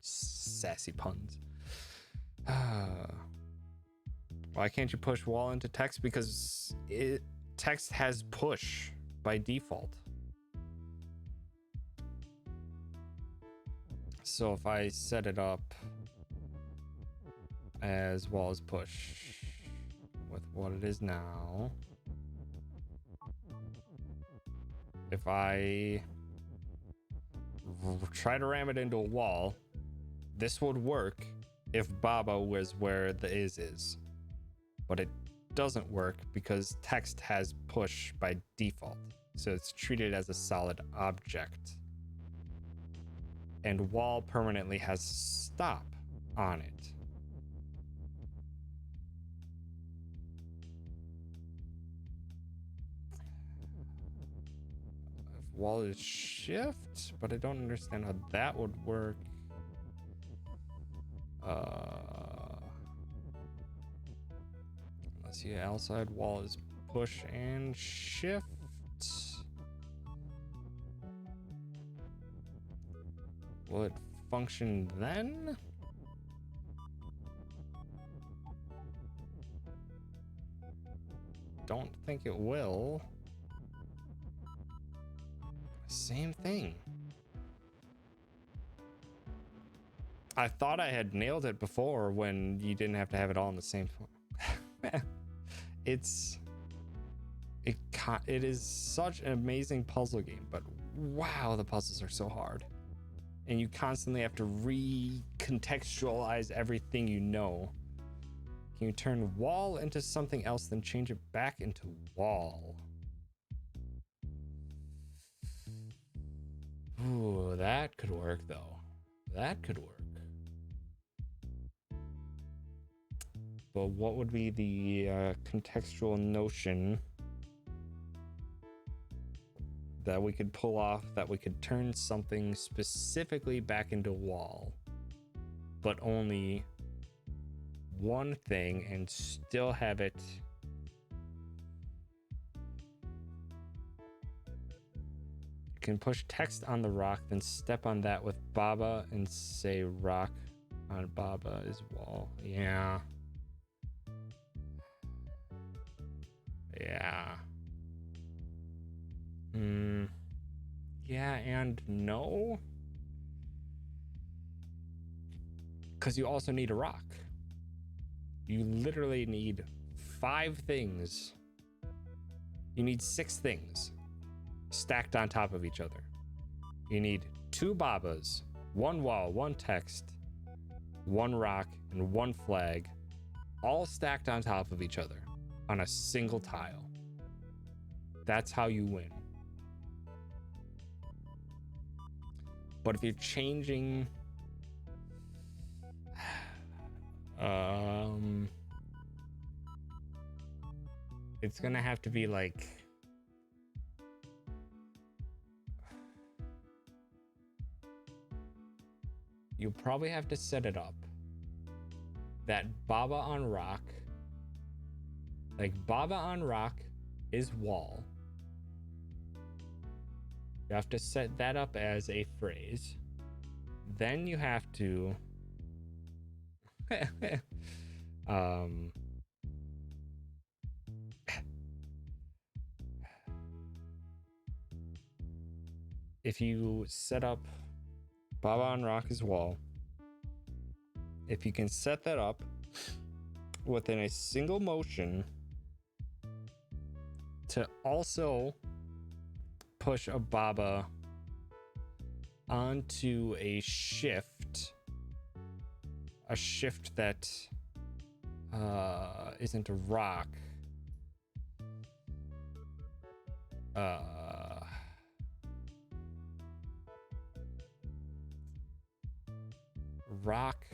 Speaker 1: Sassy puns. Why can't you push wall into text? Because text has push by default. So if I set it up as wall as push with what it is now, if I try to ram it into a wall, this would work if Baba was where the is, but it doesn't work because text has push by default, so it's treated as a solid object, and wall permanently has stop on it. If wall is shift, but I don't understand how that would work. Let's see, outside wall is push and shift. Will it function then? Don't think it will. Same thing. I thought I had nailed it before when you didn't have to have it all in the same phone. It is such an amazing puzzle game, but wow, the puzzles are so hard. And you constantly have to recontextualize everything you know. Can you turn wall into something else, then change it back into wall? Ooh, that could work though. That could work. But what would be the contextual notion that we could pull off that we could turn something specifically back into wall, but only one thing and still have it you can push text on the rock, then step on that with Baba and say rock on Baba is wall. Yeah. Yeah and no, because you also need a rock. You literally need 5 things. You need 6 things stacked on top of each other. You need 2 Babas, 1 wall, 1 text, 1 rock, and 1 flag, all stacked on top of each other on a single tile. That's how you win. But if you're changing it's gonna have to be like you probably have to set it up that Baba on rock, like Baba on rock is wall. You have to set that up as a phrase. Then you have to if you set up Baba on rock as wall, if you can set that up within a single motion to also push a Baba onto a shift that isn't a rock, rock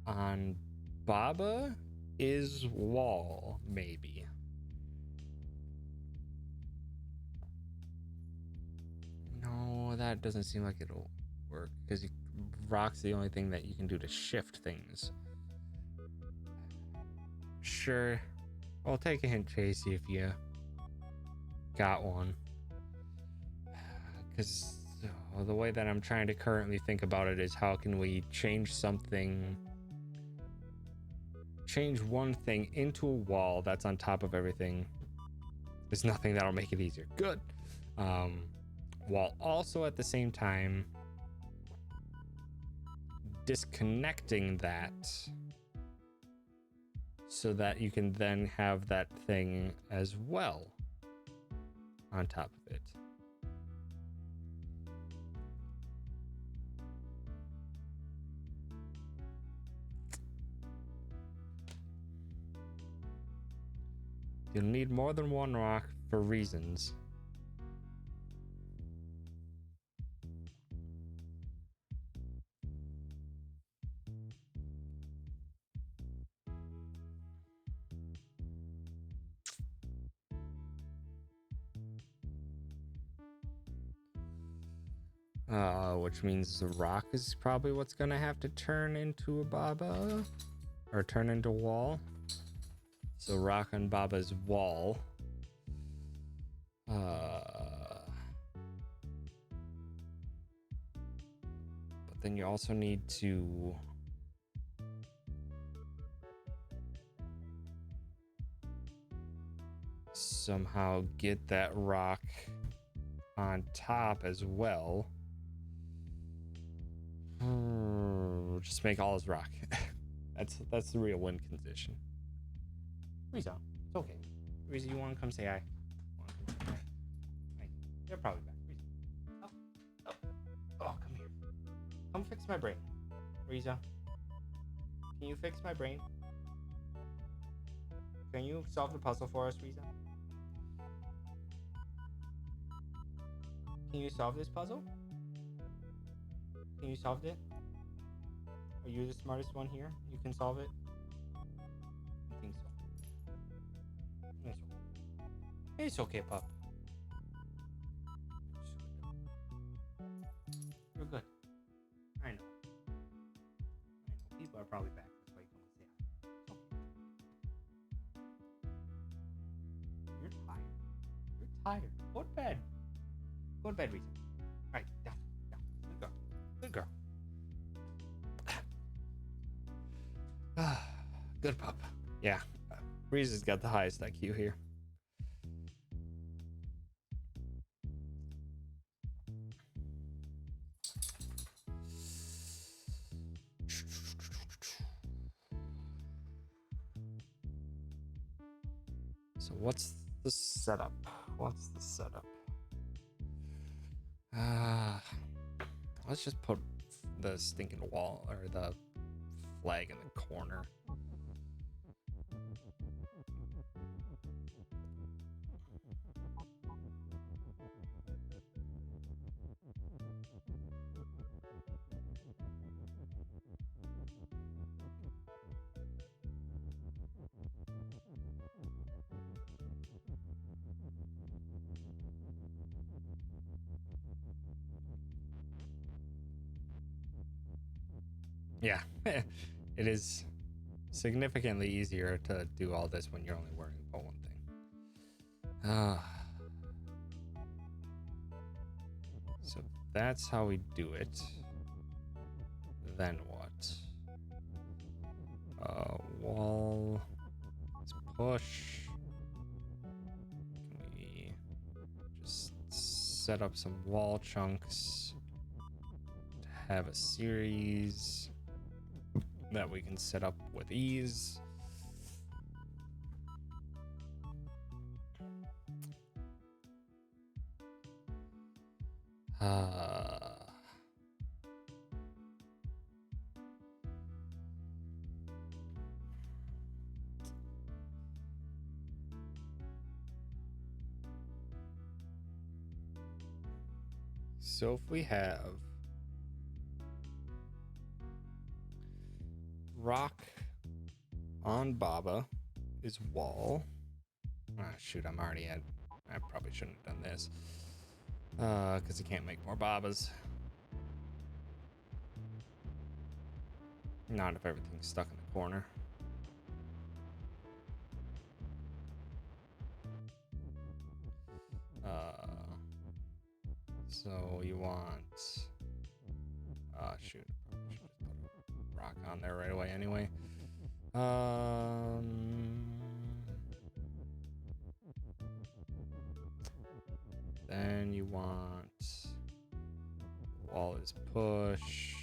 Speaker 1: on Baba is wall, maybe. No, that doesn't seem like it'll work because rock's the only thing that you can do to shift things. Sure, I'll take a hint, Tracy, if you got one. Because the way that I'm trying to currently think about it is how can we change one thing into a wall that's on top of everything. There's nothing that'll make it easier. Good. While also at the same time disconnecting that so that you can then have that thing as well on top of it. You'll need more than 1 rock for reasons. Which means the rock is probably what's gonna have to turn into a Baba or turn into wall. So rock on Baba's wall. But then you also need to somehow get that rock on top as well. Just make all his rock. That's the real win condition. Riza, it's okay. Riza, you want to come say hi? You're probably back. Riza. Oh, come here. Come fix my brain. Riza, can you fix my brain? Can you solve the puzzle for us, Riza? Can you solve this puzzle? Can you solve it? Are you the smartest one here? You can solve it? I think so. It's okay, pup. You're good. I know. People are probably back. That's why you come and say hi. You're tired. You're tired. Go to bed. Go to bed, Rita. All right, down. Good girl. Good girl. Good pup. Yeah. Reese's got the highest IQ here. So what's the setup? Let's just put the stinking wall or the flag in the corner. Yeah, it is significantly easier to do all this when you're only worrying about one thing. So that's how we do it. Then what? Wall. Let's push. Can we just set up some wall chunks to have a series that we can set up with ease? So if we have rock on Baba is wall. Shoot, I'm already at. I probably shouldn't have done this. Because he can't make more Babas. Not if everything's stuck in the corner. So you want... shoot. Probably should just put a rock on there right away anyway. Then you want... wall is push.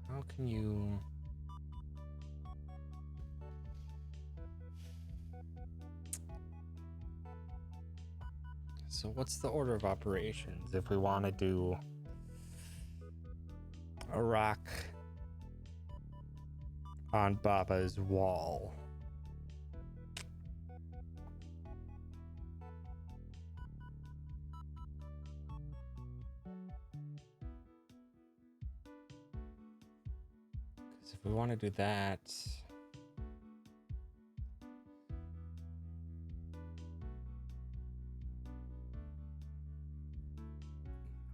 Speaker 1: How can you... So what's the order of operations if we want to do a rock on Baba's wall? Because if we want to do that...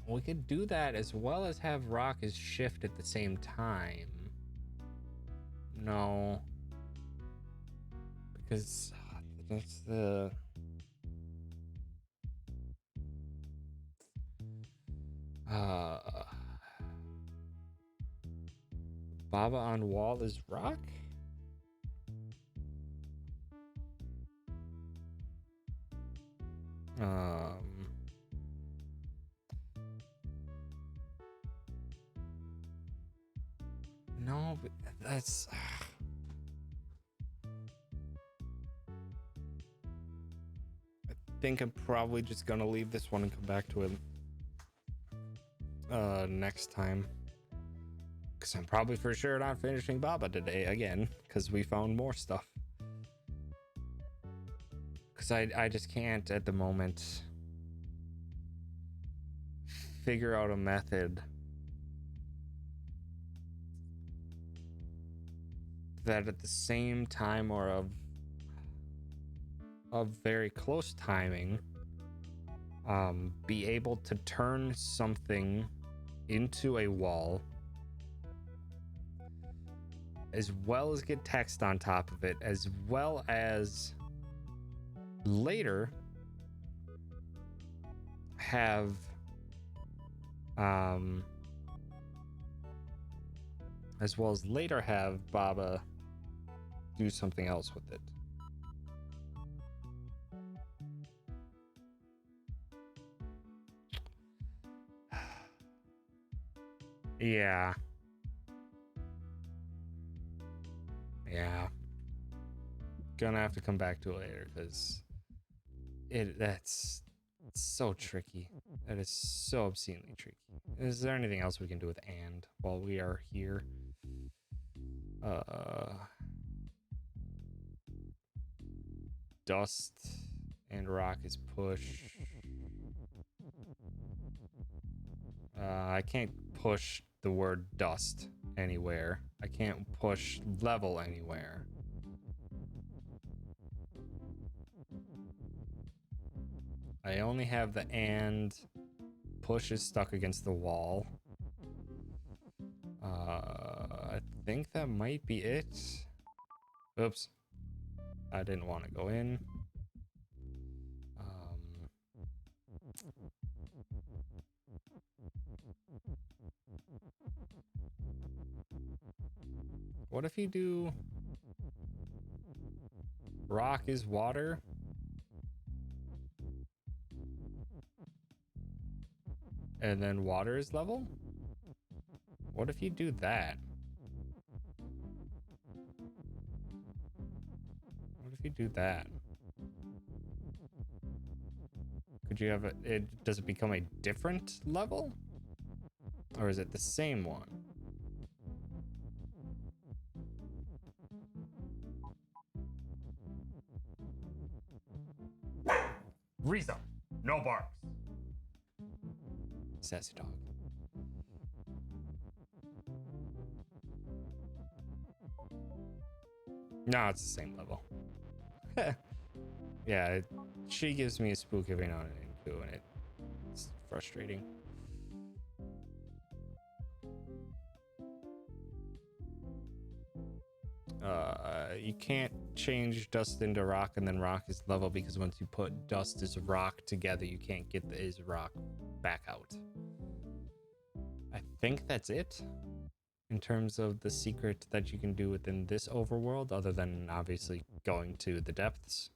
Speaker 1: we could do that as well as have rock as shift at the same time. No. Because that's the... Baba on wall is rock? No, but that's... think I'm probably just gonna leave this one and come back to it next time. Because I'm probably for sure not finishing Baba today again, because we found more stuff. Because I just can't at the moment figure out a method that at the same time or of very close timing be able to turn something into a wall, as well as get text on top of it, as well as later have Baba do something else with it. Yeah. Gonna have to come back to it later, because that's so tricky. That is so obscenely tricky. Is there anything else we can do with and while we are here? Dust and rock is push. I can't push the word dust anywhere. I can't push level anywhere. I only have the and push is stuck against the wall. I think that might be it. Oops. I didn't want to go in. What if you do rock is water? And then water is level? What if you do that? What if you do that? Could you have does it become a different level? Or is it the same one? Riza, no barks. Sassy dog. No, it's the same level. Yeah, she gives me a spook every now and then too, and it's frustrating. You can't change dust into rock and then rock is level, because once you put dust as rock together, you can't get the is rock back out. I think that's it in terms of the secret that you can do within this overworld, other than obviously going to the depths.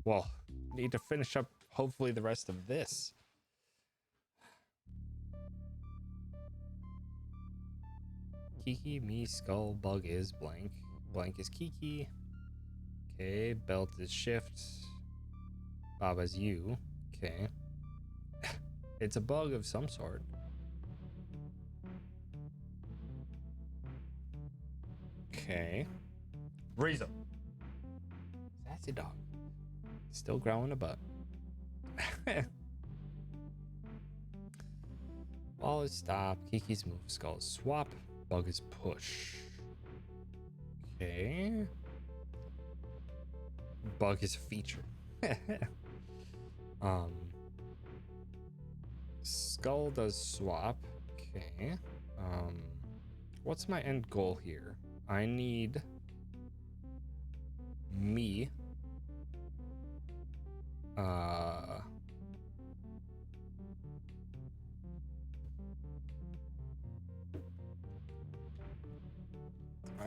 Speaker 1: Well, need to finish up hopefully the rest of this. Kiki, me, skull, bug is blank. Blank is Kiki. Okay, belt is shift. Baba's you. Okay. It's a bug of some sort. Okay. Riza. Sassy dog. Still growing a butt. Ball is stop. Kiki's move. Skull is swap. Bug is push. Okay. Bug is feature. Skull does swap. Okay. What's my end goal here? I need me. I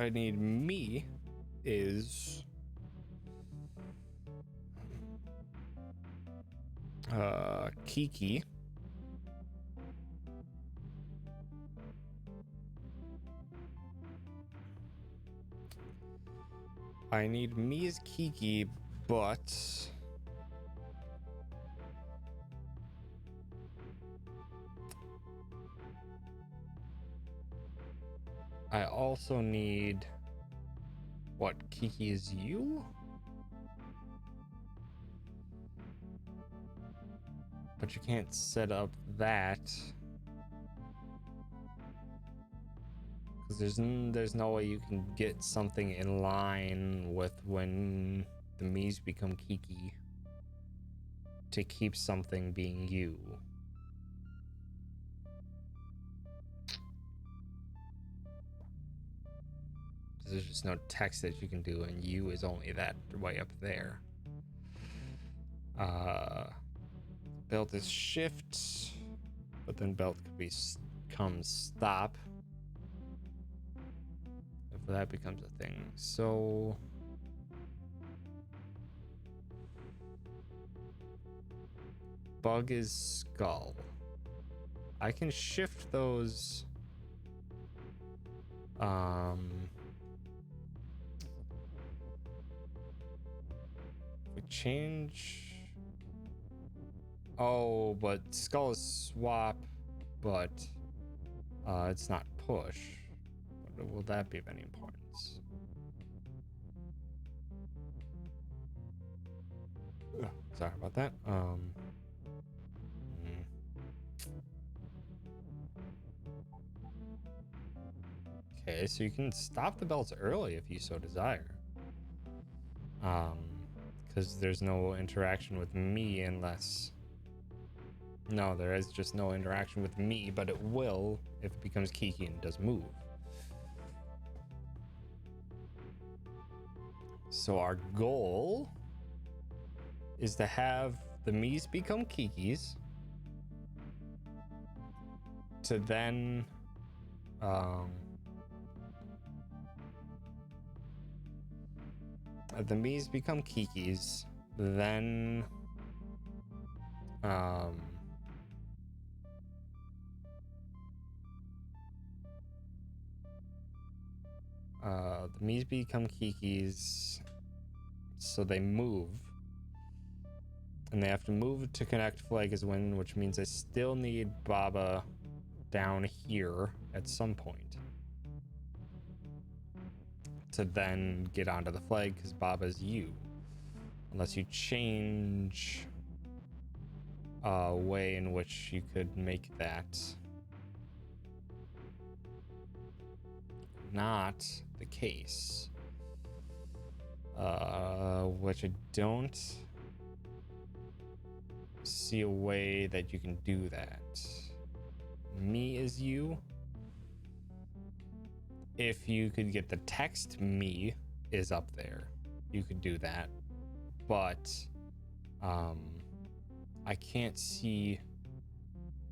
Speaker 1: need me is Kiki. I need Mia's Kiki, but I also need what? Kiki is you? But you can't set up that because there's no way you can get something in line with when the Miis become Kiki to keep something being you. There's just no text that you can do, and you is only that way up there. Belt is shift, but then belt could become stop if that becomes a thing. So bug is skull. I can shift those. We change. Oh, but skull is swap, but it's not push. Will that be of any importance? Ugh, sorry about that. Okay, so you can stop the belts early if you so desire. Because there's no interaction with me unless... No, there is just no interaction with me, but it will if it becomes Kiki and does move. So our goal is to have the Miis become Kikis, to then the Miis become Kikis, then the Miis become Kikis, so they move. And they have to move to connect Flag as Win, which means I still need Baba down here at some point to then get onto the flag, because Baba's you. Unless you change a way in which you could make that not the case. Which I don't see a way that you can do that. Me is you. If you could get the text me is up there, you could do that. But I can't see,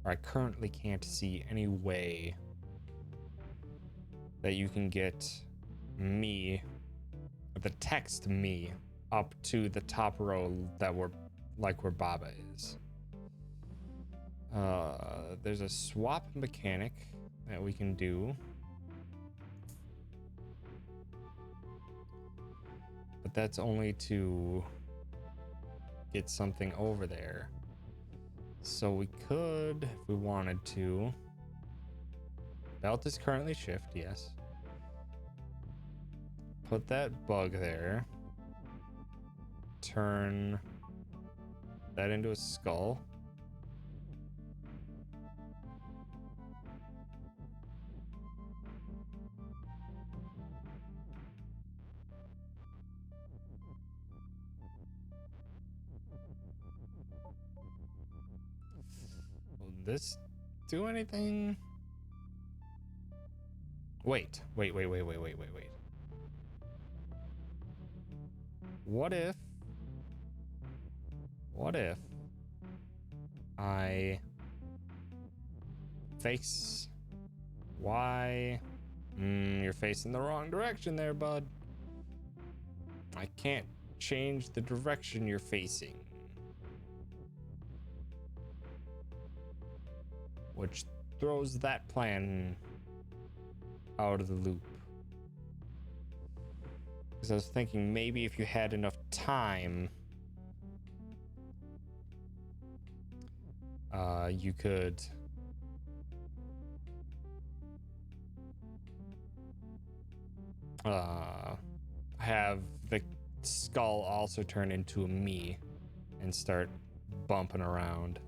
Speaker 1: or I currently can't see any way that you can get me, the text me, up to the top row that we're like where Baba is. There's a swap mechanic that we can do, but that's only to get something over there. So we could, if we wanted to, belt is currently shift, yes. Put that bug there. Turn that into a skull. Will this do anything? Wait. What if I face Y? You're facing the wrong direction there, bud. I can't change the direction you're facing. Which throws that plan out of the loop. Because I was thinking maybe if you had enough time, you could have the skull also turn into a me and start bumping around.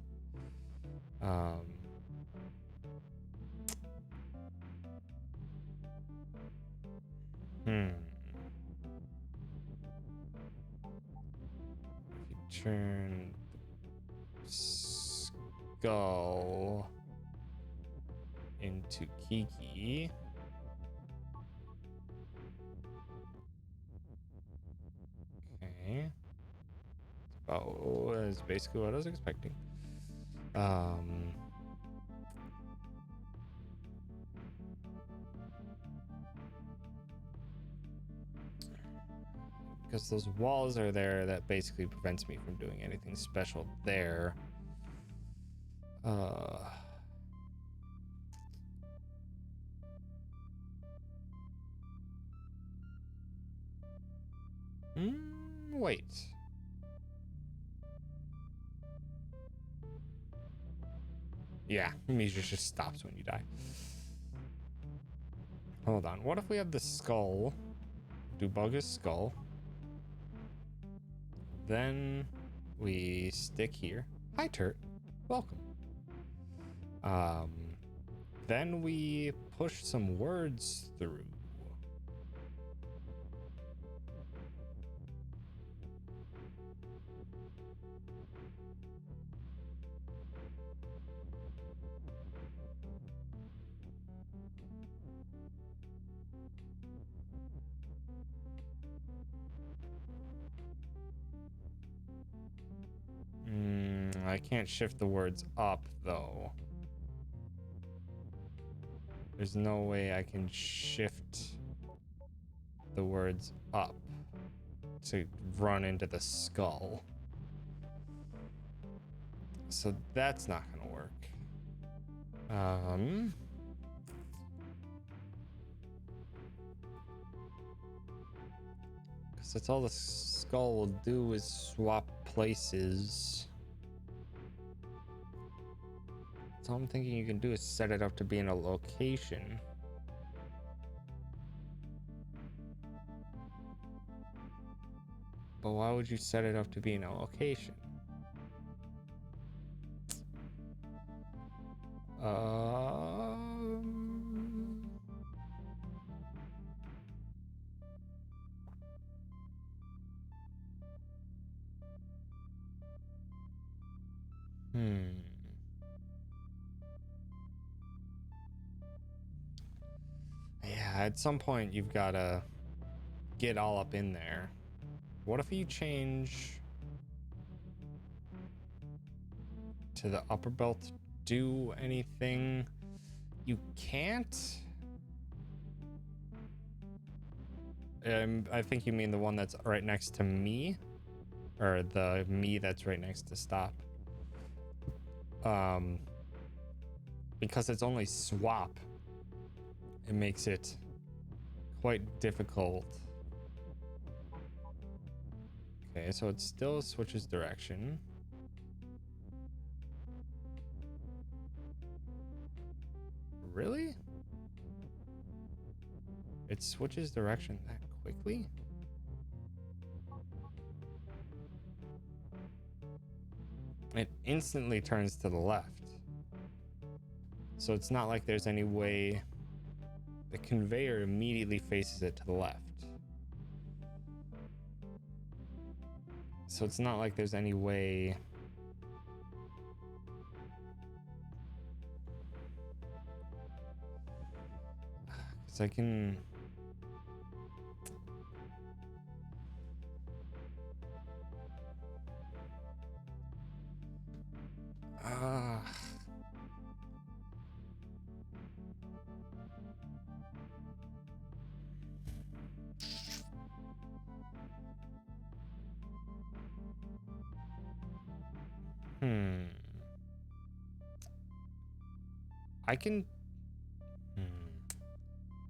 Speaker 1: If you turn the skull into Kiki. Okay. Oh, that's basically what I was expecting. Because those walls are there, that basically prevents me from doing anything special there. Wait. Yeah, Mija just stops when you die. Hold on. What if we have the skull? Do Bugger's skull. Then we stick here. Hi, Turt. Welcome. Then we push some words through. I can't shift the words up, though. There's no way I can shift the words up to run into the skull. So that's not gonna work. Because that's all the skull will do is swap places. So I'm thinking you can do is set it up to be in a location. But why would you set it up to be in a location? Yeah, at some point you've got to get all up in there. What if you change to the upper belt to do anything? You can't? I think you mean the one that's right next to me, or the me that's right next to stop. Because it's only swap, it makes it quite difficult. Okay, so it still switches direction. Really? It switches direction that quickly? It instantly turns to the left. So it's not like there's any way. The conveyor immediately faces it to the left. So it's not like there's any way. Because I can. I can.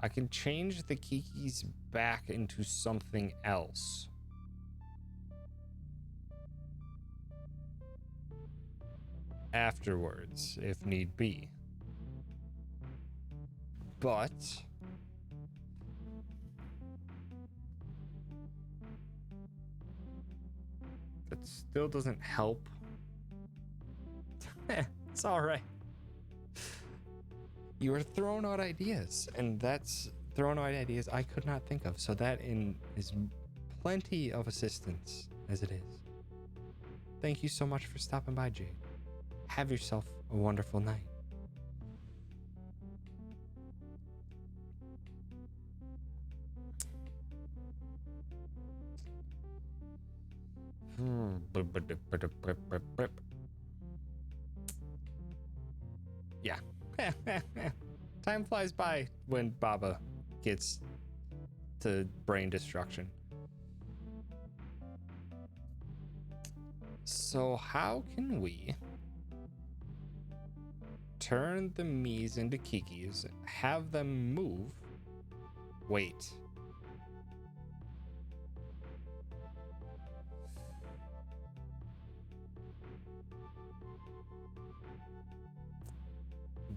Speaker 1: I can change the Kikis back into something else. Afterwards, if need be. But that still doesn't help. It's all right. You are throwing out ideas, and that's throwing out ideas I could not think of. So that is plenty of assistance as it is. Thank you so much for stopping by, Jade. Have yourself a wonderful night. Yeah. Time flies by when Baba gets to brain destruction. So how can we turn the Miis into Kikis, have them move? Wait.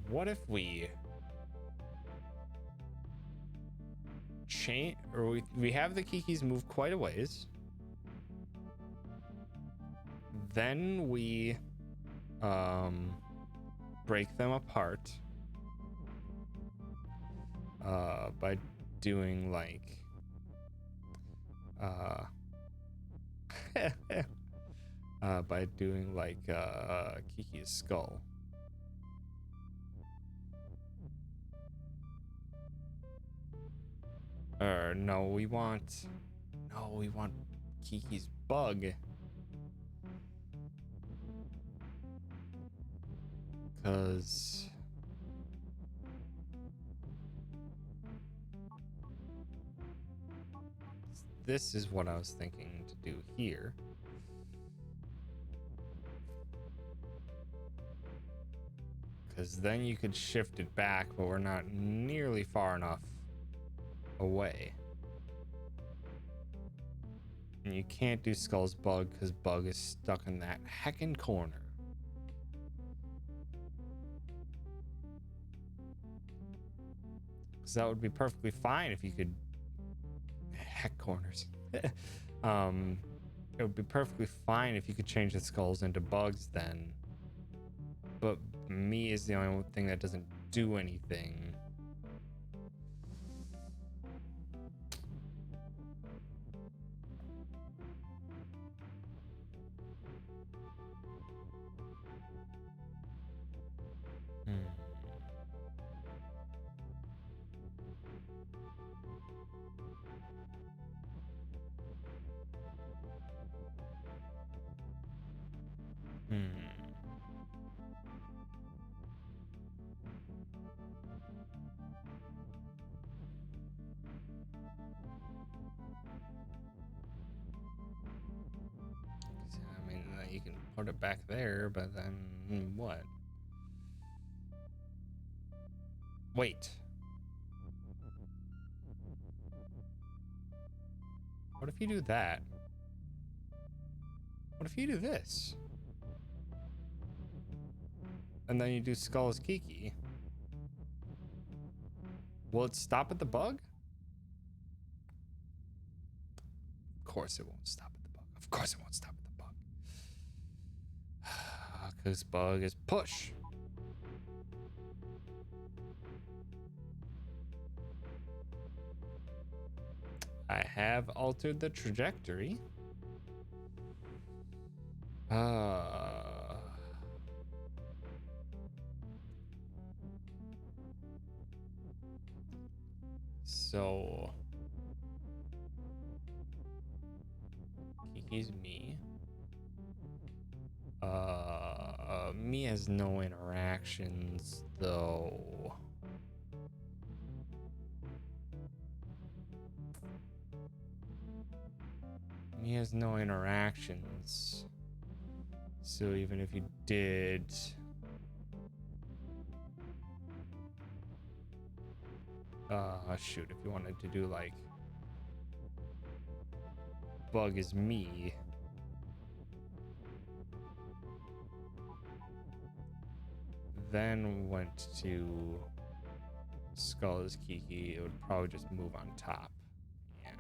Speaker 1: What if we change, or we have the Kikis move quite a ways, then we break them apart by doing like Kiki's skull. No, we want Kiki's bug. Because this is what I was thinking to do here. Because then you could shift it back, but we're not nearly far enough away. And you can't do Skull's bug because bug is stuck in that heckin' corner. So that would be perfectly fine if you could heck corners. It would be perfectly fine if you could change the skulls into bugs then. But me is the only thing that doesn't do anything. I mean, you can put it back there, but then what? Wait. What if you do that? What if you do this? And then you do Skull's Kiki? Will it stop at the bug? Of course it won't stop at the bug. Of course it won't stop at the bug. Because bug is push. I have altered the trajectory. So Kiki's me. Me has no interactions though. Me has no interactions. So even if you did, shoot, if you wanted to do like bug is me, then went to skull is Kiki, it would probably just move on top. Yeah.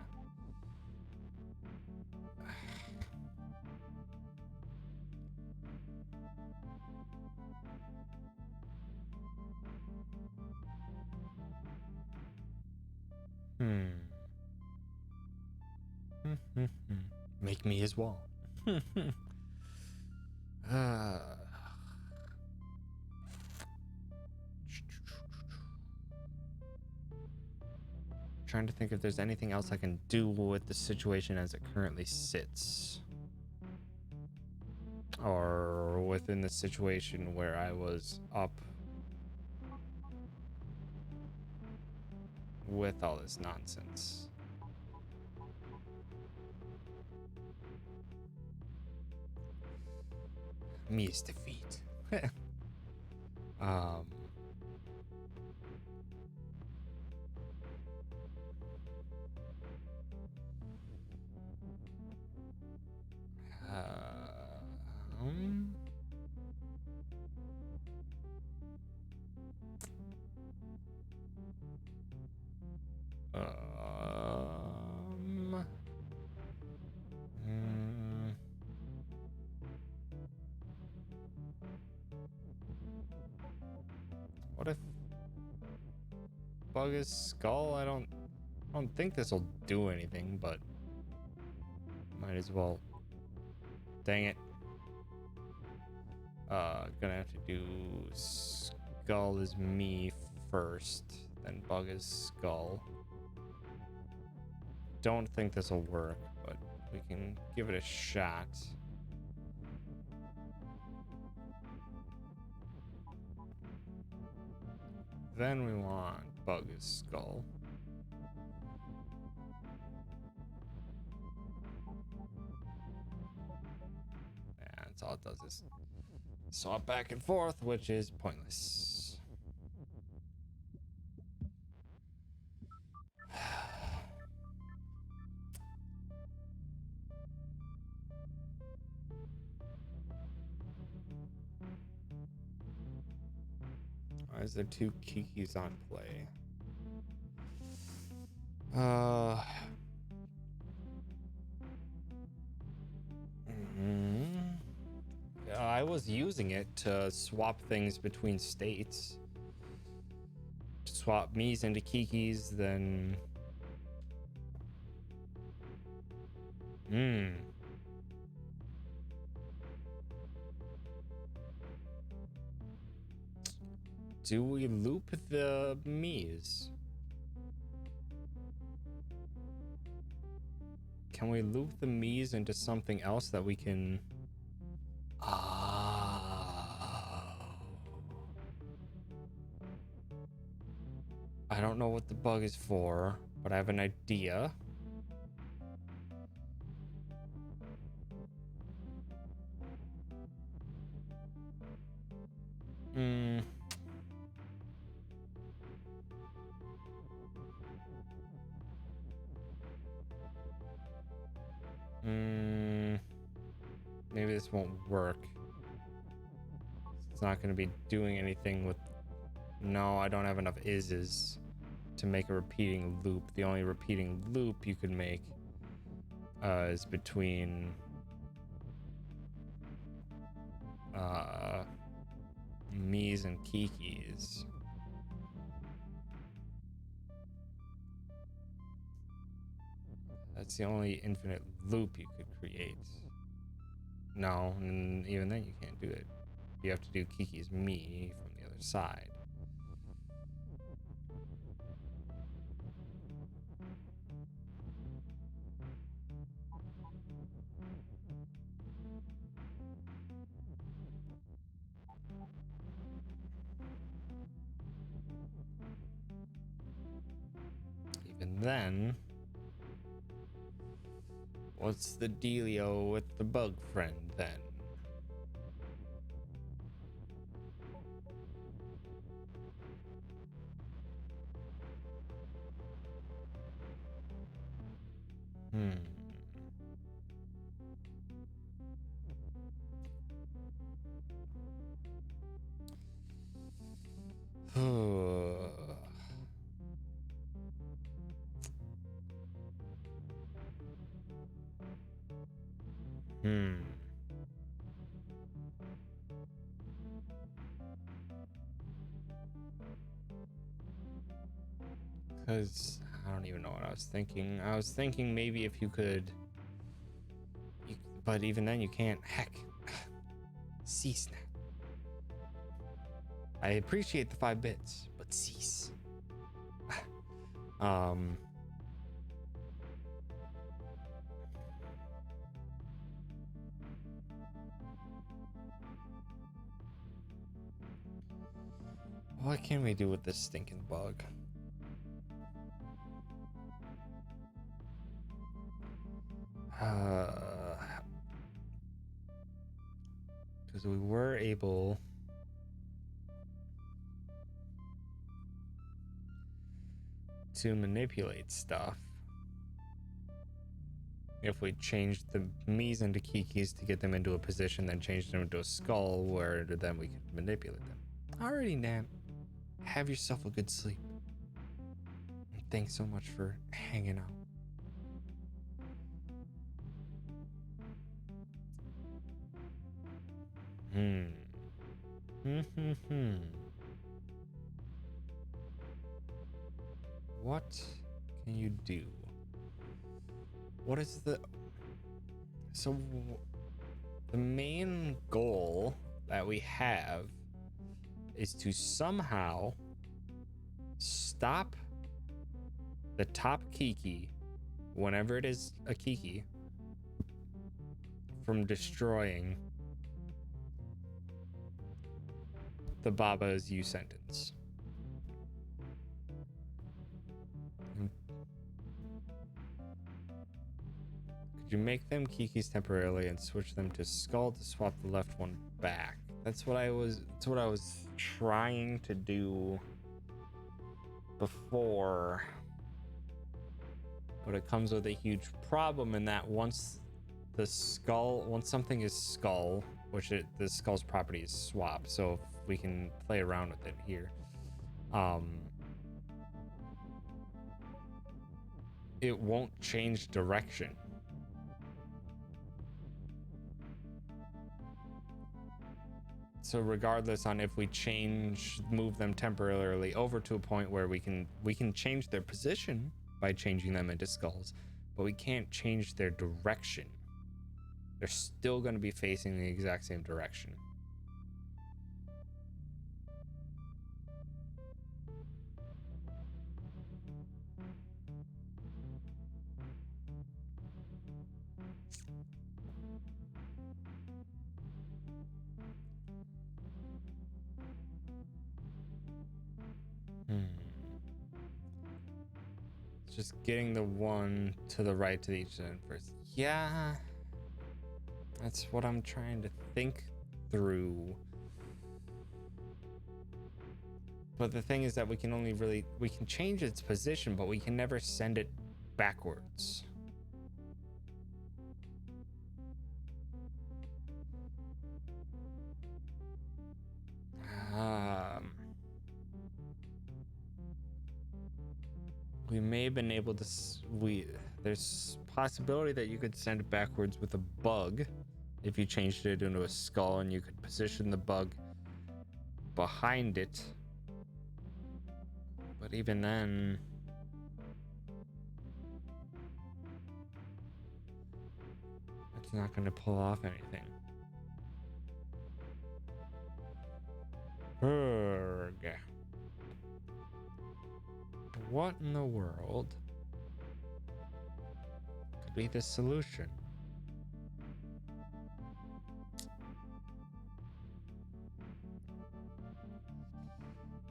Speaker 1: Make me his wall. Trying to think if there's anything else I can do with the situation as it currently sits. Or within the situation where I was up with all this nonsense. Me's defeat. What if bug is skull? I don't think this will do anything, but might as well. Dang it. Gonna have to do skull is me first, then bug is skull. Don't think this will work, but we can give it a shot. Then we want bug is skull. And that's all it does is swap back and forth, which is pointless. Why is there two Kikis on play? I was using it to swap things between states. To swap me's into Kikis, then... Do we loop the me's? Can we loop the me's into something else that we can... I don't know what the bug is for, but I have an idea. Maybe this won't work. It's not going to be doing anything with... No, I don't have enough is's to make a repeating loop. The only repeating loop you could make is between me's and Kikis. That's the only infinite loop you could create. No, and even then you can't do it. You have to do Kiki's me from the other side. Even then, what's the dealio with the bug friend then? Hmm. Hmm. Because I don't even know what I was thinking. I was thinking maybe if you could, but even then you can't. Heck, cease now. I appreciate the 5 bits, but cease. um. What can we do with this stinking bug? Because we were able to manipulate stuff if we changed the Miis into Kikis to get them into a position, then changed them into a skull where then we could manipulate them. Alrighty, Nan. Have yourself a good sleep. And thanks so much for hanging out. What can you do? What is the... So, the main goal that we have is to somehow stop the top Kiki, whenever it is a Kiki, from destroying the Baba's U sentence. Could you make them Kikis temporarily and switch them to skull to swap the left one back? That's what I was trying to do before. But it comes with a huge problem in that once something is skull, the skull's property is swap, so if we can play around with it here. It won't change direction. So regardless on if we move them temporarily over to a point where we can change their position by changing them into skulls, but we can't change their direction. They're still going to be facing the exact same direction. It's just getting the one to the right to each end first. Yeah, that's what I'm trying to think through. But the thing is that we can change its position, but we can never send it backwards. We may have been able to. There's possibility that you could send it backwards with a bug if you changed it into a skull, and you could position the bug behind it. But even then, it's not going to pull off anything. Urgh. What in the world could be the solution?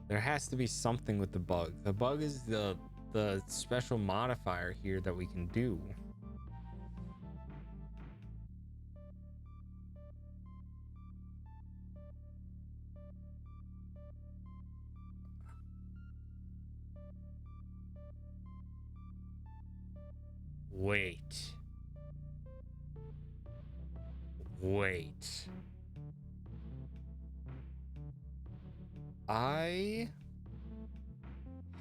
Speaker 1: There has to be something with the bug. The bug is the special modifier here that we can do. Wait. Wait. I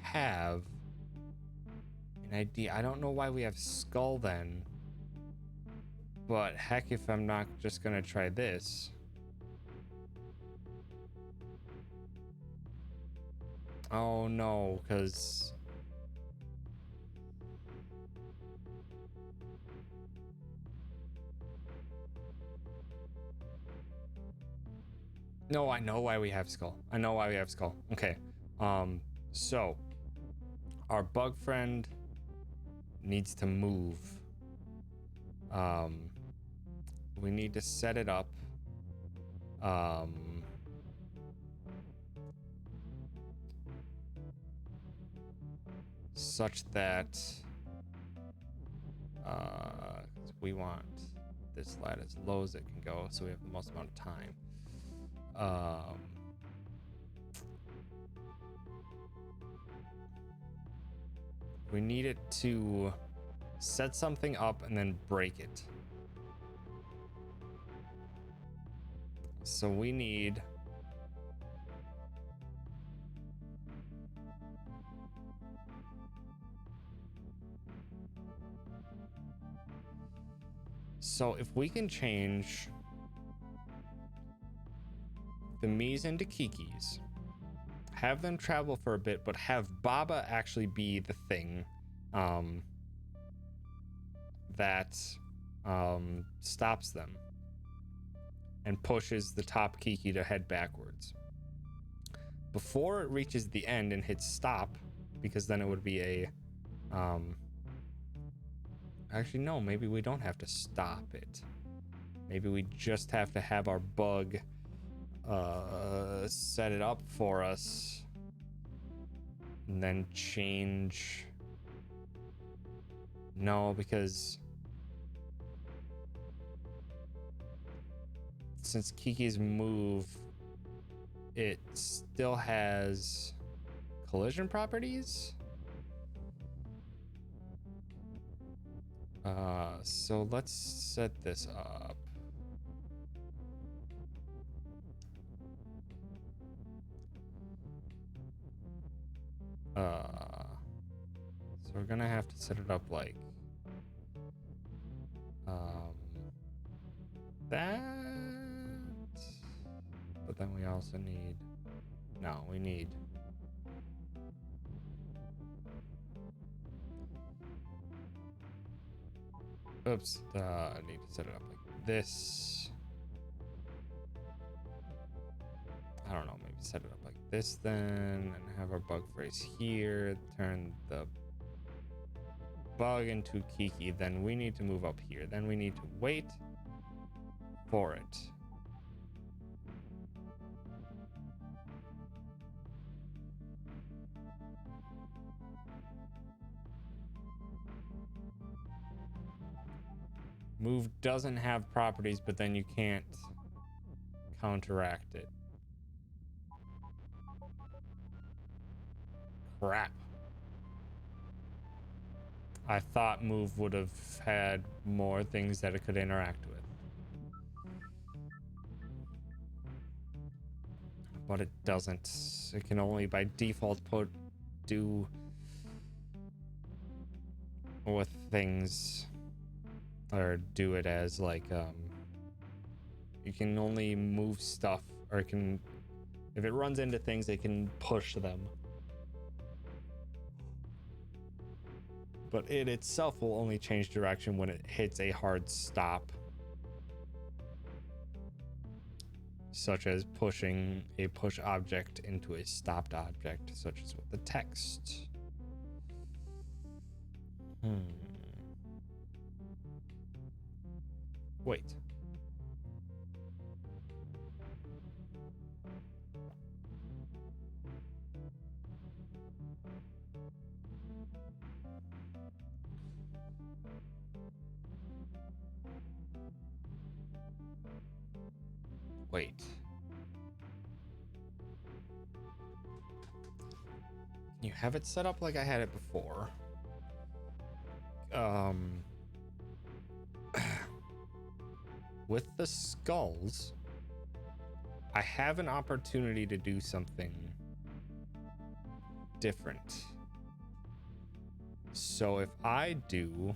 Speaker 1: have an idea. I don't know why we have skull then. But heck if I'm not just gonna try this. Oh no, because no, I know why we have skull. I know why we have skull. Okay. So our bug friend needs to move. We need to set it up. Such that we want this lat as low as it can go, so we have the most amount of time. We need it to set something up and then break it. So we need so if we can change the Miis into Kikis, have them travel for a bit, but have Baba actually be the thing that stops them and pushes the top Kiki to head backwards before it reaches the end and hits stop, because then it would be a actually no, maybe we don't have to stop it. Maybe we just have to have our bug set it up for us and then change. No, because since Kiki's move, it still has collision properties. So let's set this up. So we're gonna have to set it up like that, but then we also need we need oops, I need to set it up like this. I don't know, maybe set it up like this then, and have our bug phrase here, turn the bug into Kiki, then we need to move up here, then we need to wait for it. Move doesn't have properties, but then you can't counteract it. Crap. I thought move would have had more things that it could interact with. But it doesn't. It can only by default do with things, or do it as like you can only move stuff, or it can, if it runs into things, it can push them. But it itself will only change direction when it hits a hard stop, such as pushing a push object into a stopped object, such as with the text. Wait. Wait. You have it set up like I had it before. with the skulls, I have an opportunity to do something different. So if I do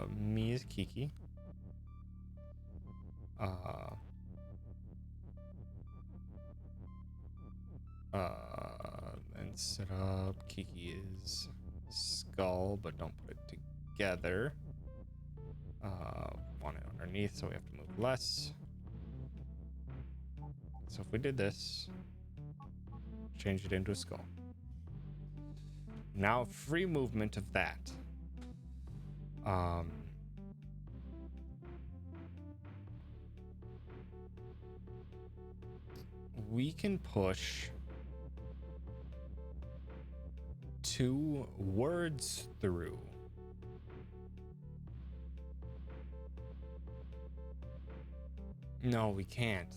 Speaker 1: me as Kiki, and set up Kiki is skull, but don't put it together. Want it underneath, so we have to move less. So if we did this, change it into a skull. Now free movement of that. We can push 2 words through. No, we can't.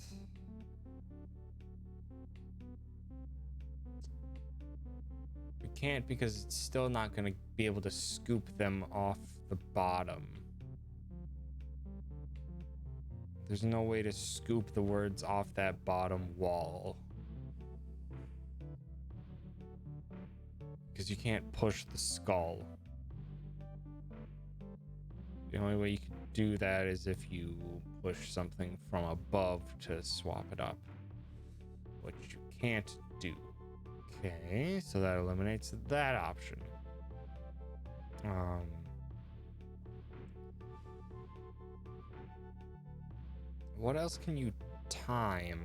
Speaker 1: We can't because it's still not going to be able to scoop them off the bottom. There's no way to scoop the words off that bottom wall. Because you can't push the skull. The only way you can do that is if you push something from above to swap it up, which you can't do. Okay, so that eliminates that option. What else can you time?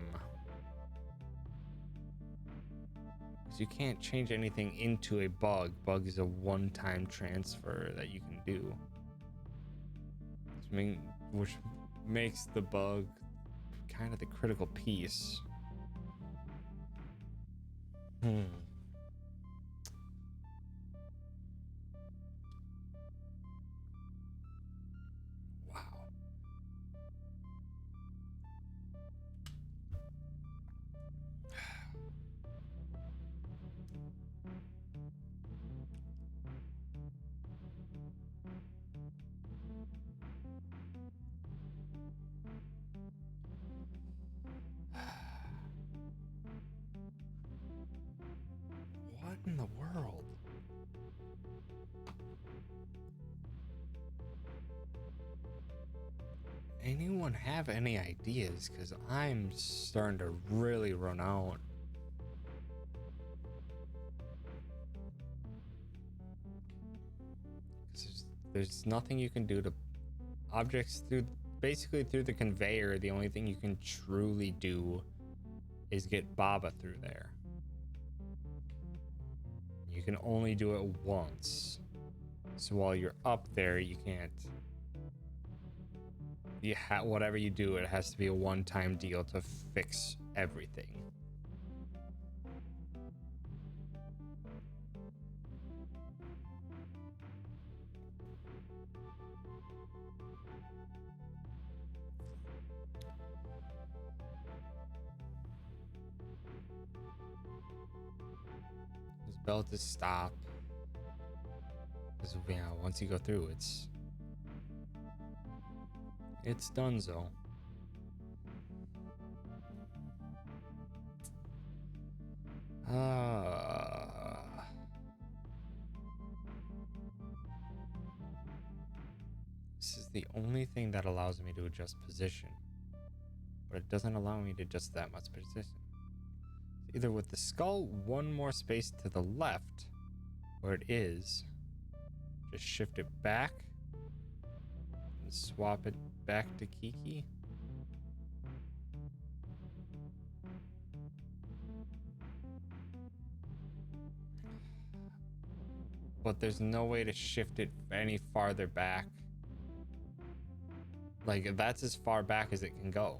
Speaker 1: Because you can't change anything into a bug. Bug is a one-time transfer that you can do. Which makes the bug kind of the critical piece. Wow. What in the world? Anyone have any ideas? Because I'm starting to really run out. There's nothing you can do to objects through, basically through the conveyor. The only thing you can truly do is get Baba through there. You can only do it once. So while you're up there, you can't. Whatever you do, it has to be a one-time deal to fix everything. This belt is stop. Because yeah, once you go through, it's donezo. This is the only thing that allows me to adjust position, but it doesn't allow me to adjust that much position. Either with the skull one more space to the left, where it is, just shift it back and swap it back to Kiki. But there's no way to shift it any farther back. Like, that's as far back as it can go.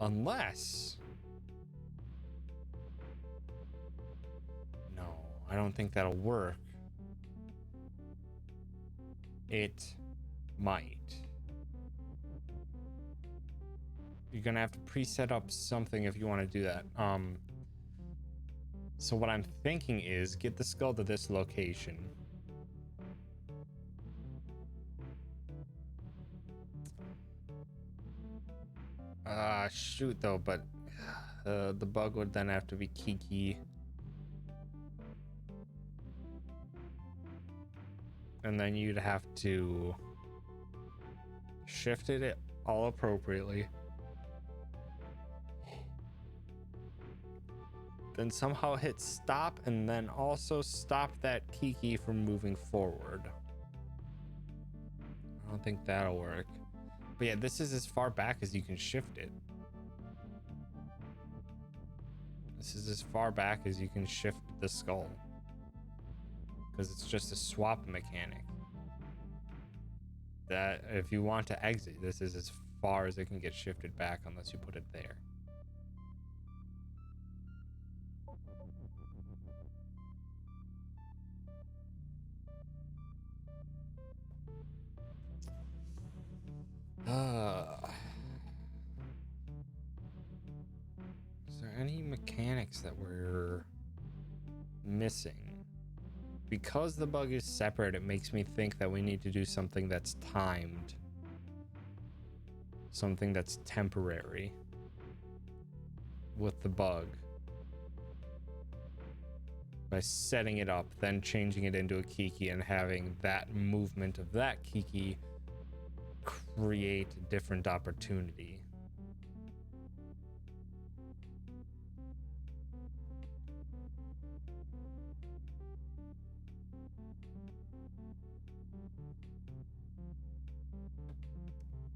Speaker 1: Unless... No, I don't think that'll work. It might. you're gonna have to preset up something if you want to do that. So what I'm thinking is get the skull to this location. Shoot though, but the bug would then have to be Kiki. And then you'd have to shift it all appropriately. Then somehow hit stop and then also stop that Kiki from moving forward. I don't think that'll work. But yeah, this is as far back as you can shift it. This is as far back as you can shift the skull. Because it's just a swap mechanic. That if you want to exit, this is as far as it can get shifted back unless you put it there. Is there any mechanics that we're missing? Because the bug is separate, it makes me think that we need to do something that's timed. Something that's temporary with the bug. By setting it up, then changing it into a Kiki and having that movement of that Kiki create a different opportunity.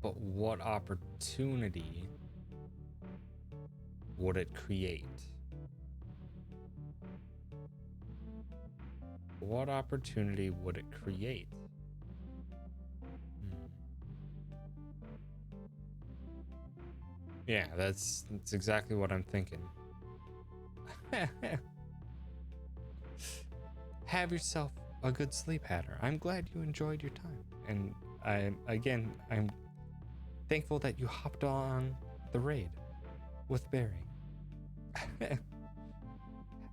Speaker 1: But what opportunity would it create? What opportunity would it create? Yeah, that's exactly what I'm thinking. Have yourself a good sleep, Hatter. I'm glad you enjoyed your time. And I'm thankful that you hopped on the raid with Barry.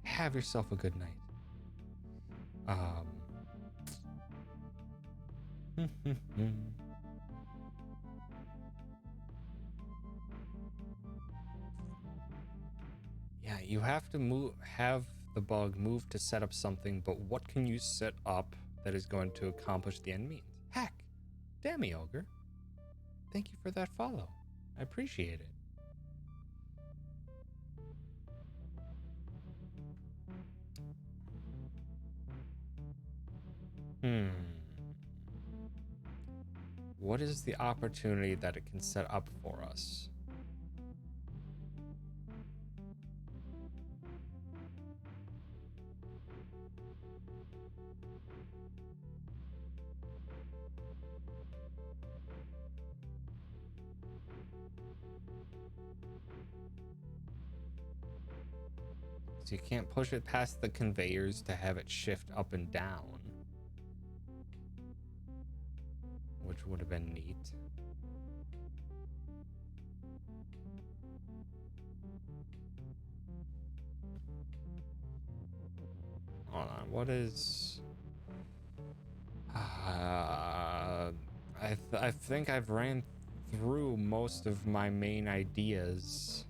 Speaker 1: Have yourself a good night. Yeah, you have to have the bug move to set up something, but what can you set up that is going to accomplish the end means? Heck, damn me, Ogre. Thank you for that follow. I appreciate it. What is the opportunity that it can set up for us? So you can't push it past the conveyors to have it shift up and down, which would have been neat. Hold on, what is... I think I've ran through most of my main ideas.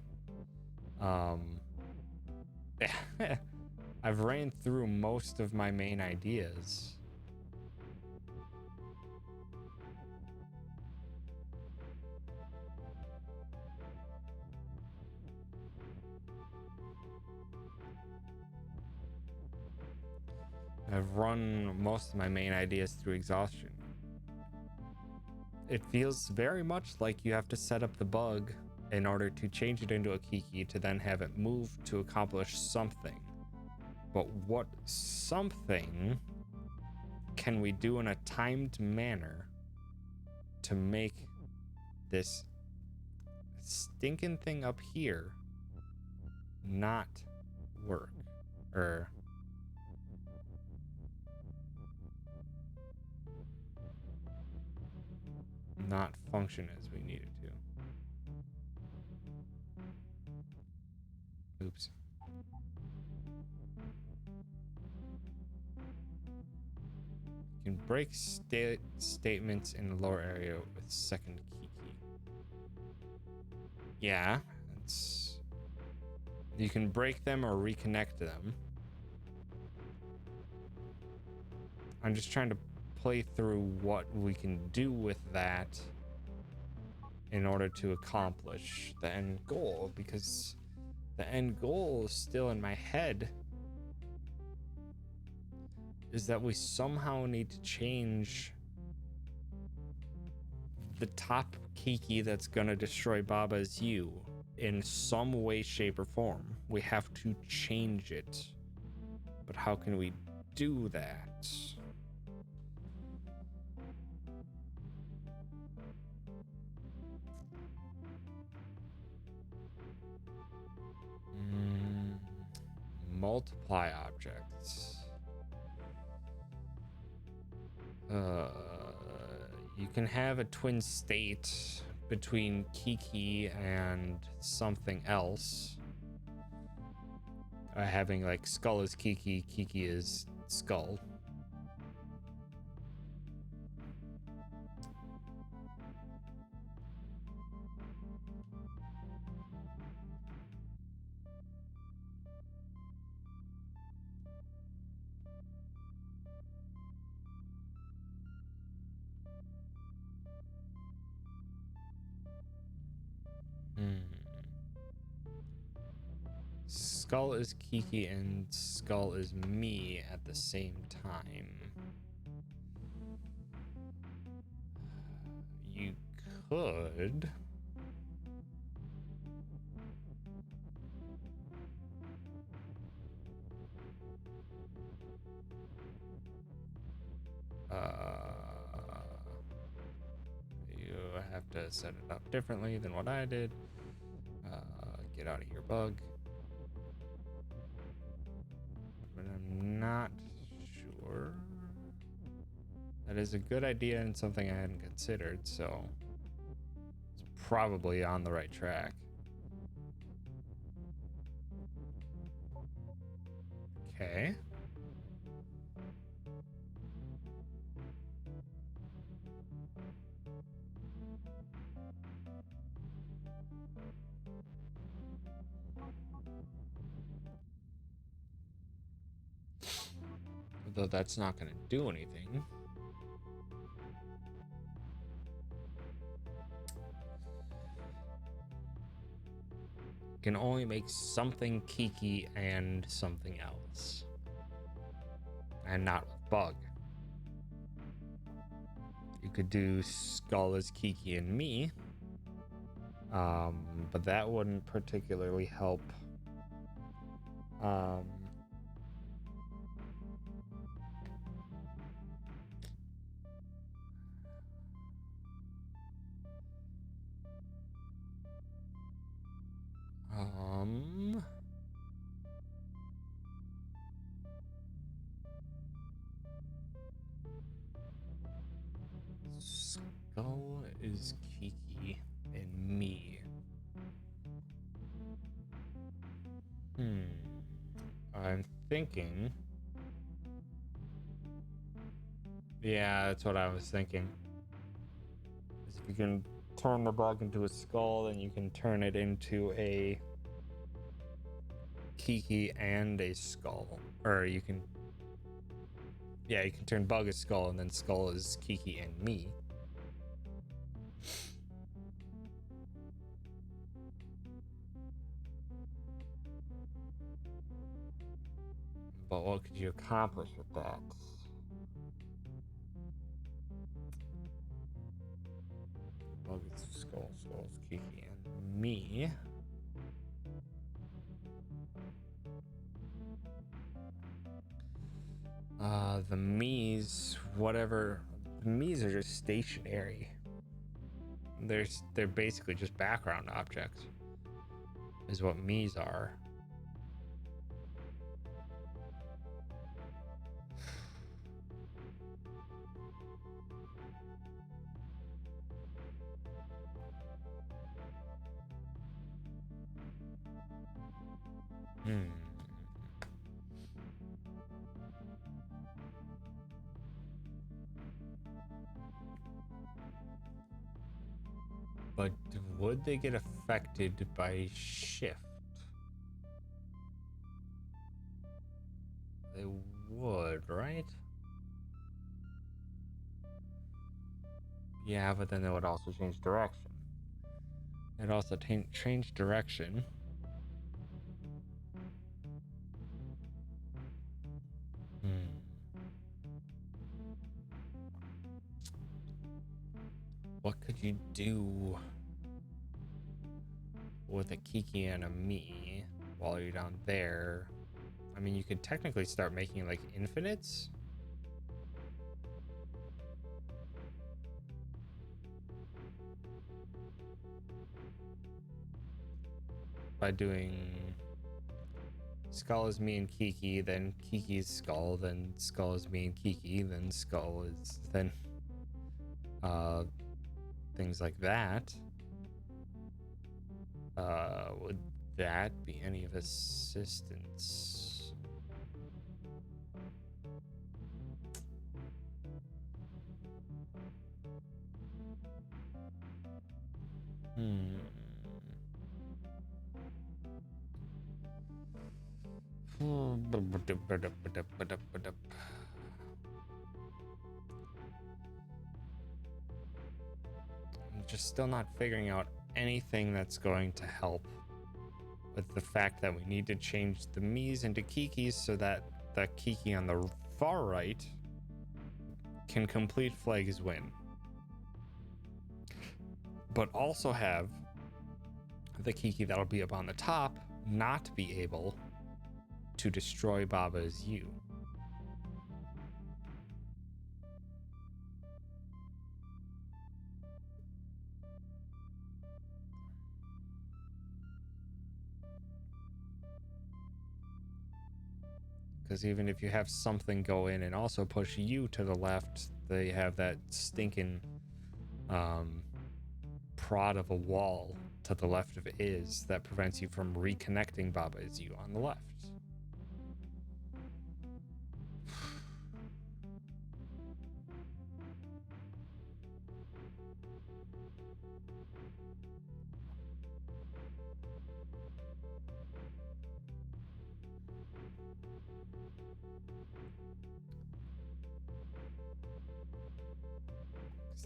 Speaker 1: I've ran through most of my main ideas. I've run most of my main ideas through exhaustion. It feels very much like you have to set up the bug in order to change it into a Kiki to then have it move to accomplish something. But what something can we do in a timed manner to make this stinking thing up here not work? Or not function as we need it to. Oops. You can break statements in the lower area with second key. Yeah, it's... You can break them or reconnect them. I'm just trying to play through what we can do with that in order to accomplish the end goal, because the end goal is still in my head, is that we somehow need to change the top Kiki that's gonna destroy Baba's you in some way, shape, or form. We have to change it. But how can we do that? Multiply objects. You can have a twin state between Kiki and something else. Having like Skull is Kiki, Kiki is Skull. Skull is Kiki and Skull is me at the same time. You could... you have to set it up differently than what I did. Get out of here, bug. But I'm not sure. That is a good idea and something I hadn't considered, so it's probably on the right track. Okay. Though that's not going to do anything. Can only make something Kiki and something else. And not with bug. You could do Skull as Kiki and me. But that wouldn't particularly help. Skull is Kiki and me. I'm thinking. Yeah, that's what I was thinking. If you can turn the bug into a skull, then you can turn it into a Kiki and a skull. Or you can... Yeah, you can turn bug as skull, and then skull is Kiki and me. But what could you accomplish with that? Bug is skull, skull is Kiki and me. The me's, whatever. The me's are just stationary. They're basically just background objects, is what me's are. Hmm. But would they get affected by shift? They would, right? Yeah, but then they would also change direction. It also change direction. What could you do with a Kiki and a me while you're down there? I mean, you could technically start making like infinites. By doing Skull is me and Kiki, then Kiki's Skull, then Skull is me and Kiki, then Skull is then things like that. Would that be any of assistance? I'm just still not figuring out anything that's going to help with the fact that we need to change the Miis into Kikis so that the Kiki on the far right can complete Flag's win. But also have the Kiki that'll be up on the top not be able to destroy Baba's U. Because even if you have something go in and also push you to the left, they have that stinking prod of a wall to the left of Is that prevents you from reconnecting Baba's U on the left.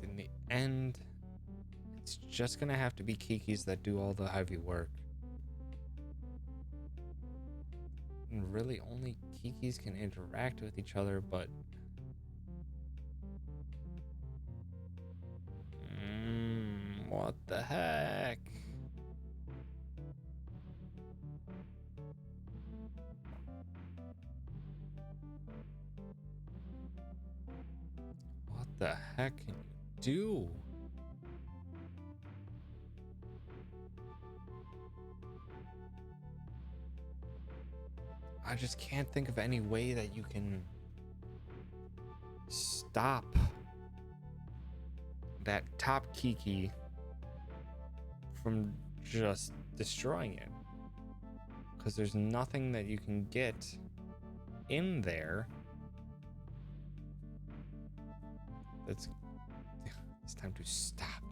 Speaker 1: In the end, it's just gonna have to be Kikis that do all the heavy work. And really, only Kikis can interact with each other, but what the heck? What the heck can you do? I just can't think of any way that you can stop that top Kiki from just destroying it. Because there's nothing that you can get in there that's... It's time to stop.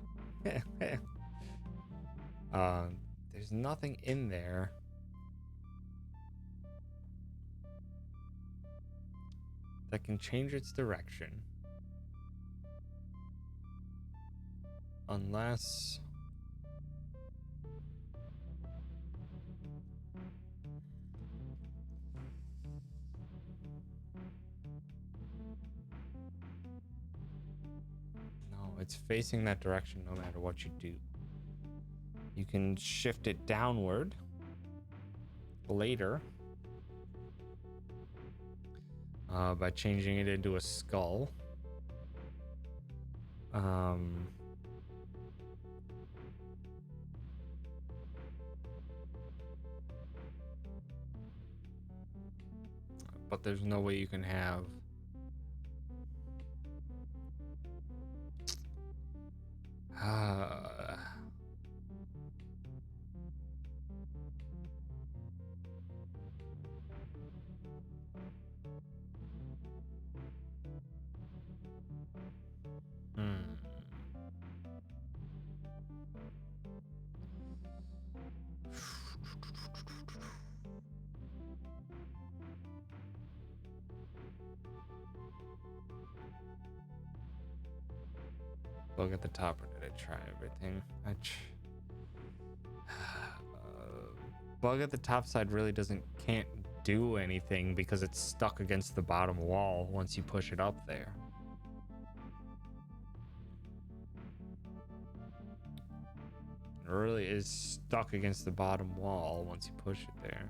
Speaker 1: There's nothing in there that can change its direction unless no, it's facing that direction no matter what you do. You can shift it downward later by changing it into a skull. But there's no way you can have bug at the top, or did I try everything? Bug at the top side really can't do anything because it's stuck against the bottom wall once you push it up there. It really is stuck against the bottom wall once you push it there.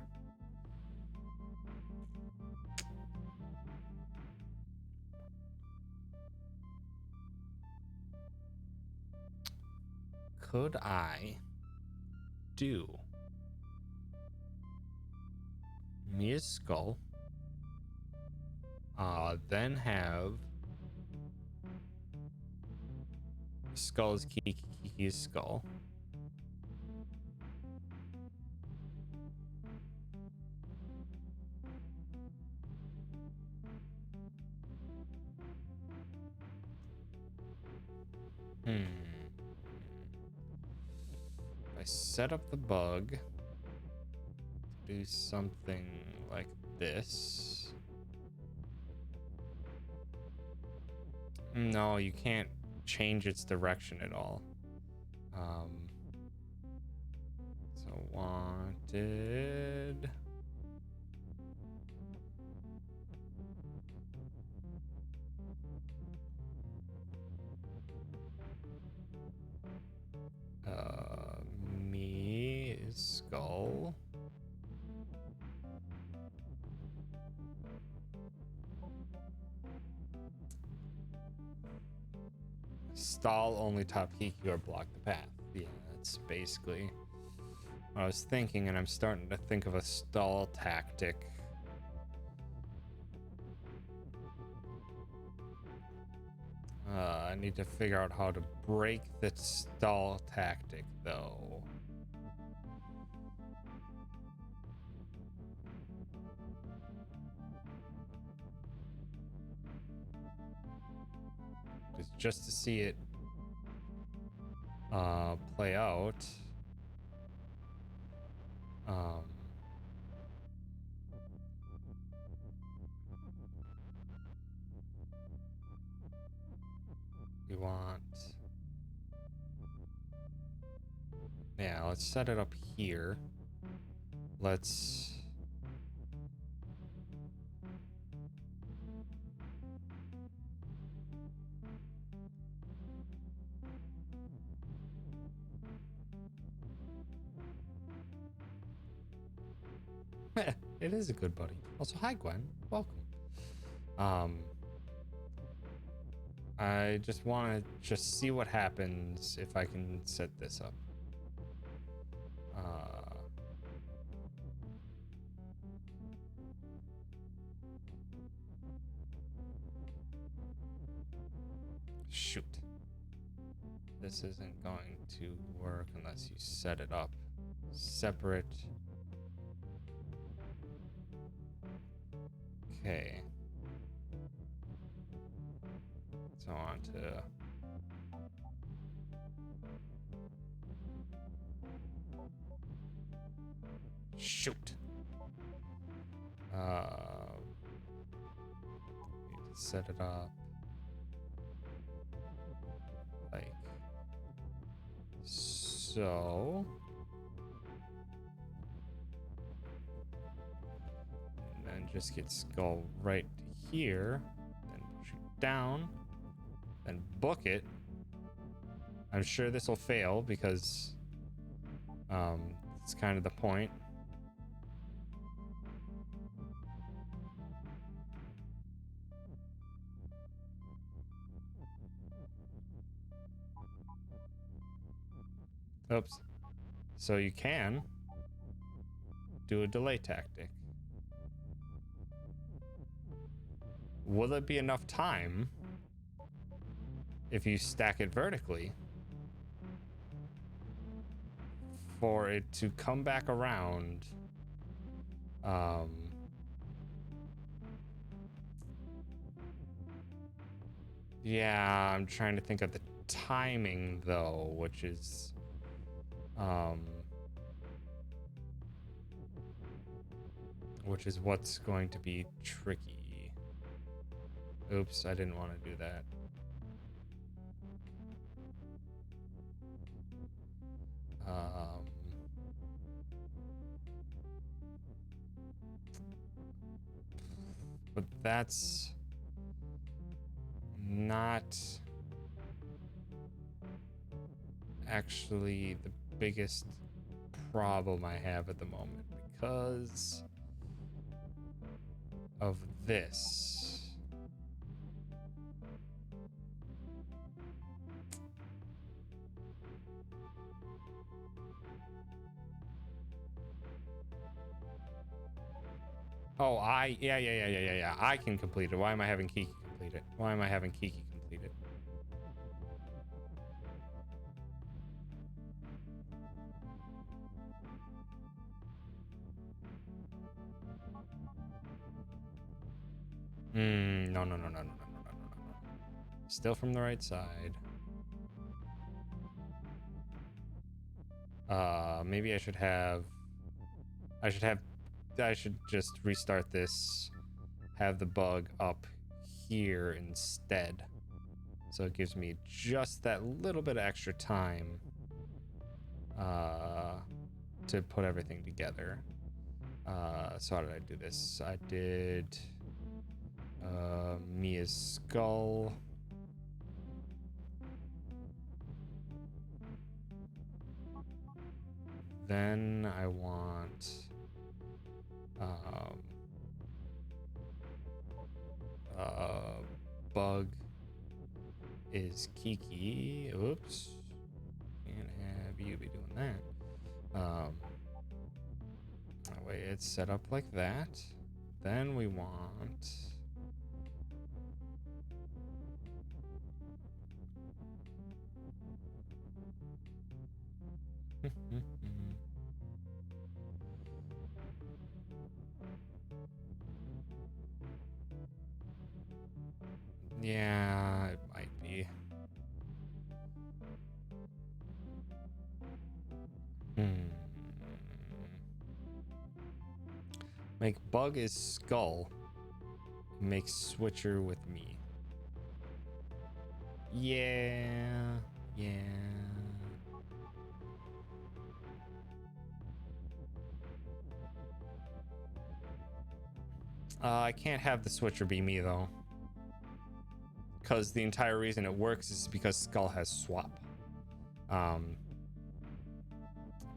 Speaker 1: Could I do Mia's skull, then have Skull's Kiki's skull, I set up the bug to do something like this. No, you can't change its direction at all. So wanted. Me is skull. Stall only top Kiki or block the path. Yeah, that's basically what I was thinking, and I'm starting to think of a stall tactic. I need to figure out how to break the stall tactic, though. Just to see it play out. We want... Yeah, let's set it up here. Let's... It is a good buddy. Also, hi Gwen, welcome. I just want to see what happens if I can set this up. Shoot. This isn't going to work unless you set it up separate. Okay. So on to... Shoot. Need to set it up like so. And then just get skull right here, then push it down, then book it. I'm sure this will fail because it's kind of the point. Oops. So you can do a delay tactic. Will it be enough time if you stack it vertically for it to come back around? Yeah, I'm trying to think of the timing though, which is what's going to be tricky. Oops, I didn't want to do that. But that's not actually the biggest problem I have at the moment because of this. Oh, yeah. I can complete it. Why am I having Kiki complete it? Why am I having Kiki complete it? No. Still from the right side. Maybe I should just restart this, have the bug up here instead. So it gives me just that little bit of extra time to put everything together. So how did I do this? I did Mia's skull. Then I want bug is Kiki. Oops. Can't have you be doing that. That way it's set up like that. Then we want yeah, it might be. Make bug is skull. Make switcher with me. Yeah. I can't have the switcher be me though, because the entire reason it works is because skull has swap.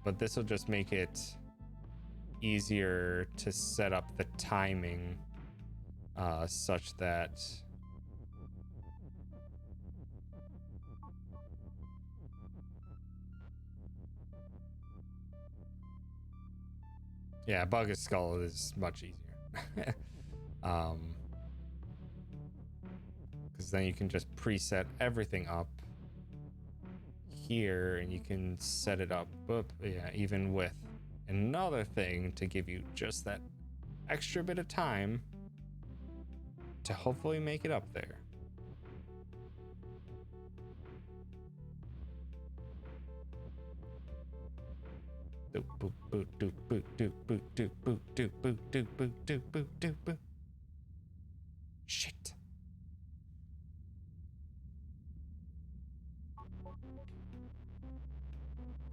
Speaker 1: But this will just make it easier to set up the timing such that yeah, bug is skull is much easier. Because then you can just preset everything up here and you can set it up, yeah, even with another thing to give you just that extra bit of time to hopefully make it up there. Shit.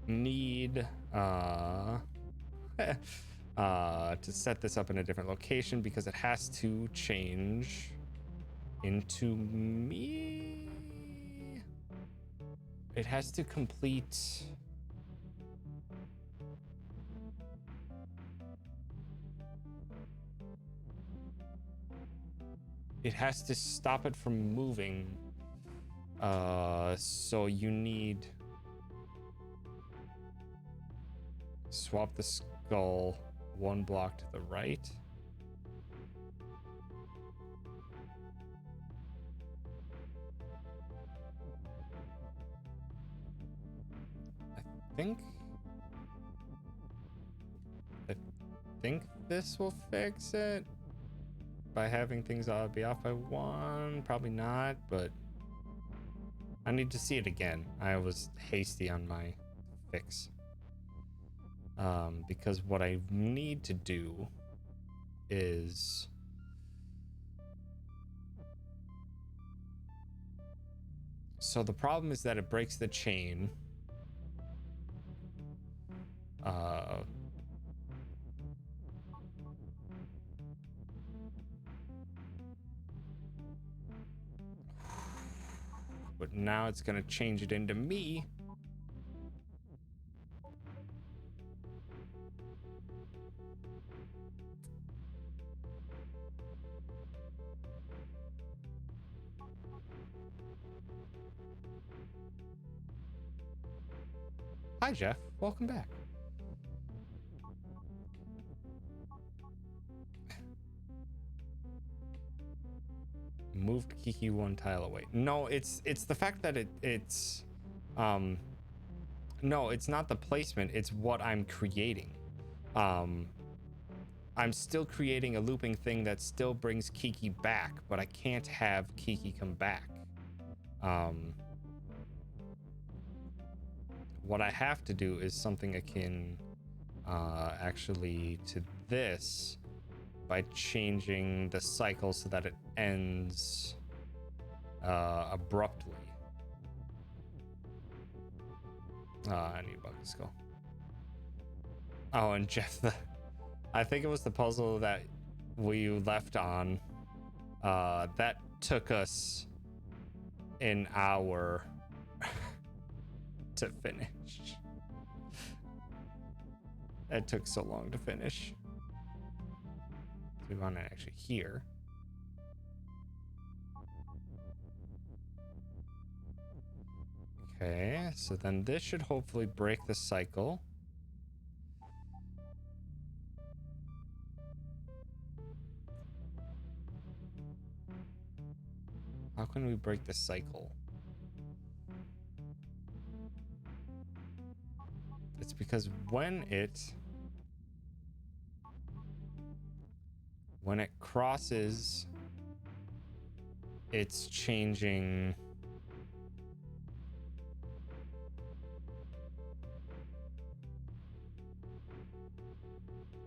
Speaker 1: Need to set this up in a different location because it has to change into me. It has to complete. It has to stop it from moving. So you need swap the skull one block to the right. I think this will fix it by having things be off by one. Probably not, but I need to see it again. I was hasty on my fix. Because what I need to do is so the problem is that it breaks the chain but now it's gonna change it into me. Hi, Jeff. Welcome back. Moved Kiki one tile away. No, it's the fact that it's no, it's not the placement, it's what I'm creating. I'm still creating a looping thing that still brings Kiki back, but I can't have Kiki come back. What I have to do is something akin actually to this by changing the cycle so that it ends abruptly. I need a bucket skull. Oh, and Jeff, I think it was the puzzle that we left on. That took us an hour to finish. It took so long to finish. So we want to actually here. Okay, so then this should hopefully break the cycle. How can we break the cycle? It's because when it crosses, it's changing.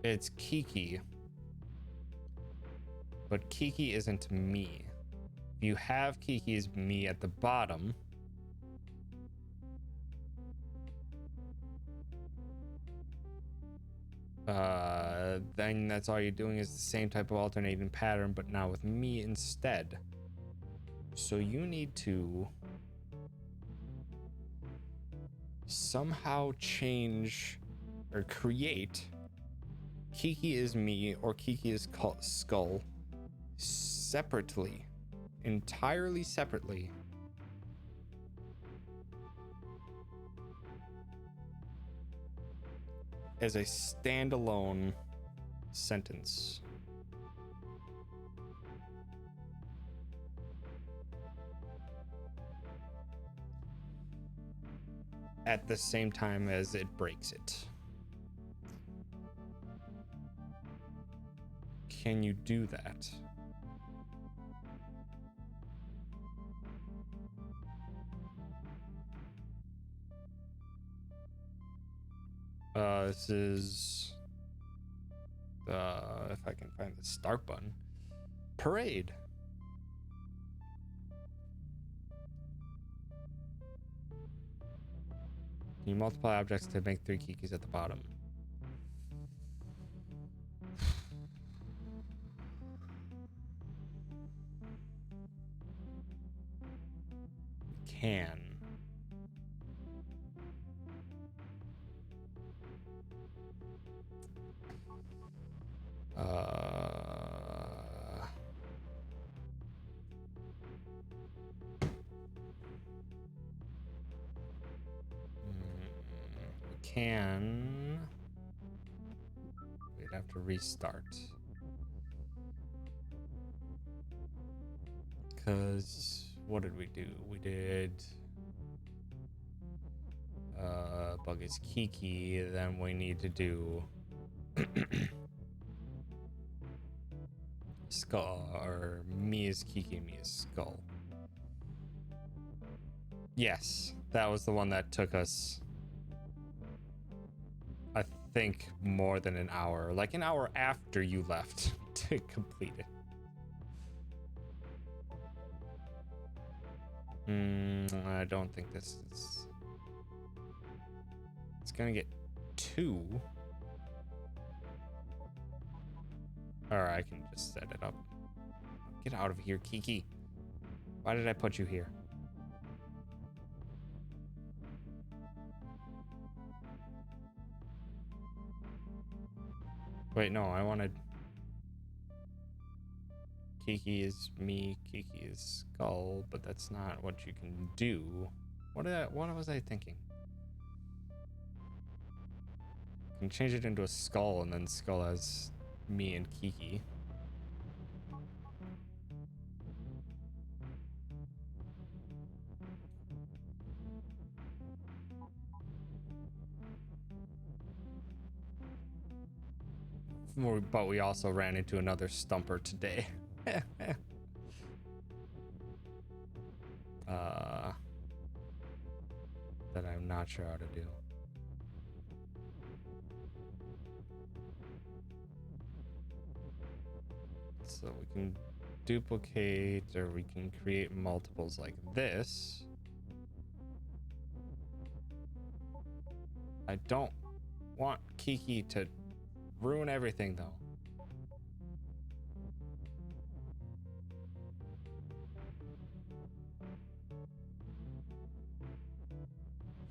Speaker 1: It's Kiki, but Kiki isn't me. If you have Kiki's me at the bottom, then that's all you're doing is the same type of alternating pattern, but now with me instead. So you need to somehow change or create Kiki is me or Kiki is skull separately, entirely separately. As a standalone sentence. At the same time as it breaks it. Can you do that? This is if I can find the start button. Parade. You multiply objects to make 3 Kikis at the bottom. Can. Can. We'd have to restart. Because what did we do? We did bug is Kiki, then we need to do skull, or me is Kiki, me is skull. Yes, that was the one that took us, I think, more than an hour, like an hour after you left to complete it. I don't think this is. It's gonna get 2. Or I can just set it up. Get out of here, Kiki. Why did I put you here? Wait, no, I wanted... Kiki is me, Kiki is skull, but that's not what you can do. What was I thinking? You can change it into a skull, and then skull has me and Kiki. But we also ran into another stumper today. That I'm not sure how to do. So we can duplicate, or we can create multiples like this. I don't want Kiki to ruin everything though.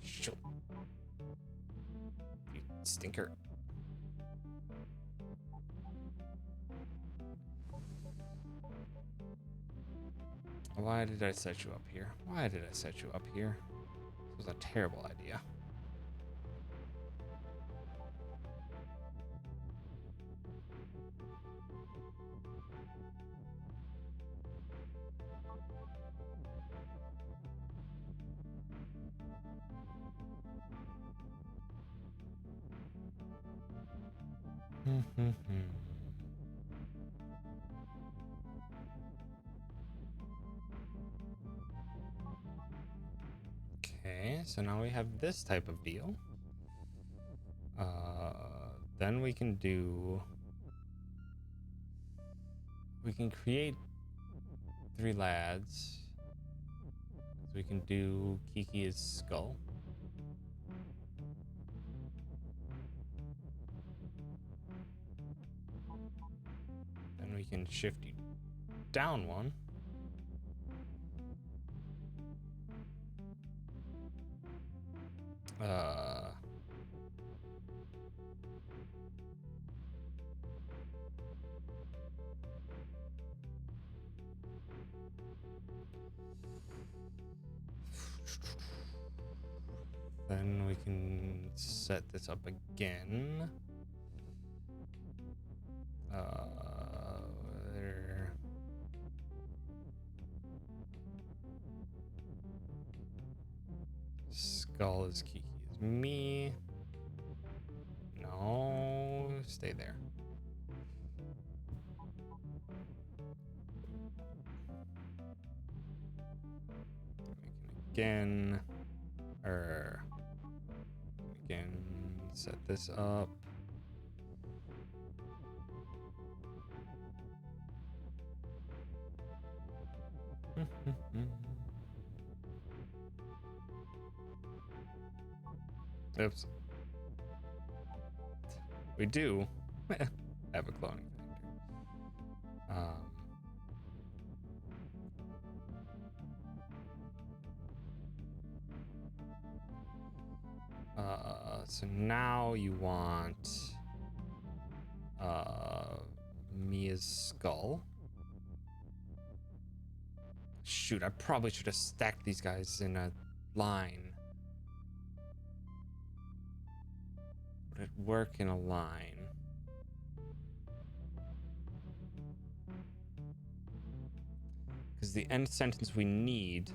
Speaker 1: Shoot. You stinker. Why did I set you up here? Why did I set you up here? This was a terrible idea. Okay, so now we have this type of deal. Then we can create 3 lads. So we can do Kiki's skull. Then we can shift you down 1. Then we can set this up again. There. Skull is Kiki is me. No, stay there. Again, set this up. Oops. We do have a cloning factor. So now you want Mia's skull. Shoot, I probably should have stacked these guys in a line. Would it work in a line? Because the end sentence we need...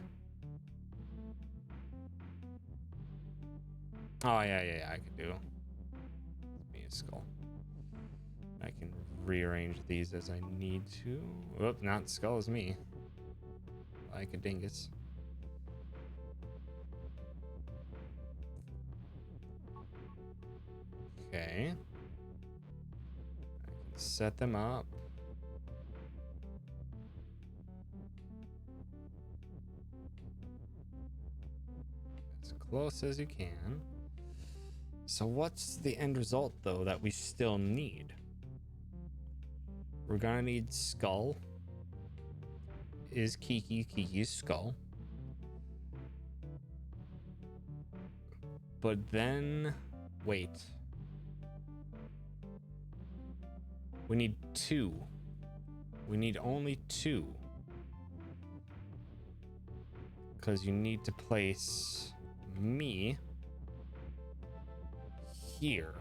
Speaker 1: Oh, yeah, I could do. Mia's skull. I can rearrange these as I need to. Oh, not skull is me. Like a dingus. Okay. I can set them up. As close as you can. So what's the end result, though, that we still need? We're gonna need skull. Is Kiki's skull. But then... Wait. We need 2. We need only 2. Because you need to place me here.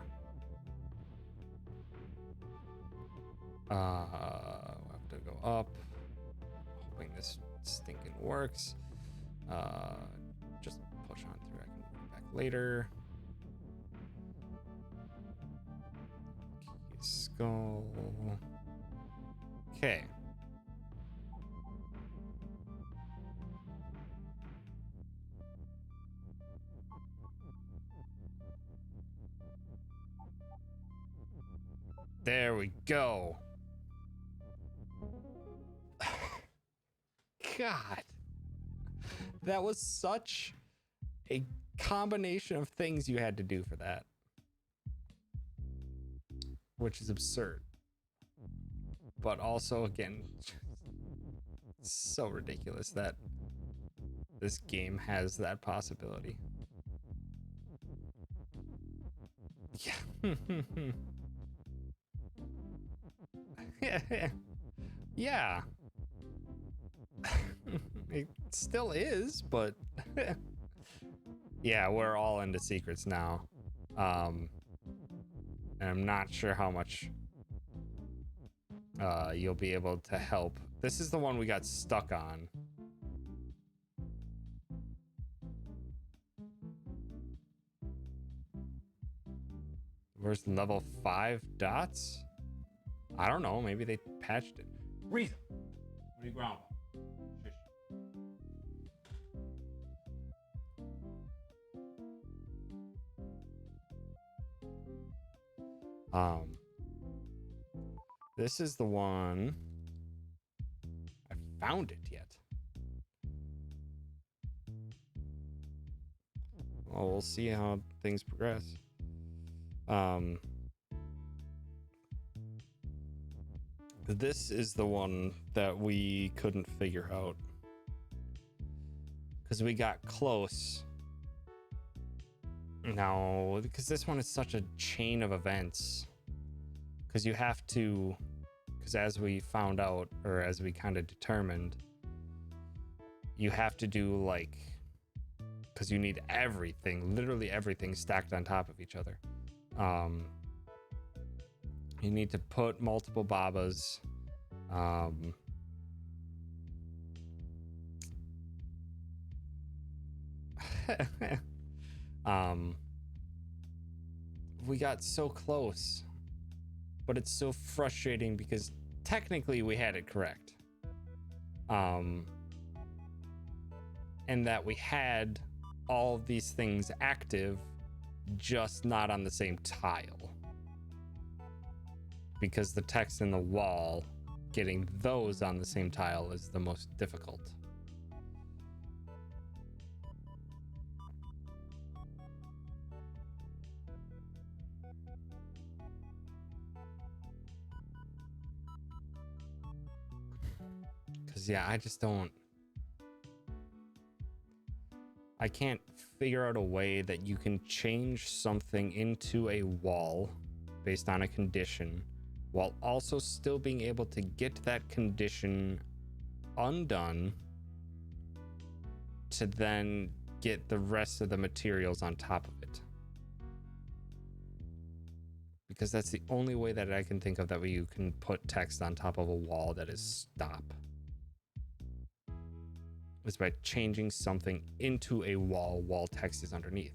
Speaker 1: We'll have to go up. Hoping this stinking works. Just push on through. I can move it back later. Skull. Okay. There we go. God. That was such a combination of things you had to do for that. Which is absurd. But also, again, so ridiculous that this game has that possibility. Yeah. Yeah. It still is, but yeah, we're all into secrets now. And I'm not sure how much you'll be able to help. This is the one we got stuck on. Where's level 5 dots? I don't know. Maybe they patched it. Reason. What are you growling about? This is the one. I found it yet. Well, we'll see how things progress. This is the one that we couldn't figure out because we got close. No, because this one is such a chain of events. Because you have to, because as we found out, or as we kind of determined, you have to do like, because you need everything, literally everything stacked on top of each other. You need to put multiple babas. We got so close, but it's so frustrating because technically we had it correct. And that we had all of these things active, just not on the same tile. Because the text in the wall, getting those on the same tile is the most difficult. Because, yeah, I can't figure out a way that you can change something into a wall based on a condition while also still being able to get that condition undone to then get the rest of the materials on top of it. Because that's the only way that I can think of that way you can put text on top of a wall that is stop. Is by changing something into a wall while text is underneath.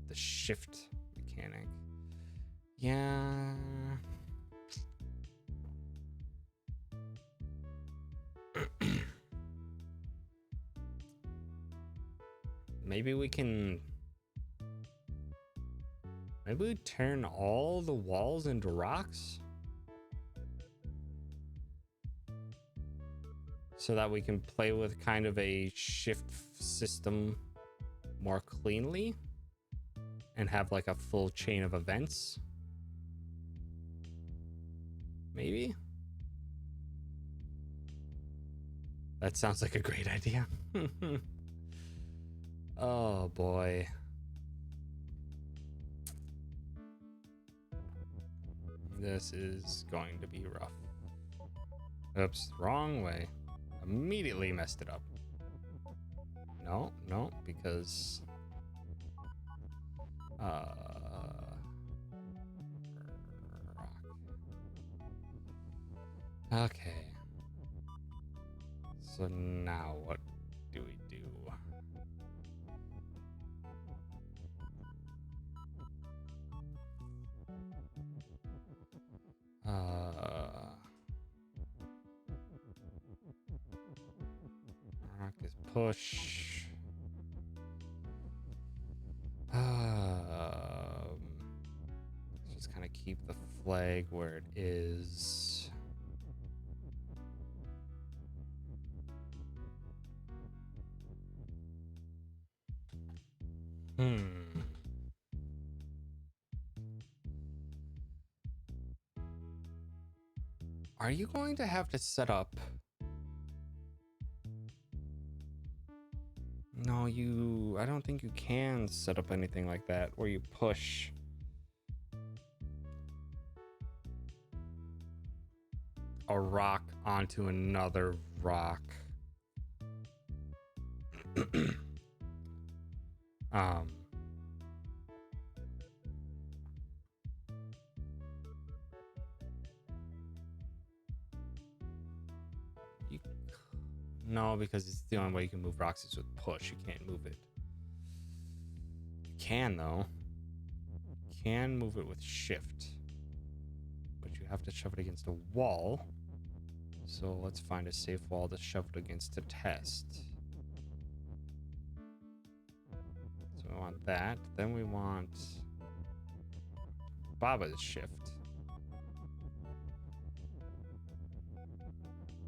Speaker 1: The shift mechanic. Yeah. Maybe we turn all the walls into rocks so that we can play with kind of a shift system more cleanly and have like a full chain of events. Maybe that sounds like a great idea. Oh boy. This is going to be rough. Oops, wrong way. Immediately messed it up. No, no, because okay. So now what do we do? Rock is push. Let's just kind of keep the flag where it is. Are you going to have to set up? No, I don't think you can set up anything like that where you push. A rock onto another rock. No, because it's the only way you can move rocks is with push. You can't move it. You can though. You can move it with shift, but you have to shove it against a wall. So let's find a safe wall to shove it against to test. So we want that. Then we want Baba's shift.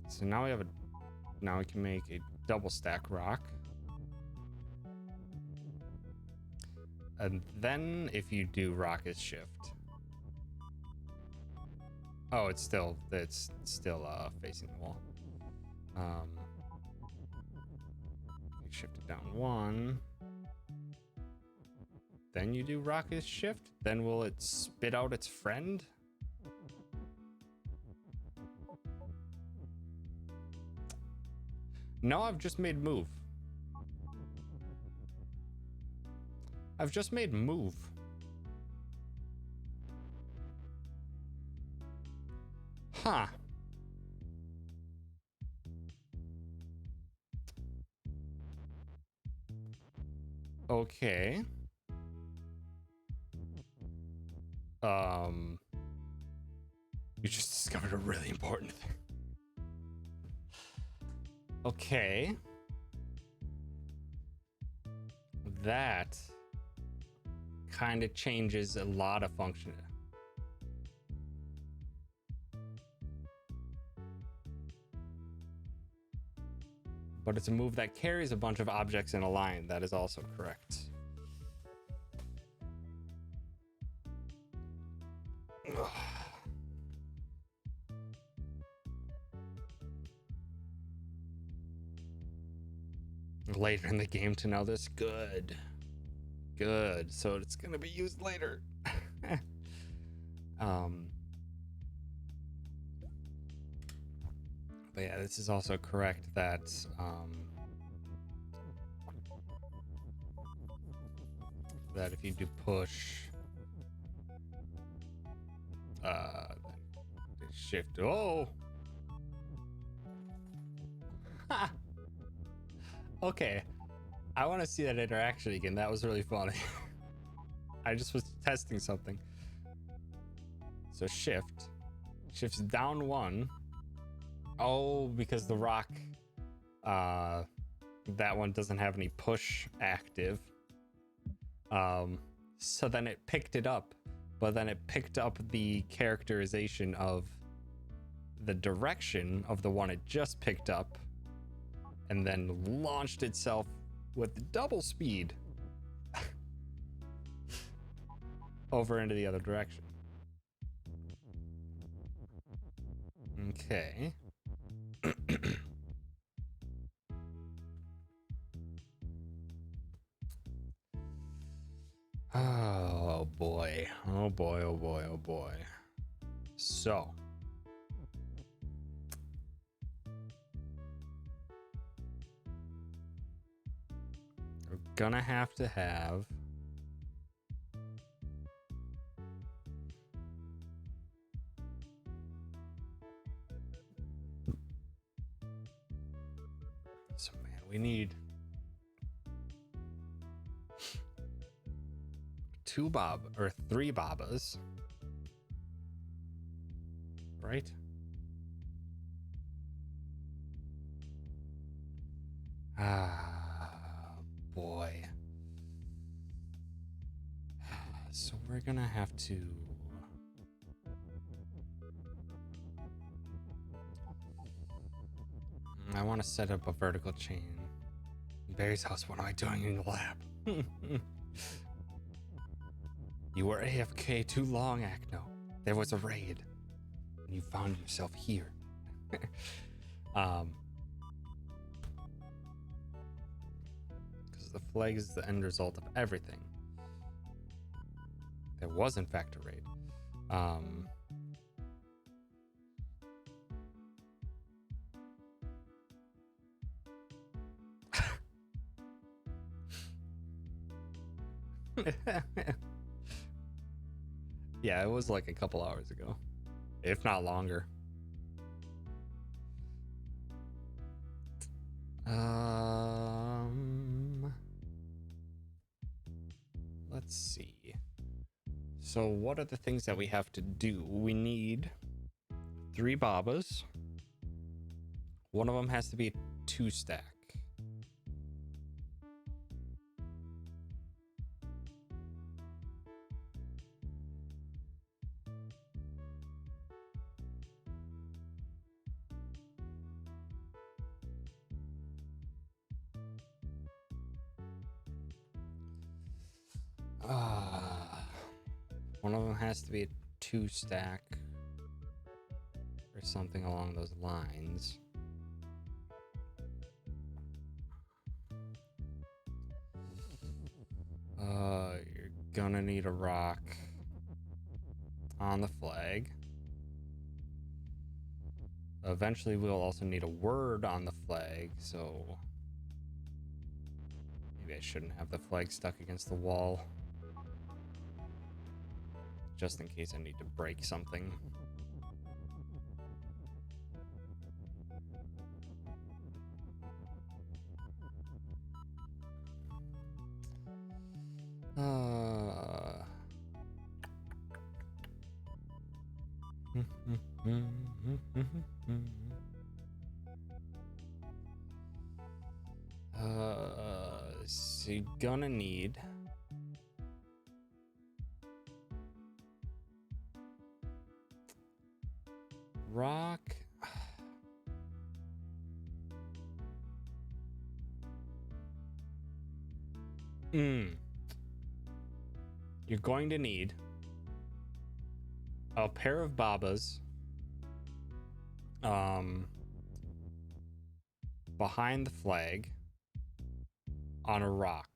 Speaker 1: So now we have now we can make a double stack rock. And then if you do rocket shift. Oh, it's still facing the wall. Shift it down one. Then you do rocket shift. Then will it spit out its friend? No, I've just made move. I've just made move. Huh. Okay. You just discovered a really important thing. Okay. That kind of changes a lot of function. But it's a move that carries a bunch of objects in a line. That is also correct. Later in the game to know this. Good. So it's gonna be used later. But yeah, this is also correct that that if you do push shift. Oh. Okay. I want to see that interaction again. That was really funny. I just was testing something. So shifts down one. Oh, because the rock, that one doesn't have any push active. So then it picked it up, but then it picked up the characterization of the direction of the one it just picked up, and then launched itself with double speed over into the other direction. Okay. Oh boy. So we're gonna have to have so man, we need 3 Babas. Right? Ah, boy. So we're gonna have to. I want to set up a vertical chain. Barry's house, what am I doing in the lab? You were AFK too long, Acno. There was a raid. And you found yourself here. Because the flag is the end result of everything. There was, in fact, a raid. Yeah, it was like a couple hours ago, if not longer. Let's see. So what are the things that we have to do? We need 3 Babas. One of them has to be a 2-stack. One of them has to be a 2-stack or something along those lines. You're gonna need a rock on the flag. Eventually we'll also need a word on the flag, so maybe I shouldn't have the flag stuck against the wall. Just in case I need to break something. So you're gonna need rock. You're going to need a pair of Babas behind the flag on a rock.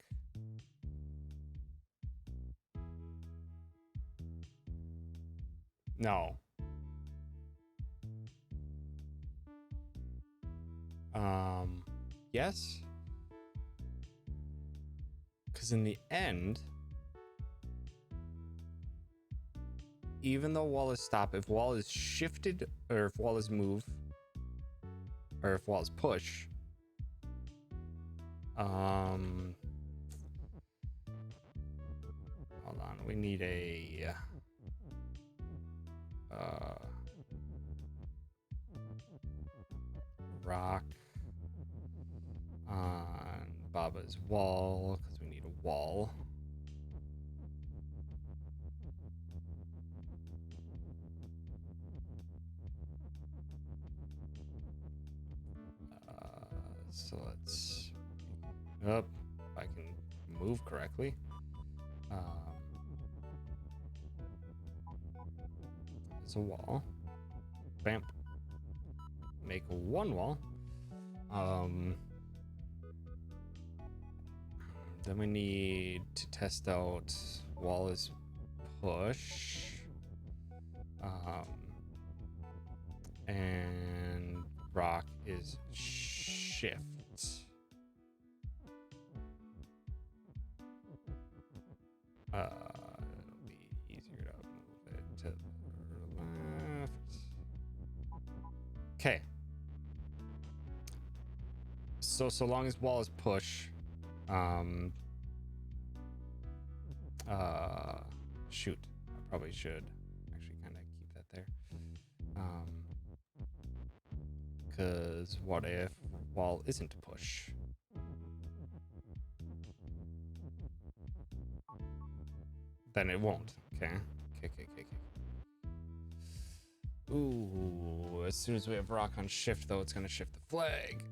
Speaker 1: No. Yes. Because in the end, even though wall is stop, if wall is shifted or if wall is move or if wall is push, hold on, we need a rock on Baba's wall because we need a wall. So let's up. If I can move correctly. There's a wall. Bam. Make 1 wall. Then we need to test out wall is push. And rock is shift. It'll be easier to move it to the left. Okay. So long as wall is push, shoot, I probably should actually kind of keep that there. Because what if wall isn't push? Then it won't. Okay. Okay. Ooh, as soon as we have rock on shift, though, it's gonna shift the flag.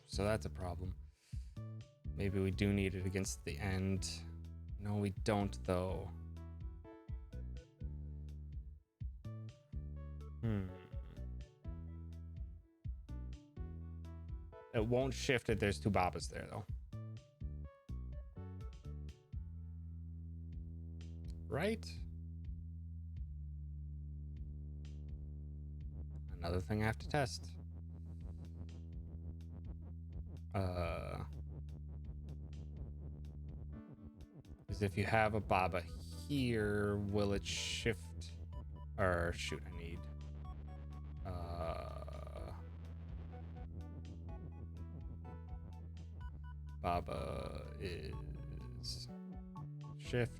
Speaker 1: So that's a problem. Maybe we do need it against the end. No, we don't, though. It won't shift it. There's two Babas there, though. Right? Another thing I have to test. Is if you have a Baba here, will it shift? Or shoot, I need Baba is shift.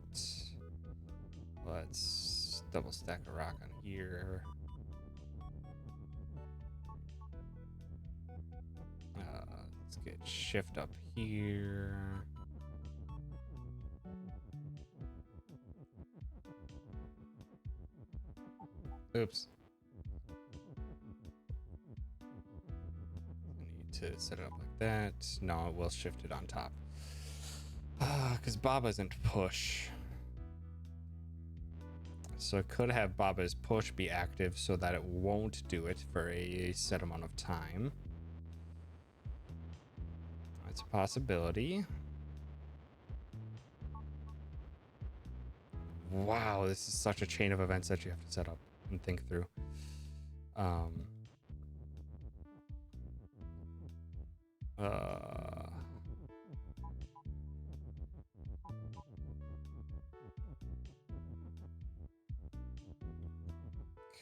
Speaker 1: Let's double stack a rock on here. Let's get shift up here. Oops. I need to set it up like that. No, it will shift it on top. Because Baba isn't push. So I could have Baba's push be active so that it won't do it for a set amount of time. That's a possibility. Wow, this is such a chain of events that you have to set up and think through.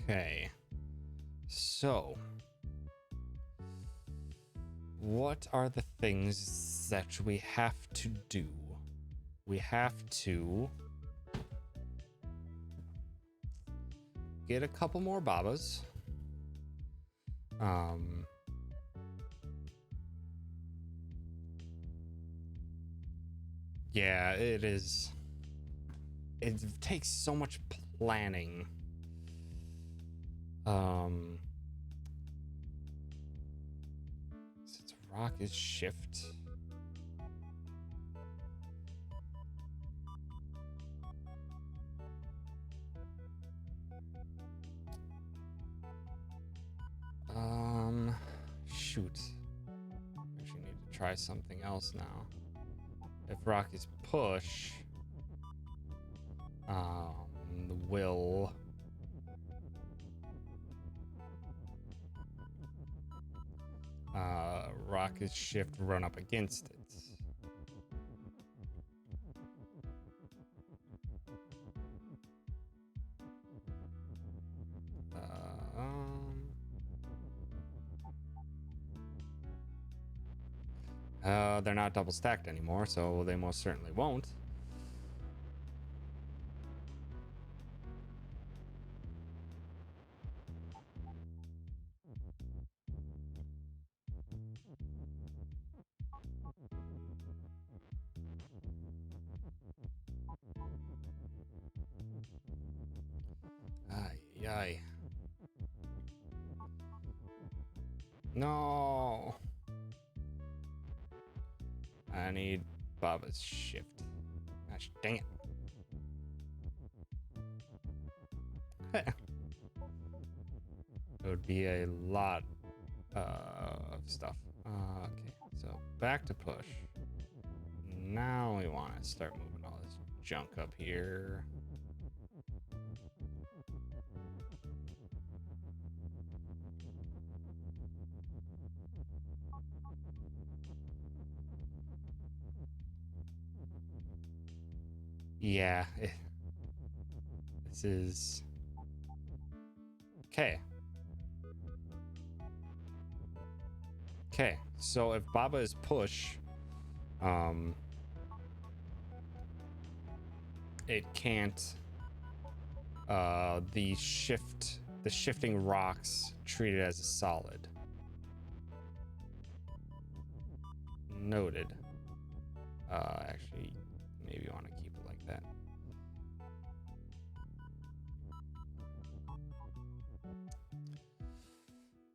Speaker 1: Okay. So, what are the things that we have to do? We have to get a couple more Babas. Yeah, it is. It takes so much planning. Since rock is shift. Shoot. Actually need to try something else now. If rock is push, will rock is shift run up against it. They're not double stacked anymore, so they most certainly won't. Ay. No. I need Baba's shift. Gosh dang it. It would be a lot of stuff. Okay, so back to push. Now we want to start moving all this junk up here. Yeah. This is... Okay. Okay, so if Baba is push, it can't, the shifting rocks treat it as a solid. Noted. Actually, maybe you want to keep it like that.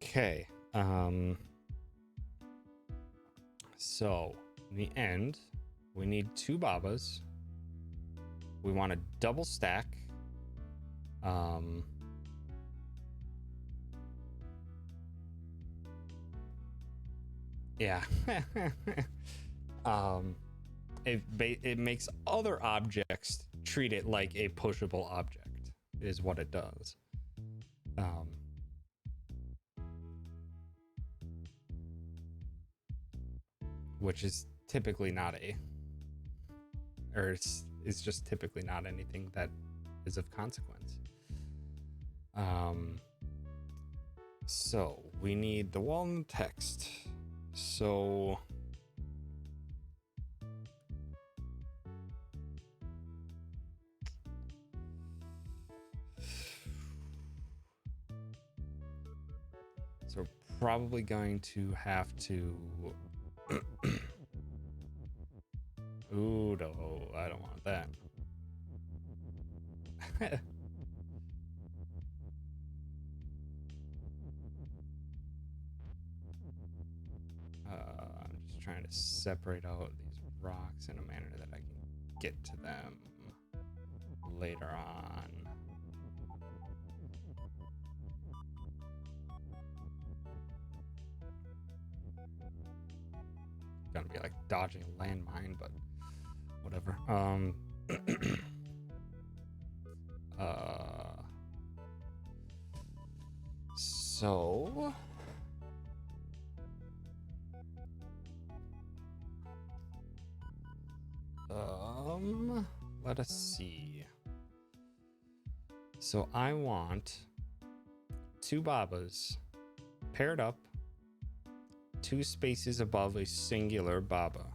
Speaker 1: Okay, so in the end, we need 2 Babas. We want to double stack. Yeah. It makes other objects treat it like a pushable object, is what it does. Which is typically not is just typically not anything that is of consequence. So we need the wall and the text. So we're probably going to have to ooh, no, I don't want that. I'm just trying to separate out these rocks in a manner that I can get to them later on. Gonna be like dodging a landmine, but whatever. So let us see. So I want 2 Babas paired up 2 spaces above a singular Baba.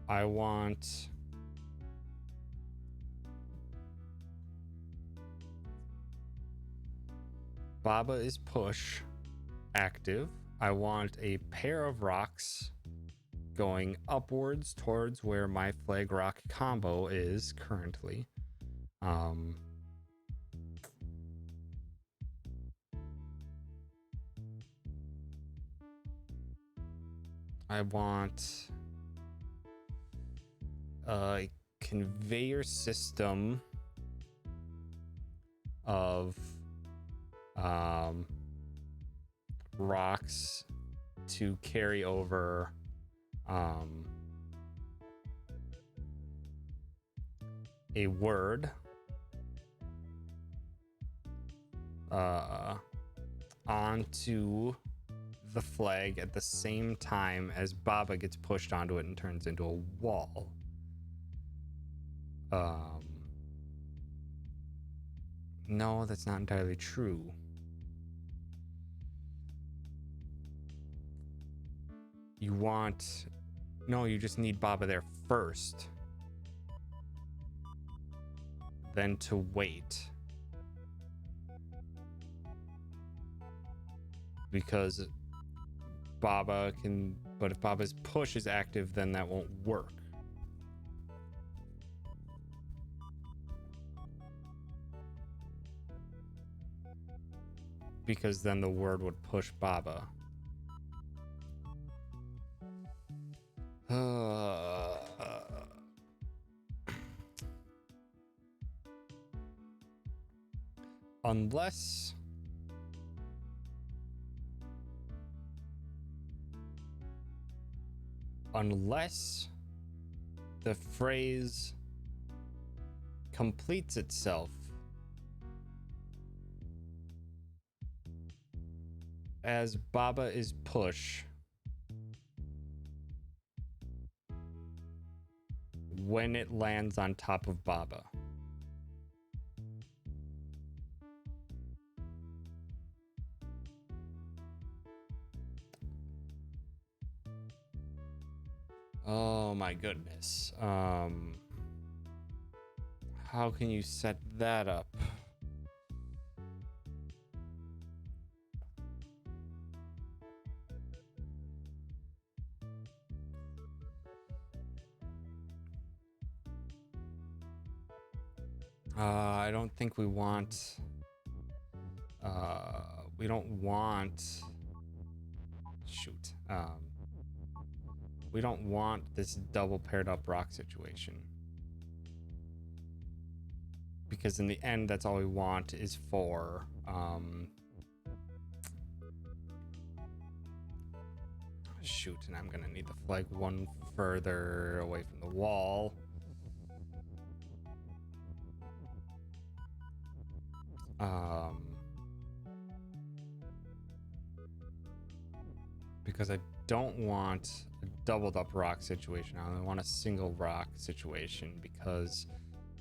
Speaker 1: I want Baba is push active. I want a pair of rocks going upwards towards where my flag rock combo is currently. I want a conveyor system of rocks to carry over a word onto the flag at the same time as Baba gets pushed onto it and turns into a wall. No, that's not entirely true. No, you just need Baba there first. Then to wait. Because Baba can, but if Baba's push is active, then that won't work. Because then the word would push Baba. Unless the phrase completes itself as Baba is push when it lands on top of Baba. Oh my goodness. How can you set that up? I don't think we want... we don't want... Shoot. We don't want this double paired up rock situation. Because in the end, that's all we want is 4. Shoot, and I'm gonna need the flag one further away from the wall. Because I don't want a doubled up rock situation. I only want a single rock situation because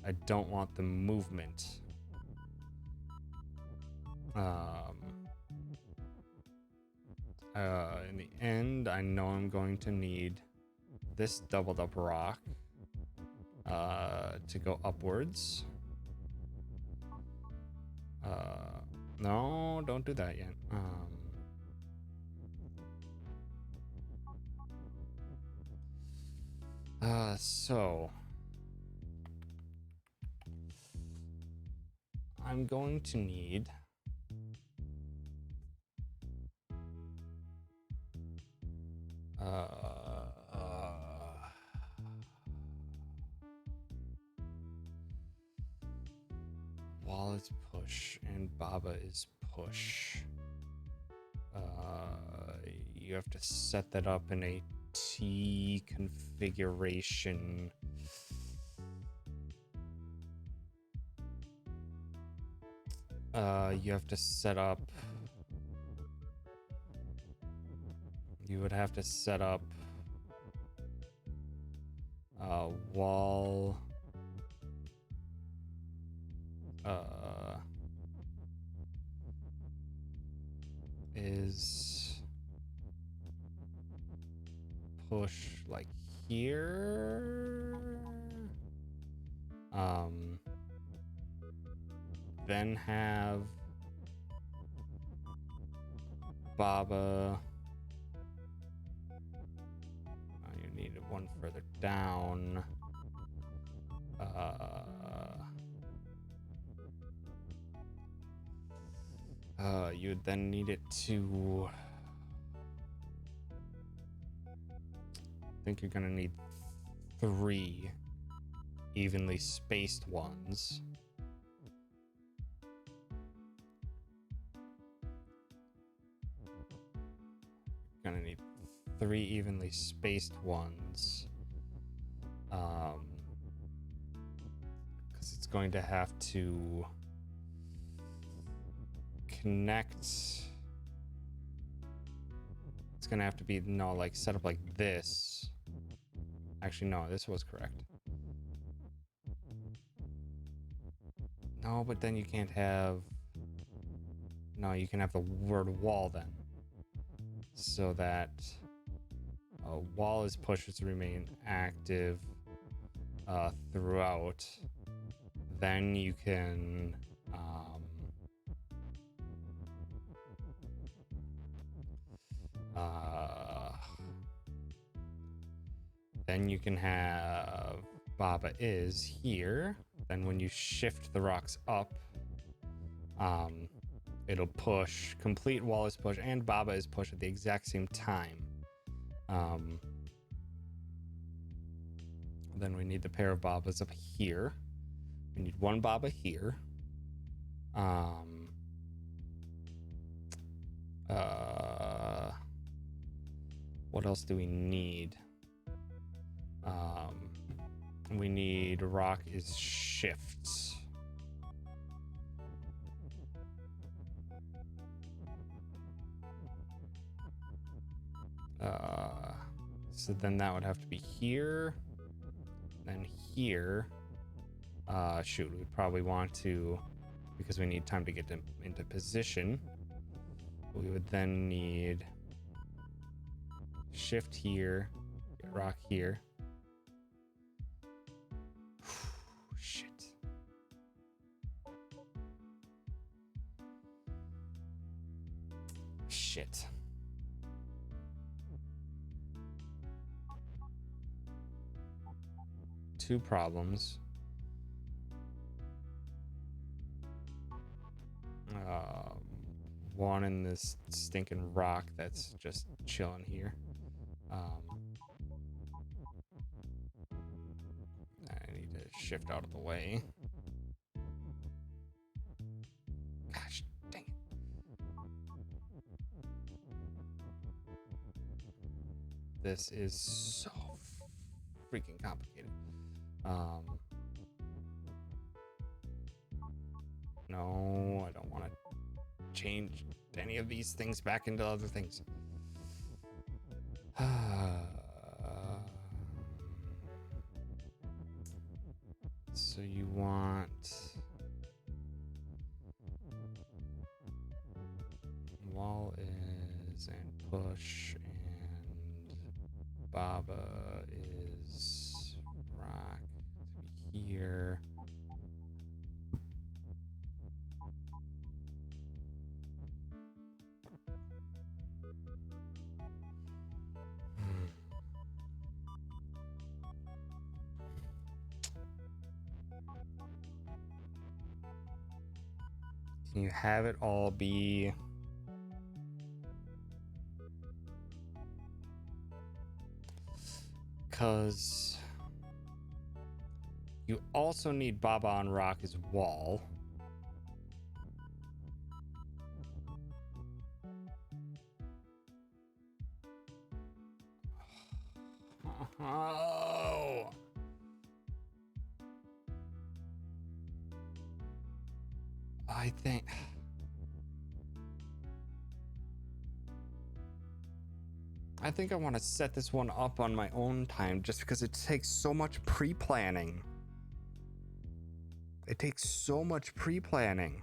Speaker 1: I don't want the movement. In the end, I know I'm going to need this doubled up rock to go upwards. No, don't do that yet. So I'm going to need Wall is push and Baba is push. You have to set that up in a T configuration. You have to set up... You would have to set up wall is push like here, then have Baba. You need it one further down. You would then need it to... I think you're gonna need 3 evenly spaced ones. You're gonna need 3 evenly spaced ones. Because it's going to have to connect. It's gonna have to be like set up like this. Actually, no, this was correct. No, but then you can't have... No, you can have the word wall then. So that wall is pushed to remain active throughout. Then you can... then you can have Baba is here. Then when you shift the rocks up, it'll push. Complete wall is push and Baba is push at the exact same time. Then we need the pair of Babas up here. We need 1 Baba here. What else do we need? We need rock is shifts. So then that would have to be here, then here, shoot, we probably want to, because we need time to get them into position, we would then need shift here, get rock here. Shit. Shit. Two problems. One in this stinking rock that's just chilling here. I need to shift out of the way. Gosh, dang it. This is so freaking complicated. No, I don't want to change any of these things back into other things. So you want wall is and push, and Baba is rock to be here. Can you have it all be because you also need Baba on rock as wall. Oh. I think I want to set this one up on my own time just because it takes so much pre-planning. It takes so much pre-planning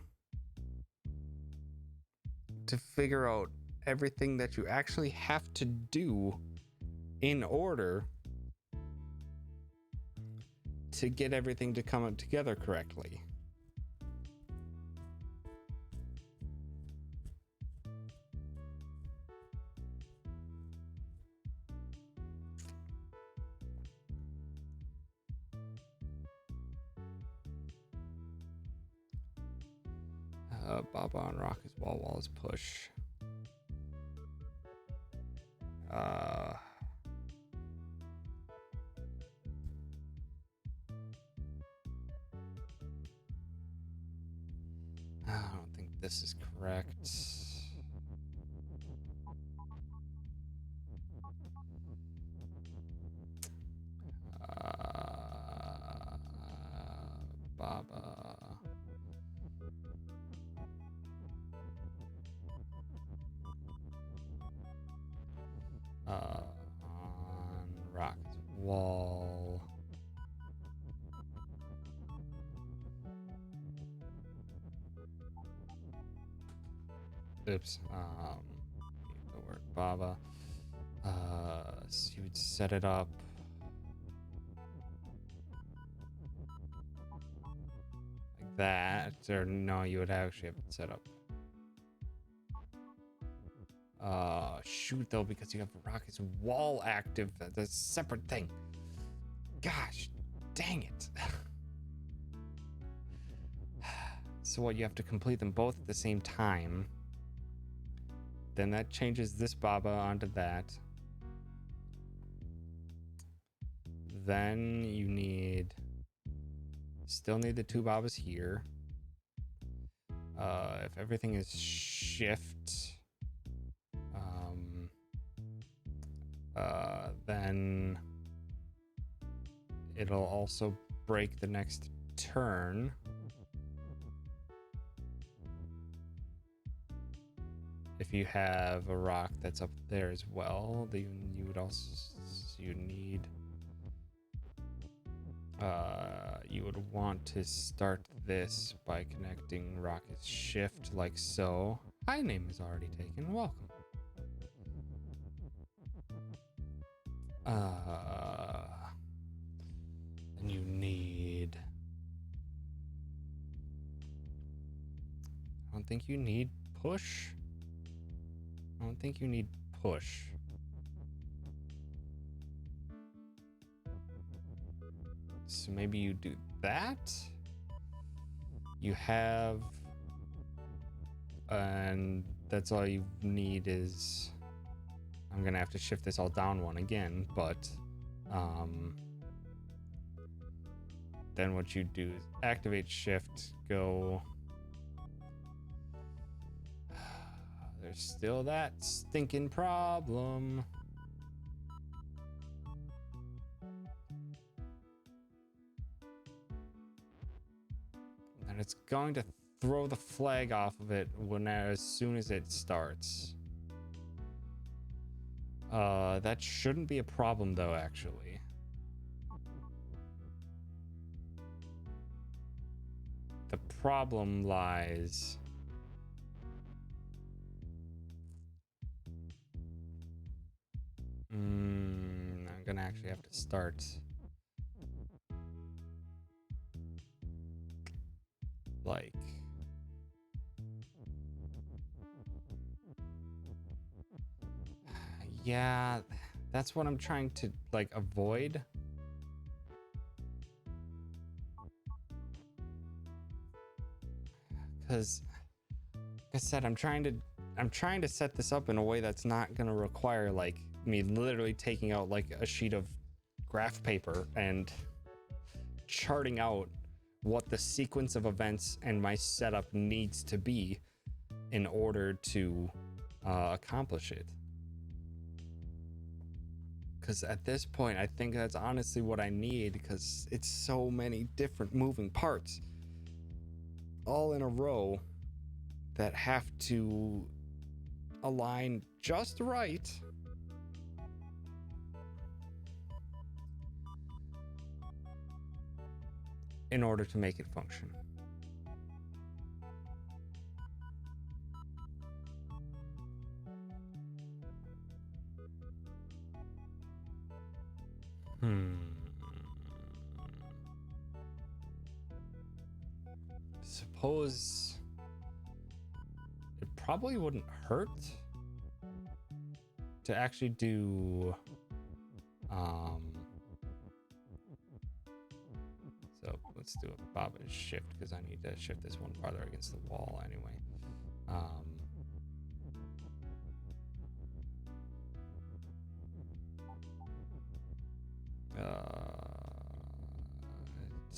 Speaker 1: to figure out everything that you actually have to do in order to get everything to come together correctly. Baba on rock is wall, wall is push. I don't think this is correct. Baba. On rock wall. Oops. The word Baba. So you would set it up. Like that. Or no, you would actually have it set up. Shoot though, because you have Rocket's wall active. That's a separate thing. Gosh, dang it. So what, you have to complete them both at the same time. Then that changes this Baba onto that. Then you still need the two Babas here. If everything is shift, then it'll also break the next turn. If you have a rock that's up there as well, then you would also need You would want to start this by connecting rocket shift like so. Hi, name is already taken. Welcome. And you need... I don't think you need push. I don't think you need push. So maybe you do that. You have... And that's all you need is... I'm gonna have to shift this all down one again, but... then what you do is activate shift, go... There's still that stinking problem. And it's going to throw the flag off of it as soon as it starts. That shouldn't be a problem though, actually. The problem lies... I'm gonna actually have to start... like... Yeah, that's what I'm trying to, like, avoid. Because, like I said, I'm trying to set this up in a way that's not gonna require, like, me literally taking out, like, a sheet of graph paper and charting out what the sequence of events and my setup needs to be in order to accomplish it. Because at this point, I think that's honestly what I need, because it's so many different moving parts all in a row that have to align just right in order to make it function. Suppose it probably wouldn't hurt to actually do so let's do a bob and shift, because I need to shift this one farther against the wall anyway.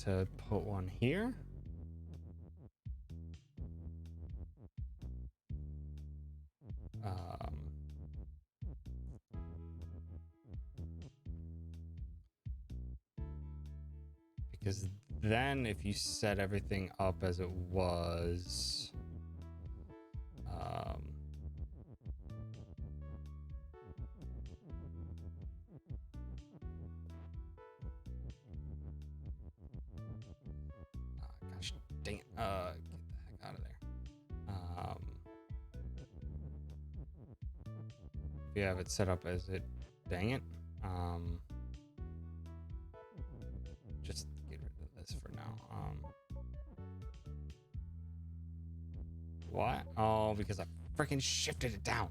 Speaker 1: To put one here. Because then if you set everything up as it was, gosh dang it, get the heck out of there. If you have it set up as it, dang it, just get rid of this for now. What? Oh, because I freaking shifted it down.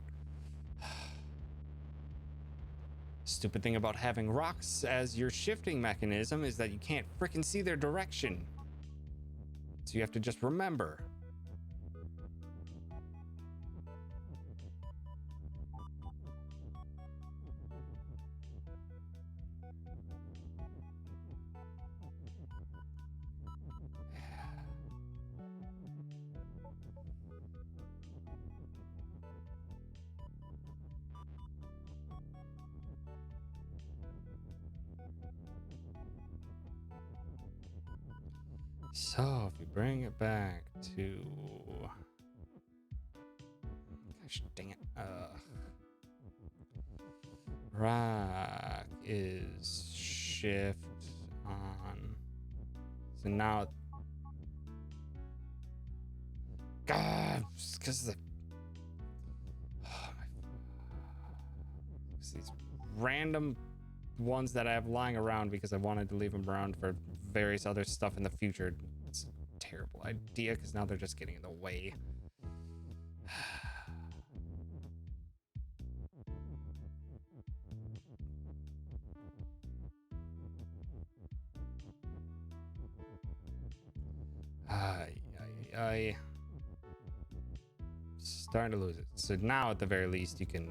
Speaker 1: Stupid thing about having rocks as your shifting mechanism is that you can't freaking see their direction. So you have to just remember. So if you bring it back to, gosh dang it, rock is shift on So now, God, because the these random ones that I have lying around because I wanted to leave them around for various other stuff in the future. It's a terrible idea because now they're just getting in the way. I starting to lose it. So now at the very least you can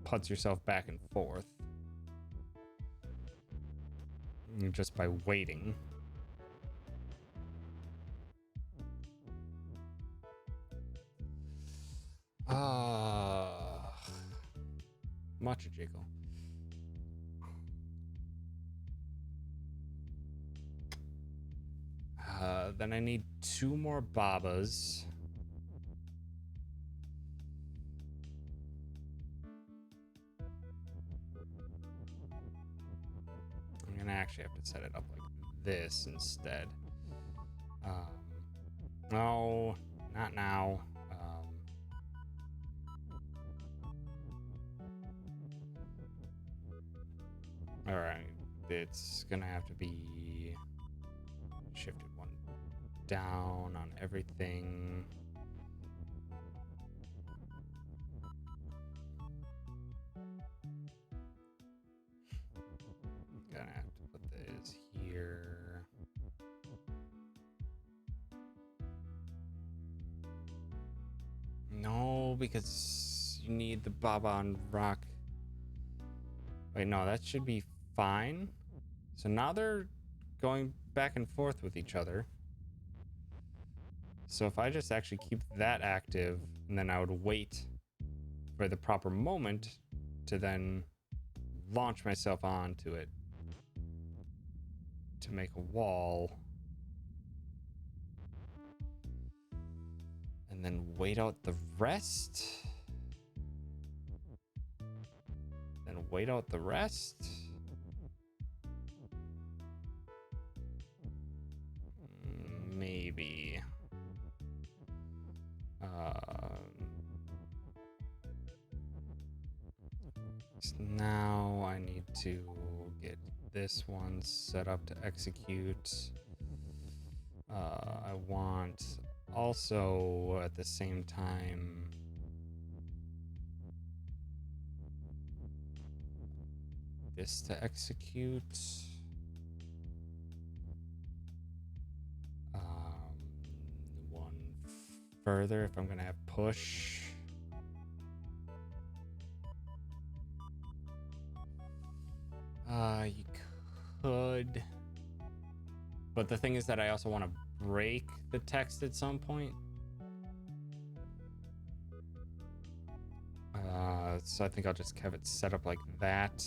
Speaker 1: putz yourself back and forth just by waiting. Much a jiggle. Then I need 2 more Babas. I'm gonna actually have to set it up like this instead. No, not now. All right, it's gonna have to be shifted 1 down on everything. Gonna have to put this here. No, because you need the Baba on rock. Wait, no, that should be fine. So now they're going back and forth with each other. So if I just actually keep that active, and then I would wait for the proper moment to then launch myself onto it to make a wall. And then wait out the rest. Then wait out the rest. Maybe. So now I need to get this one set up to execute. I want also at the same time this to execute. One further if I'm gonna have push. You could, but the thing is that I also want to break the text at some point. So I think I'll just have it set up like that.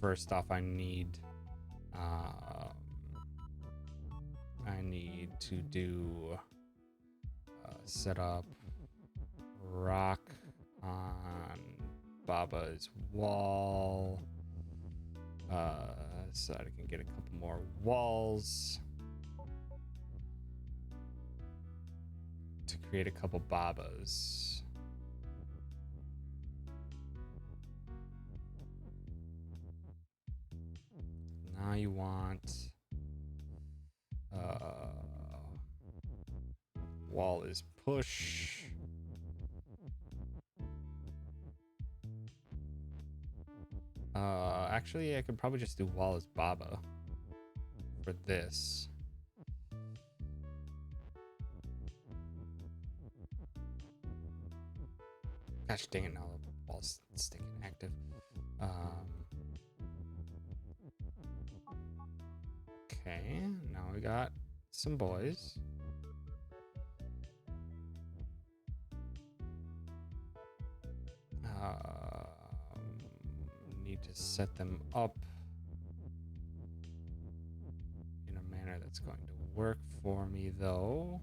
Speaker 1: First off, I need to do set up rock on Baba's wall, so I can get a couple more walls to create a couple Babas. Now you want wall is push. Actually, I could probably just do wall as Baba for this. Gosh dang it, now the wall's sticking active. Okay, now we got some boys. Need to set them up in a manner that's going to work for me, though.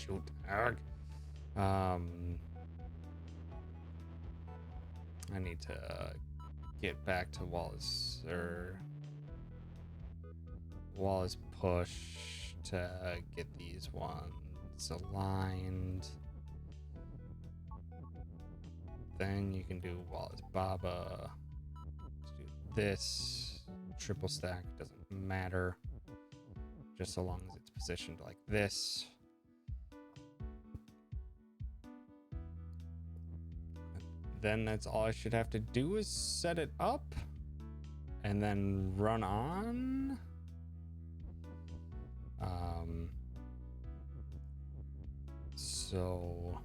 Speaker 1: shoot. Arg. I need to get back to Wallace push to get these ones aligned. Then you can do Wallace Baba. Let's do this. Triple stack doesn't matter, just so long as it's positioned like this. Then that's all I should have to do is set it up and then run on. So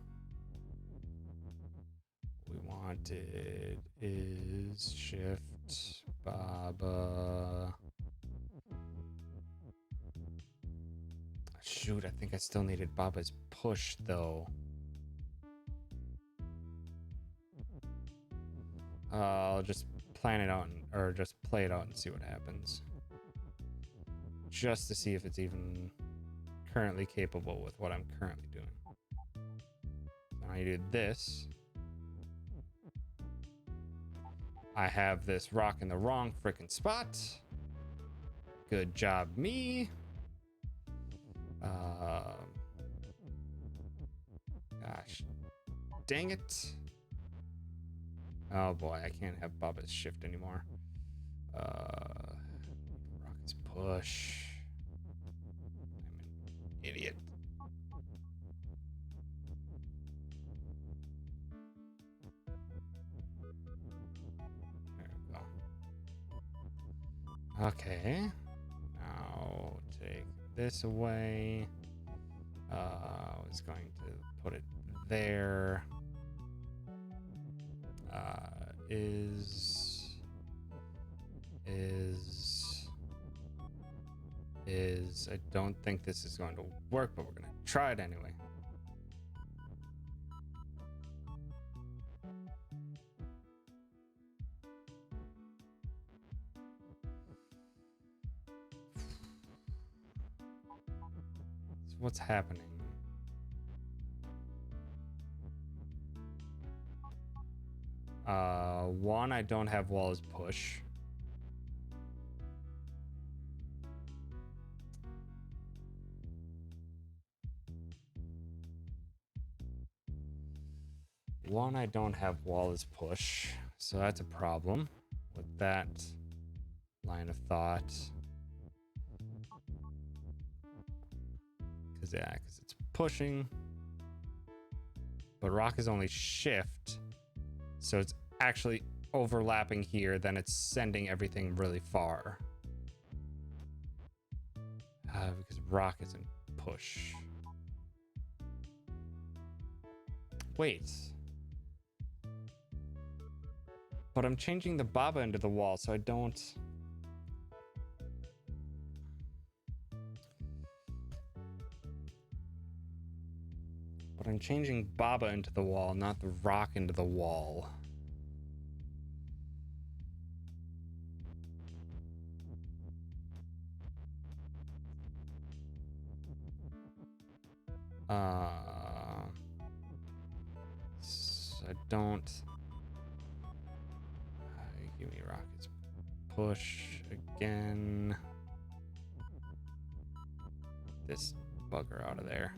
Speaker 1: we wanted is shift Baba. Shoot, I think I still needed Baba's push though. I'll just plan it out or just play it out and see what happens. Just to see if it's even currently capable with what I'm currently doing. Now I do this. I have this rock in the wrong freaking spot. Good job, me. Gosh, dang it. Oh boy, I can't have Baba's shift anymore. Rocket's push. I'm an idiot. There we go. Okay. Now take this away. I was going to put it there. I don't think this is going to work, but we're gonna try it anyway. So what's happening? One, I don't have Wallace push. One, I don't have Wallace push, so that's a problem with that line of thought. Because it's pushing, but rock is only shift, so it's actually overlapping here, then it's sending everything really far. Because rock isn't push. Wait. But I'm changing the Baba into the wall, so I don't... But I'm changing Baba into the wall, not the rock into the wall. So I don't... give me rockets. Push again. This bugger out of there.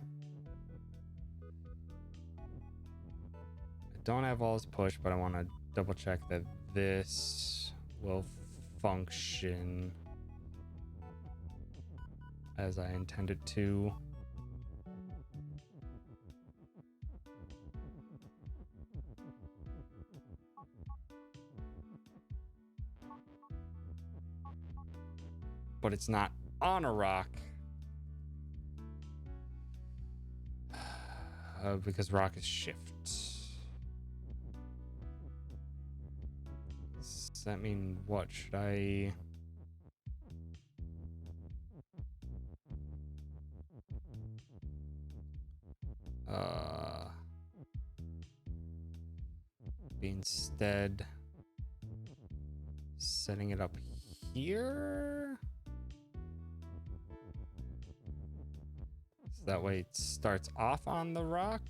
Speaker 1: I don't have all his push, but I want to double check that this will function as I intended to. But it's not on a rock. Because rock is shift. Does that mean what? Should I... instead setting it up here? So that way it starts off on the rock.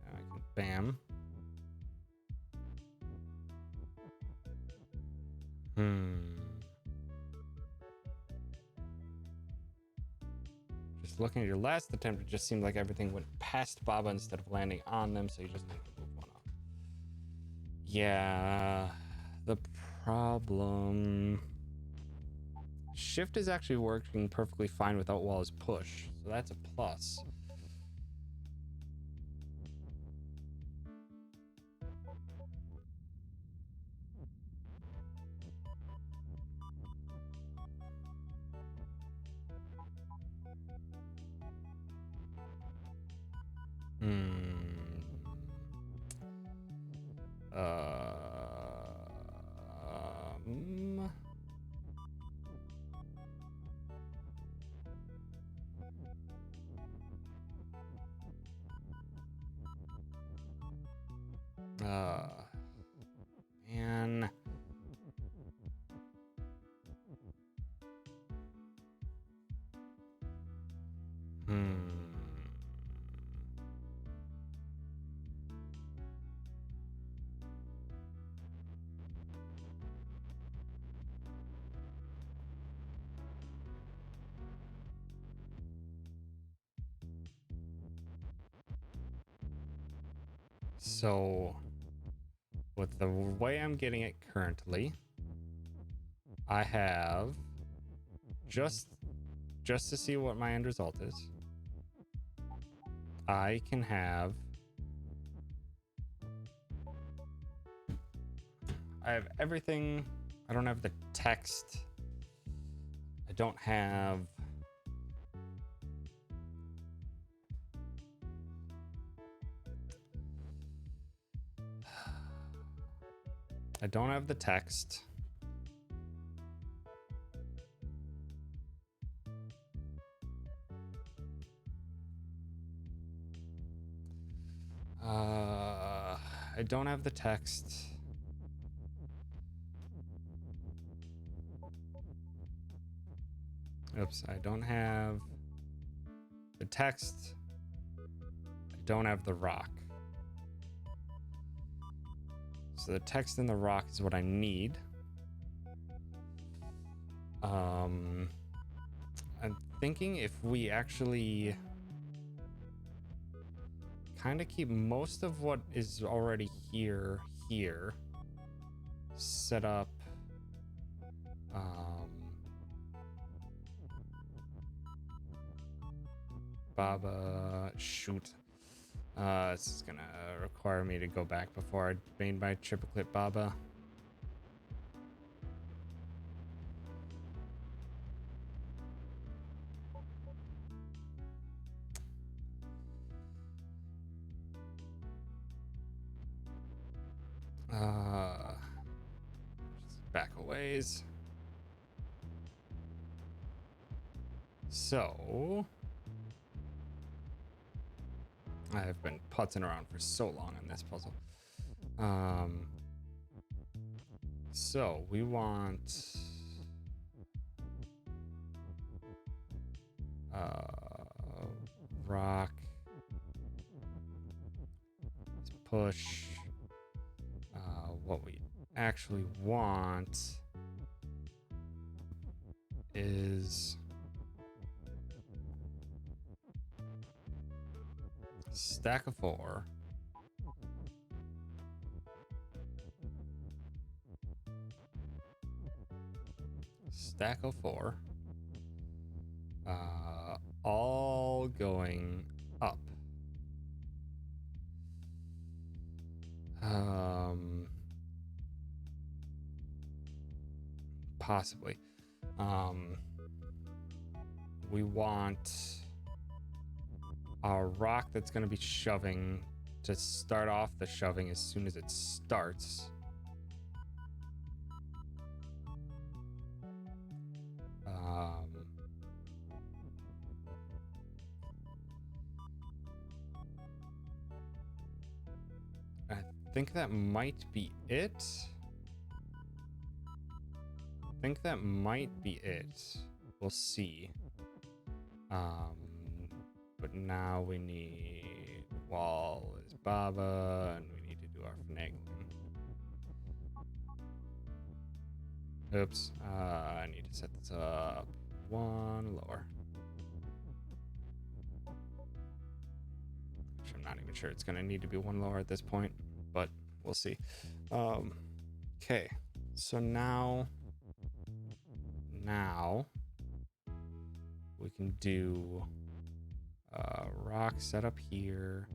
Speaker 1: I can bam. Just looking at your last attempt, it just seemed like everything went past Baba instead of landing on them, so you just need to move one up. Yeah, the problem... Shift is actually working perfectly fine without Wall's push, so that's a plus. Um, man. So, with the way I'm getting it currently, I have just to see what my end result is. I can have everything. I don't have the text. I don't have the text. I don't have the text. Oops, I don't have the text. I don't have the rock. So the text and the rock is what I need. I'm thinking if we actually kind of keep most of what is already here, set up, Baba, shoot. This is gonna require me to go back before I made my triplicate Baba. Just back a ways. So I've been putzing around for so long on this puzzle. So we want rock. Let's push. What we actually want is stack of 4. Stack of 4. All going up. Possibly. We want our rock that's going to be shoving to start off the shoving as soon as it starts. I think that might be it. think that might be it. We'll see. But now we need wall is Baba, and we need to do our finagling. Oops. I need to set this up one lower. Which I'm not even sure it's gonna need to be one lower at this point, but we'll see. Okay. So now we can do rock setup here.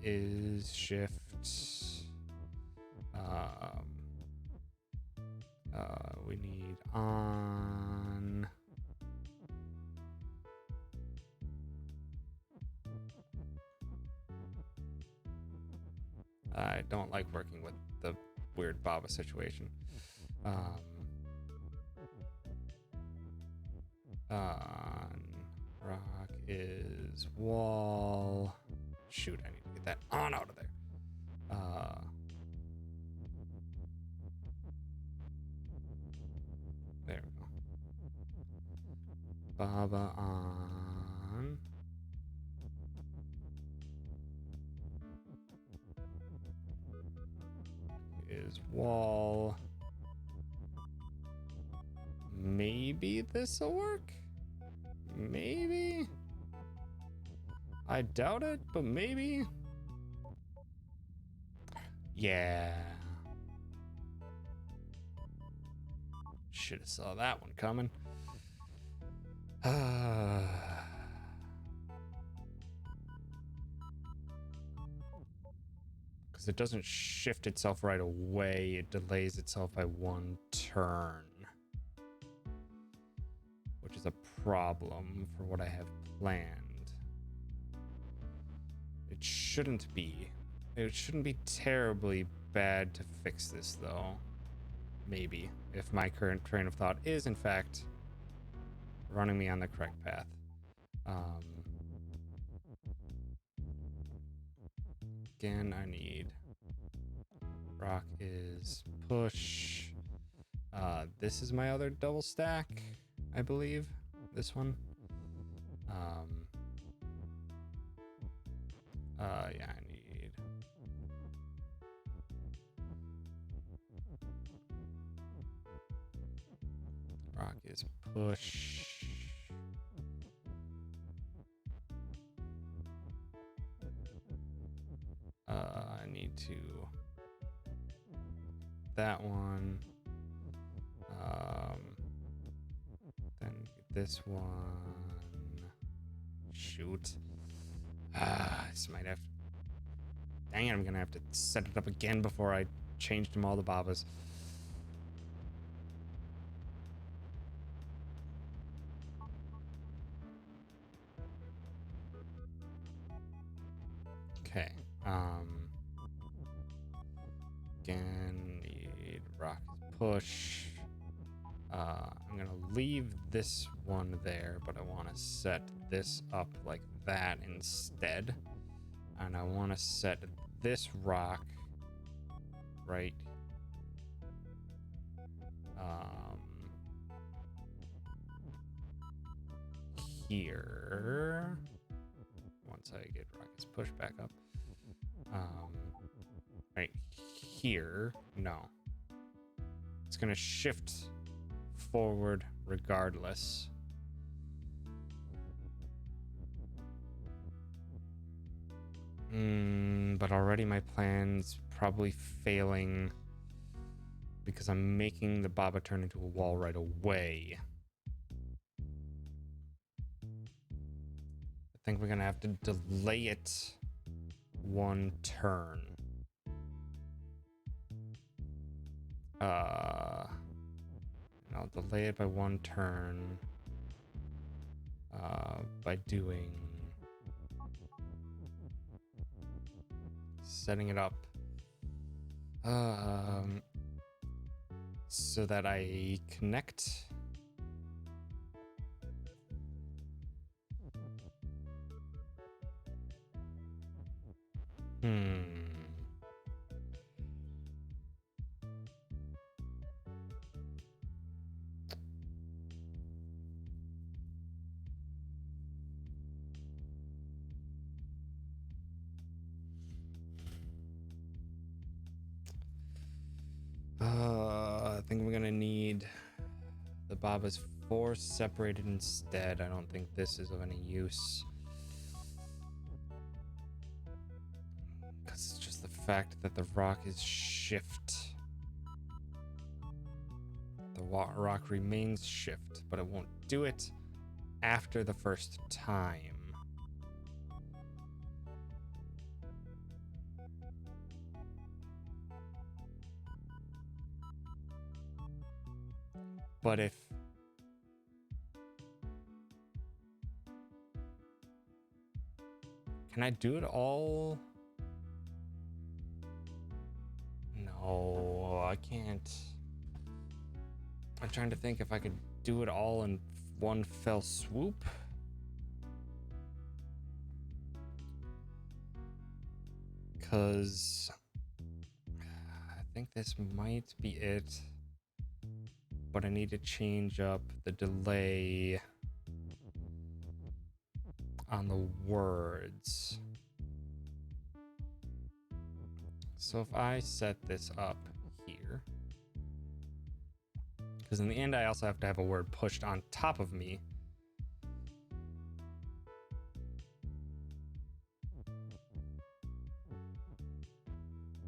Speaker 1: Is shift. We need on. I don't like working with the weird Baba situation. On rock is wall. Shoot, I need to get that on out of there. There we go. Baba on. Is wall. Maybe this'll work? Maybe? I doubt it, but maybe? Yeah. Should have saw that one coming. Because it doesn't shift itself right away. It delays itself by one turn. Which is a problem for what I have planned. It shouldn't be. It shouldn't be terribly bad to fix this, though. Maybe. If my current train of thought is, in fact, running me on the correct path. Again, I need rock is push. This is my other double stack, I believe. This one. Yeah, I need rock is push. I need to that one. Then this one. Shoot. I just might have to. Dang it, I'm gonna have to set it up again before I change them all the Babas. Okay. Again, need rock push. I'm gonna leave this one there, but I want to set this up like that instead. And I want to set this rock right here. Once I get rockets pushed back up. Right here. No. It's gonna shift forward regardless. But already my plan's probably failing because I'm making the Baba turn into a wall right away. I think we're gonna have to delay it one turn. I'll delay it by one turn by doing setting it up so that I connect Baba's 4 separated instead. I don't think this is of any use. Because it's just the fact that the rock is shift. The rock remains shift, but it won't do it after the first time. But if can I do it all? No, I can't. I'm trying to think if I could do it all in one fell swoop. Because I think this might be it. But I need to change up the delay on the words. So if I set this up here, because in the end I also have to have a word pushed on top of me.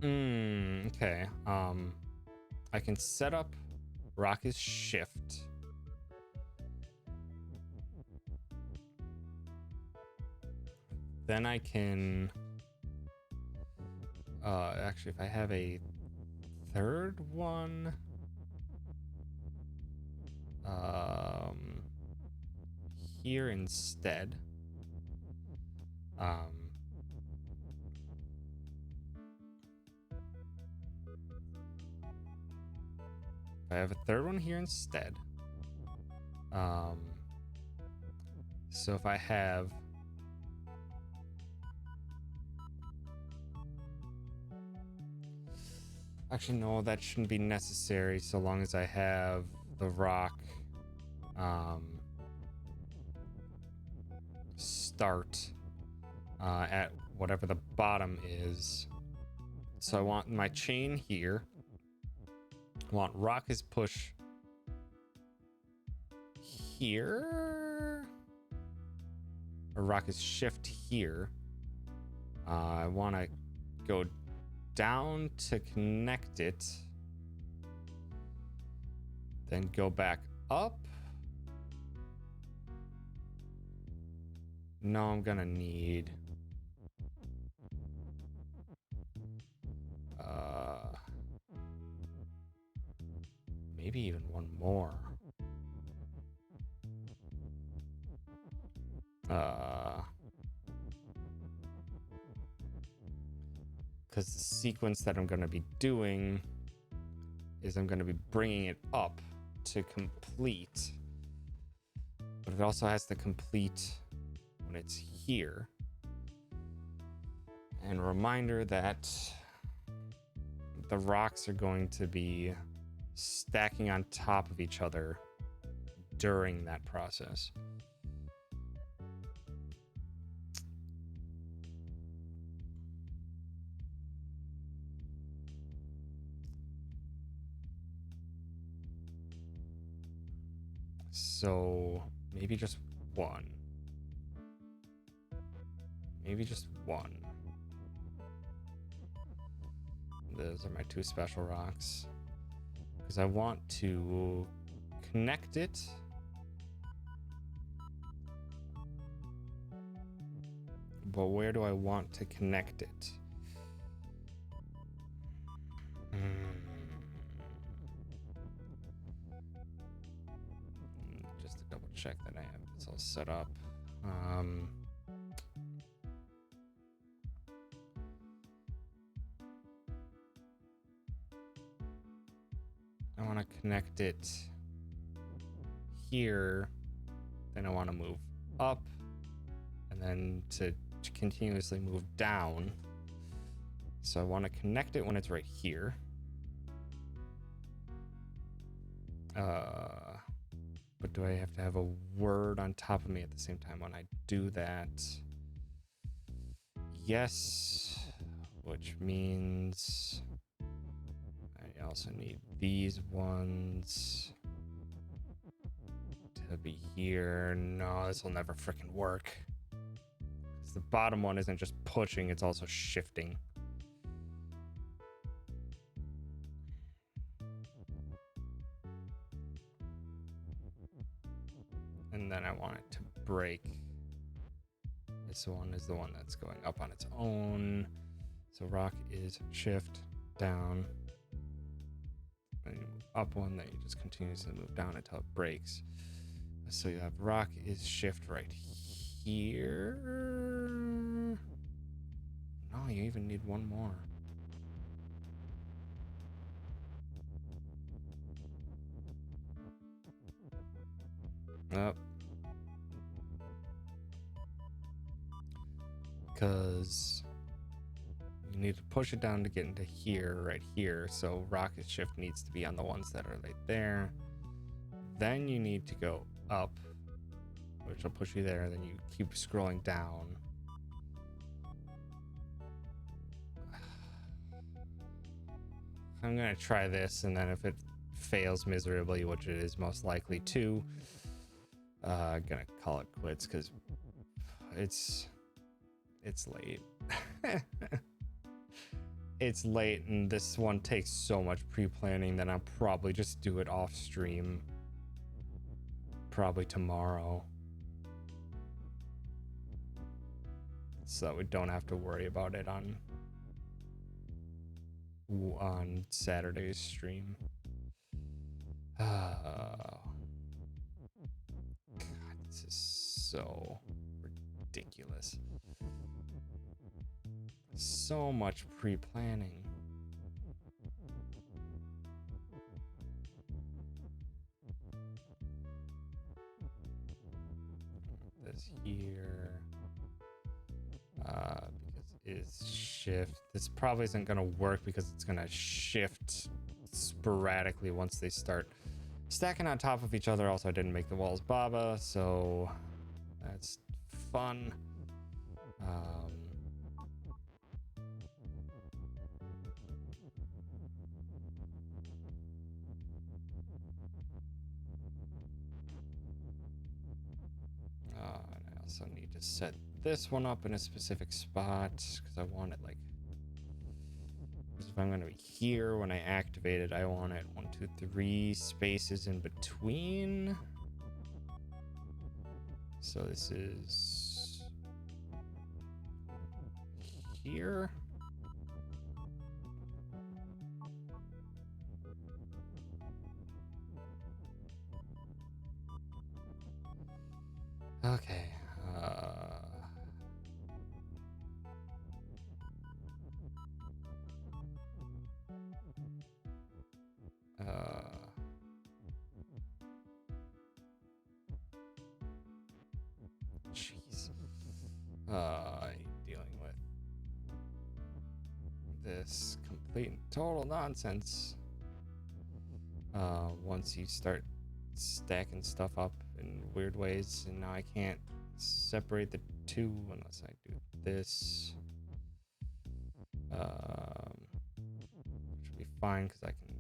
Speaker 1: Okay. I can set up rock is shift. Then I can actually if I have a third one here instead. If I have a third one here instead. So if I have actually no, that shouldn't be necessary so long as I have the rock start at whatever the bottom is. So I want my chain here. I want rock is push here. Or rock is shift here. I want to go down to connect it. Then go back up. No, I'm gonna need maybe even one more. Because the sequence that I'm gonna be doing is I'm gonna be bringing it up to complete, but it also has to complete when it's here. And a reminder that the rocks are going to be stacking on top of each other during that process. So maybe just one. Maybe just one. Those are my 2 special rocks. Because I want to connect it. But where do I want to connect it? Just to double check that I have this all set up. I want to connect it here. Then I want to move up. And then to continuously move down. So I want to connect it when it's right here. But do I have to have a word on top of me at the same time when I do that? Yes, which means I also need these ones. It'll be here. No, this will never freaking work. The bottom one isn't just pushing, it's also shifting. And then I want it to break. This one is the one that's going up on its own. So rock is shift, down. Then you move up one, then you just continuously move down until it breaks. So you have rock is shift right here. No, you even need one more. Up. Because you need to push it down to get into here, right here. So rocket shift needs to be on the ones that are right there. Then you need to go up, which will push you there. Then you keep scrolling down. I'm gonna try this, and then if it fails miserably, which it is most likely to, gonna call it quits because it's late. It's late, and this one takes so much pre-planning that I'll probably just do it off stream. Probably tomorrow. So we don't have to worry about it on Saturday's stream. God, this is so ridiculous. So much pre-planning. This here. Because it is shift. This probably isn't going to work because it's going to shift sporadically once they start stacking on top of each other. Also, I didn't make the walls Baba, so that's fun. And I also need to set this one up in a specific spot because I want it like, because if I'm going to be here when I activate it, I want it 1, 2, 3 spaces in between. So this is here. Okay. Jeez. Dealing with this complete and total nonsense. Once you start stacking stuff up in weird ways, and now I can't separate the two unless I do this. Which will be fine because I can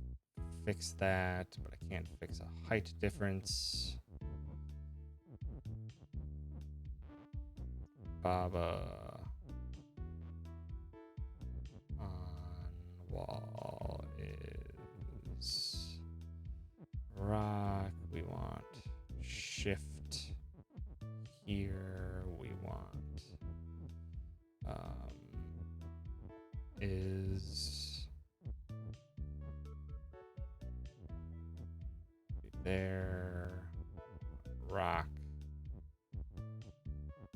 Speaker 1: fix that, but I can't fix a height difference. Baba on wall is rock. We want shift here. We want is there. Rock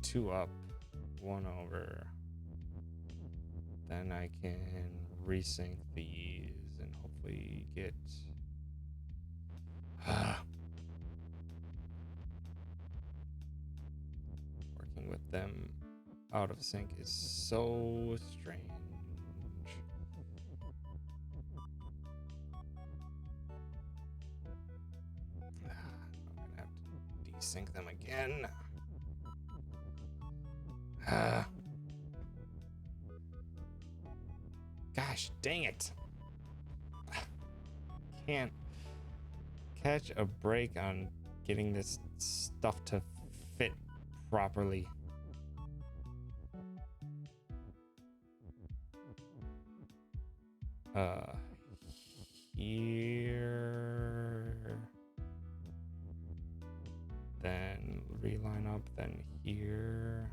Speaker 1: 2 up, 1 over. Then I can resync these and hopefully get working with them out of sync is so strange. I'm gonna have to desync them again. Gosh dang it. Can't catch a break on getting this stuff to fit properly. Here, then reline up, then here.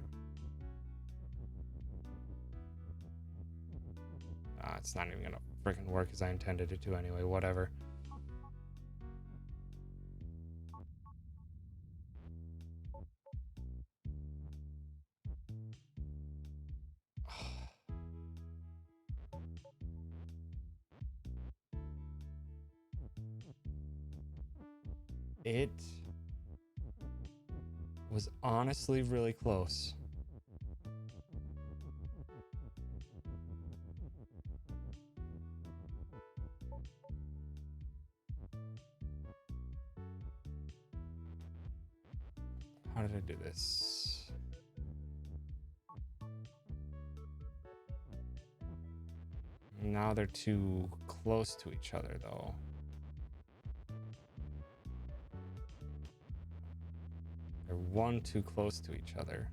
Speaker 1: It's not even gonna freaking work as I intended it to anyway, whatever. It was honestly really close. How did I do this? Now they're too close to each other, though. They're one too close to each other.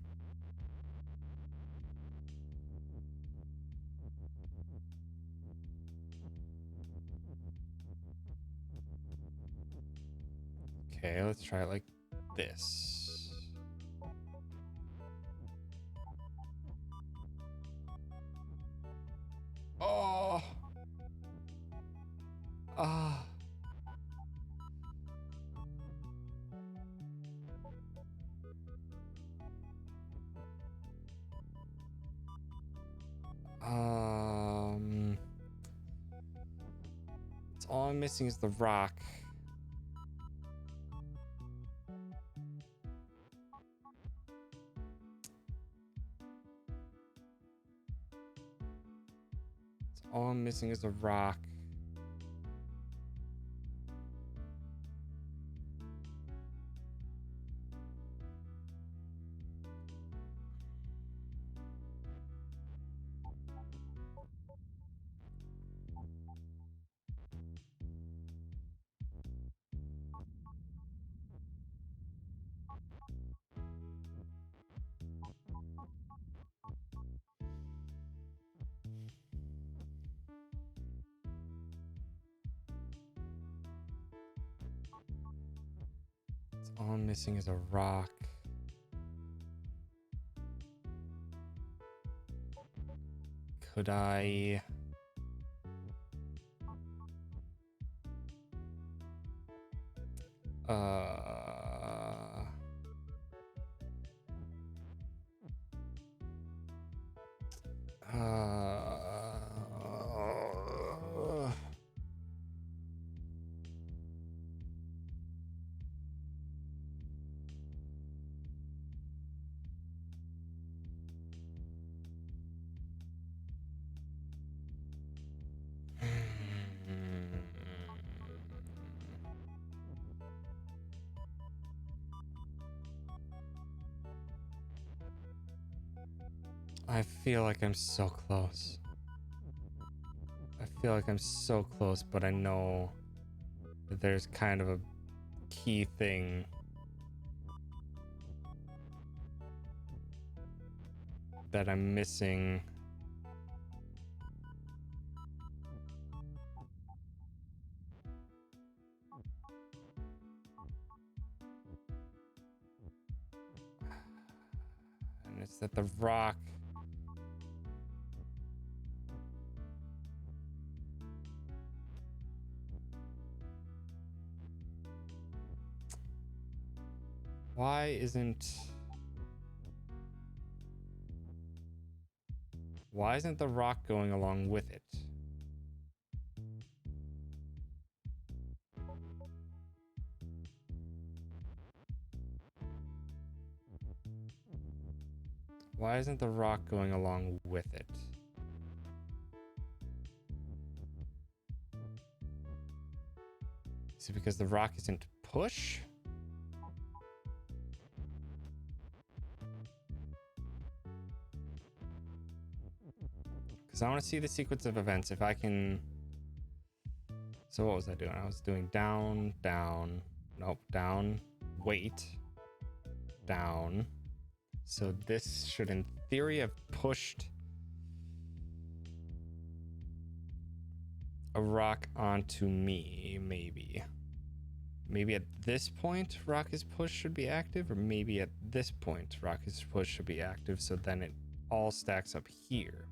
Speaker 1: Okay, let's try it like this. Oh! Ah! It's all I'm missing is the rock. All I'm missing is a rock. All I'm missing is a rock. Could I... I feel like I'm so close. I feel like I'm so close, but I know that there's kind of a key thing that I'm missing. And it's that the rock... Why isn't the rock going along with it? Why isn't the rock going along with it? Is it because the rock isn't push? Because I want to see the sequence of events. If I can... So what was I doing? I was doing down, down, Nope, down, wait, down. So this should, in theory, have pushed a rock onto me, maybe. Maybe at this point, rock is push should be active, or maybe at this point, rock is push should be active, so then it all stacks up here.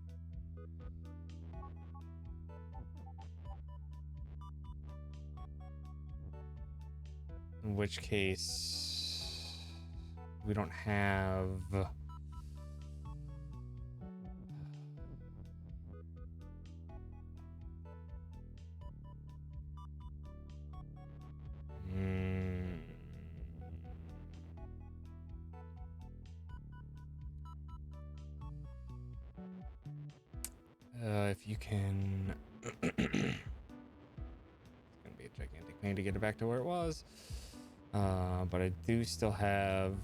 Speaker 1: In which case, we don't have... if you can... It's gonna be a gigantic pain to get it back to where it was. But I do still have...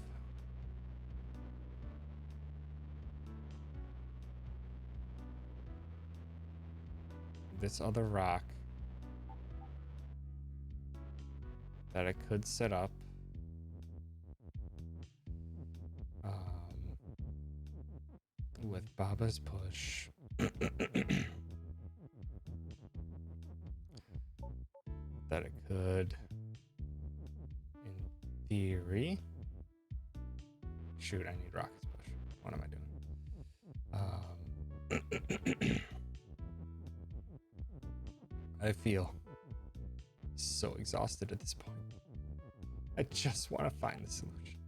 Speaker 1: this other rock that I could set up. With Baba's push. That it could, in theory... Shoot, I need Rocket's push. What am I doing? I feel so exhausted at this point. I just want to find the solution.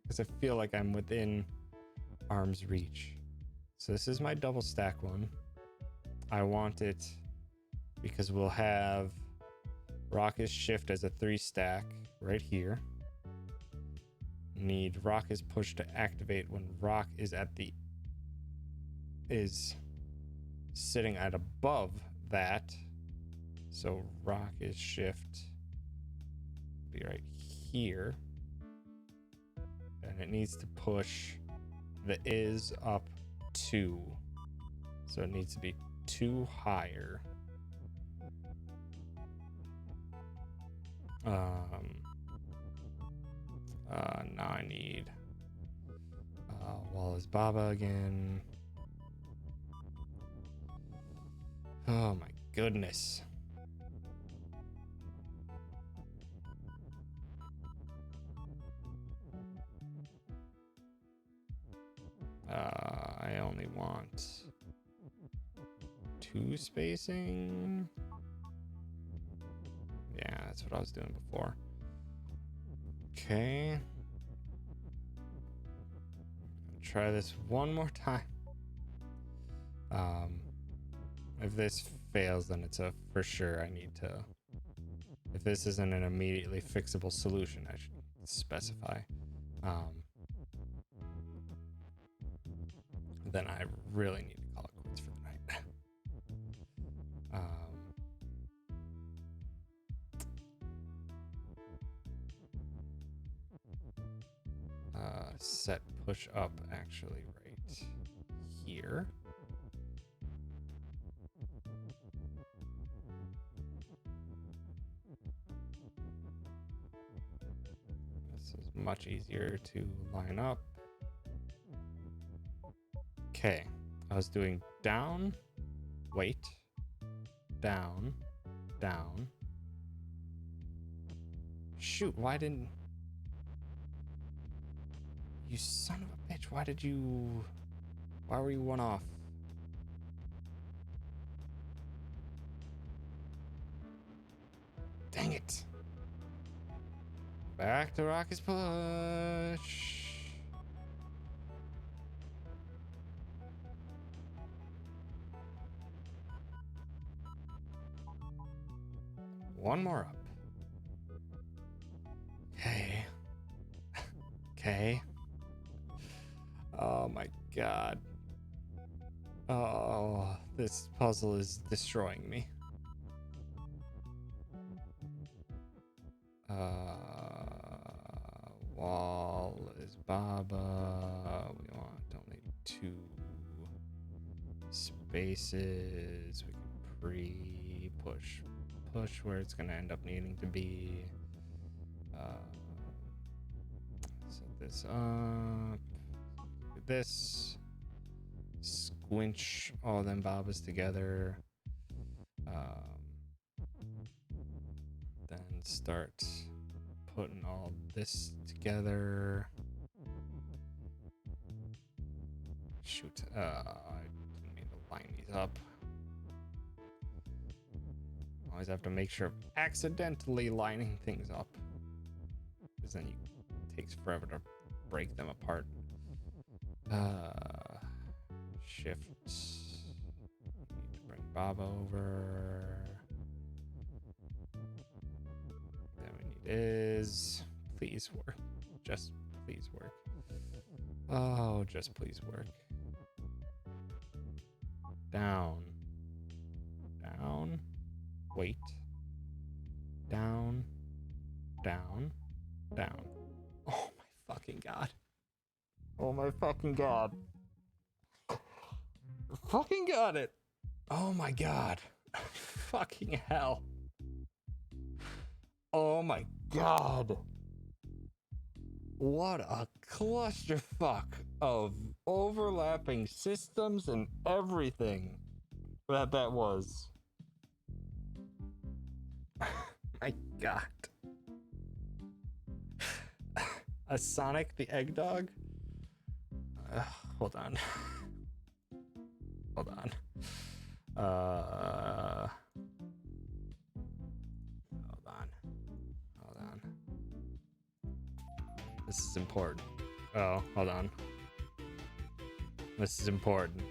Speaker 1: Because I feel like I'm within arm's reach. So this is my double stack one. I want it because we'll have Rocket's shift as a 3 stack right here. Need Rocket's push to activate when Rock is at the... is sitting at above that. So Rocket's shift be right here. And it needs to push the is up 2. So it needs to be 2 higher. Now I need Wallace Baba again. Oh my goodness. I only want 2 spacing. Yeah, that's what I was doing before. Okay. Try this one more time. If this fails, then it's a for sure I need to... If this isn't an immediately fixable solution, I should specify. Then I really need to call it quits for the night. Set push up actually right here. This is much easier to line up. Okay, I was doing down, wait, down, down. Shoot, why didn't... You son of a bitch, why were you one off? Dang it. Back to Rocket's push. One more up. Okay. Okay. Oh my god. Oh, this puzzle is destroying me. Wall is Baba. We want only 2 spaces. We can pre-push. Push where it's gonna end up needing to be. Set this up. This. Squinch all them Babas together. Then start putting all this together. Shoot, I didn't mean to line these up. Always have to make sure of accidentally lining things up, because then it takes forever to break them apart. Shift. Need to bring Bob over. Then we need is please work. Just please work. Oh, just please work. Down. Down. Wait. Down. Down. Down. Oh my fucking god. Oh my fucking god. Fucking got it. Oh my god. Fucking hell. Oh my god. What a clusterfuck of overlapping systems and everything that was. My god. A Sonic the Eggdog? Hold on. Hold on. Hold on. Hold on. This is important. Oh, hold on. This is important.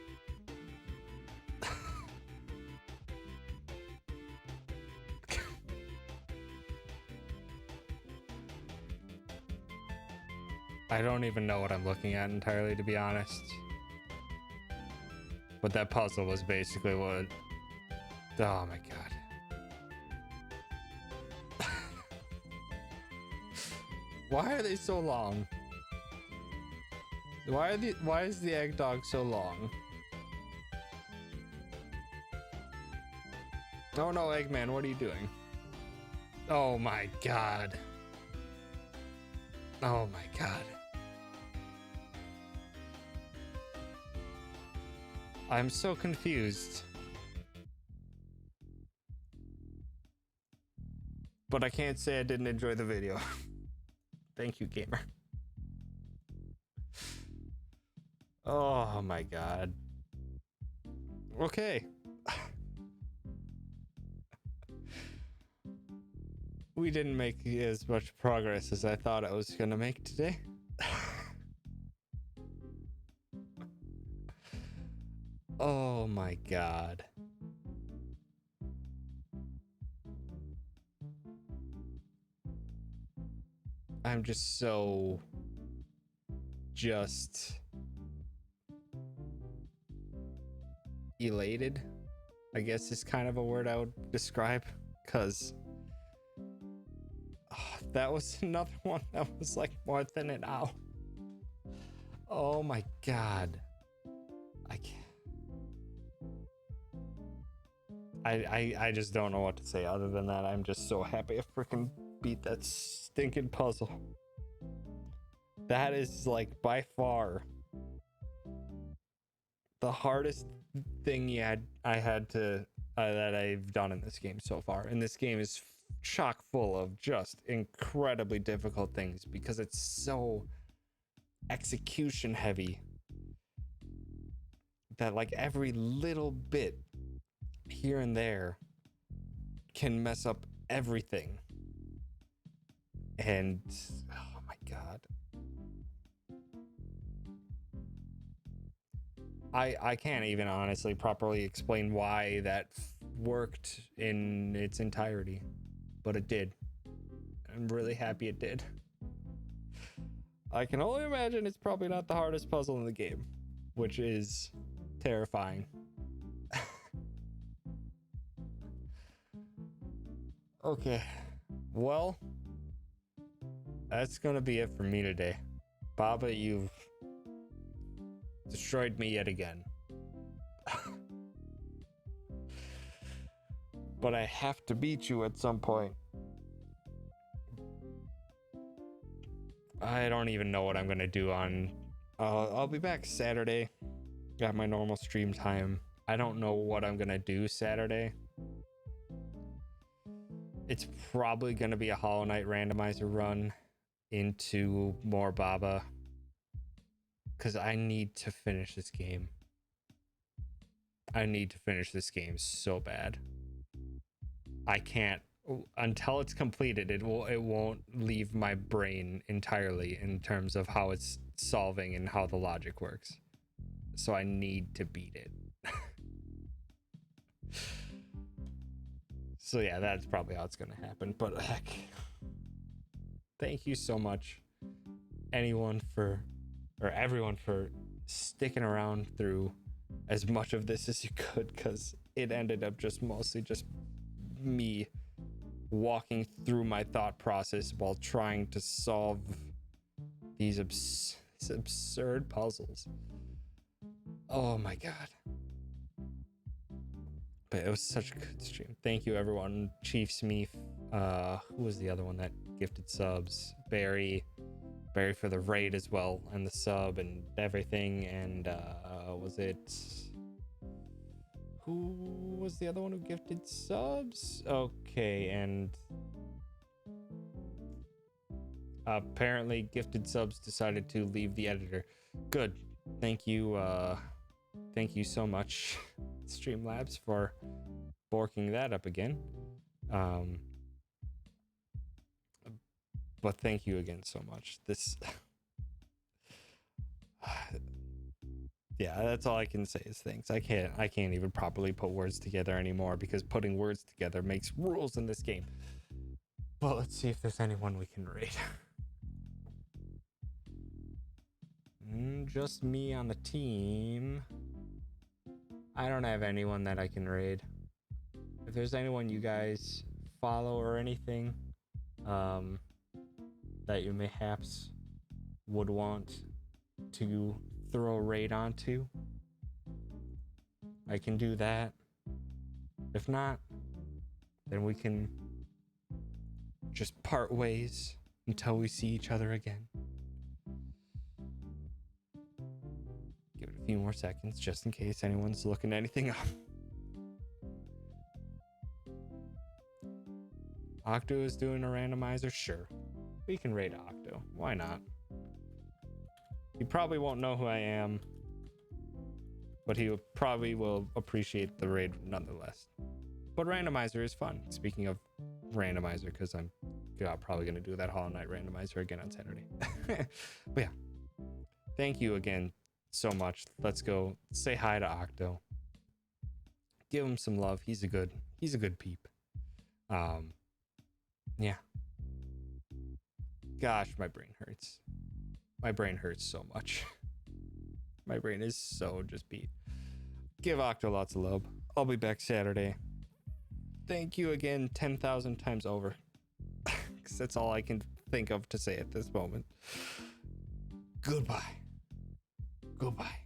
Speaker 1: I don't even know what I'm looking at entirely, to be honest. But that puzzle was basically what... Oh my god. Why are they so long? Why is the egg dog so long? Oh no, Eggman, what are you doing? Oh my god. Oh my god. I'm so confused. But I can't say I didn't enjoy the video. Thank you, gamer. Oh my god. Okay. We didn't make as much progress as I thought I was gonna make today. Oh my god. I'm just so... elated, I guess is kind of a word I would describe, because that was another one that was like more than an hour. Oh my god. I can't. I just don't know what to say other than that. I'm just so happy I freaking beat that stinking puzzle. That is like by far the hardest thing I had to that I've done in this game so far. And this game is chock full of just incredibly difficult things because it's so execution heavy that like every little bit here and there can mess up everything. And oh my god, I can't even honestly properly explain why that worked in its entirety, but it did. I'm really happy it did. I can only imagine it's probably not the hardest puzzle in the game, which is terrifying. Okay, well, that's gonna be it for me today. Baba, you've destroyed me yet again. But I have to beat you at some point. I don't even know what I'm gonna do on. I'll be back Saturday. Got my normal stream time. I don't know what I'm gonna do Saturday. It's probably gonna be a Hollow Knight randomizer run into more Baba, because I need to finish this game. I need to finish this game so bad. I can't until it's completed. It won't leave my brain entirely in terms of how it's solving and how the logic works. So I need to beat it. So yeah, that's probably how it's gonna happen. But heck, thank you so much, everyone for sticking around through as much of this as you could, because it ended up just mostly just me walking through my thought process while trying to solve these absurd puzzles. Oh my god. But it was such a good stream. Thank you, everyone. Chief Smeef, who was the other one that gifted subs? Barry for the raid as well, and the sub and everything. And was it, who was the other one who gifted subs? Okay, and apparently gifted subs decided to leave the editor. Good. Thank you so much, Streamlabs, for borking that up again. But thank you again so much. This yeah, that's all I can say is thanks. I can't even properly put words together anymore, because putting words together makes rules in this game. Well, let's see if there's anyone we can raid. Just me on the team. I don't have anyone that I can raid. If there's anyone you guys follow or anything that you mayhaps would want to throw a raid onto, I can do that. If not, then we can just part ways until we see each other again. Give it a few more seconds just in case anyone's looking anything up. Octo is doing a randomizer? Sure. We can raid Octo. Why not? He probably won't know who I am, but he probably will appreciate the raid nonetheless. But randomizer is fun. Speaking of randomizer, because I'm probably going to do that Hollow Knight randomizer again on Saturday. But yeah, thank you again so much. Let's go say hi to Octo. Give him some love. He's a good peep. Yeah. Gosh, my brain hurts. My brain hurts so much. My brain is so just beat. Give Octo lots of love. I'll be back Saturday. Thank you again 10,000 times over. Because that's all I can think of to say at this moment. Goodbye. Goodbye.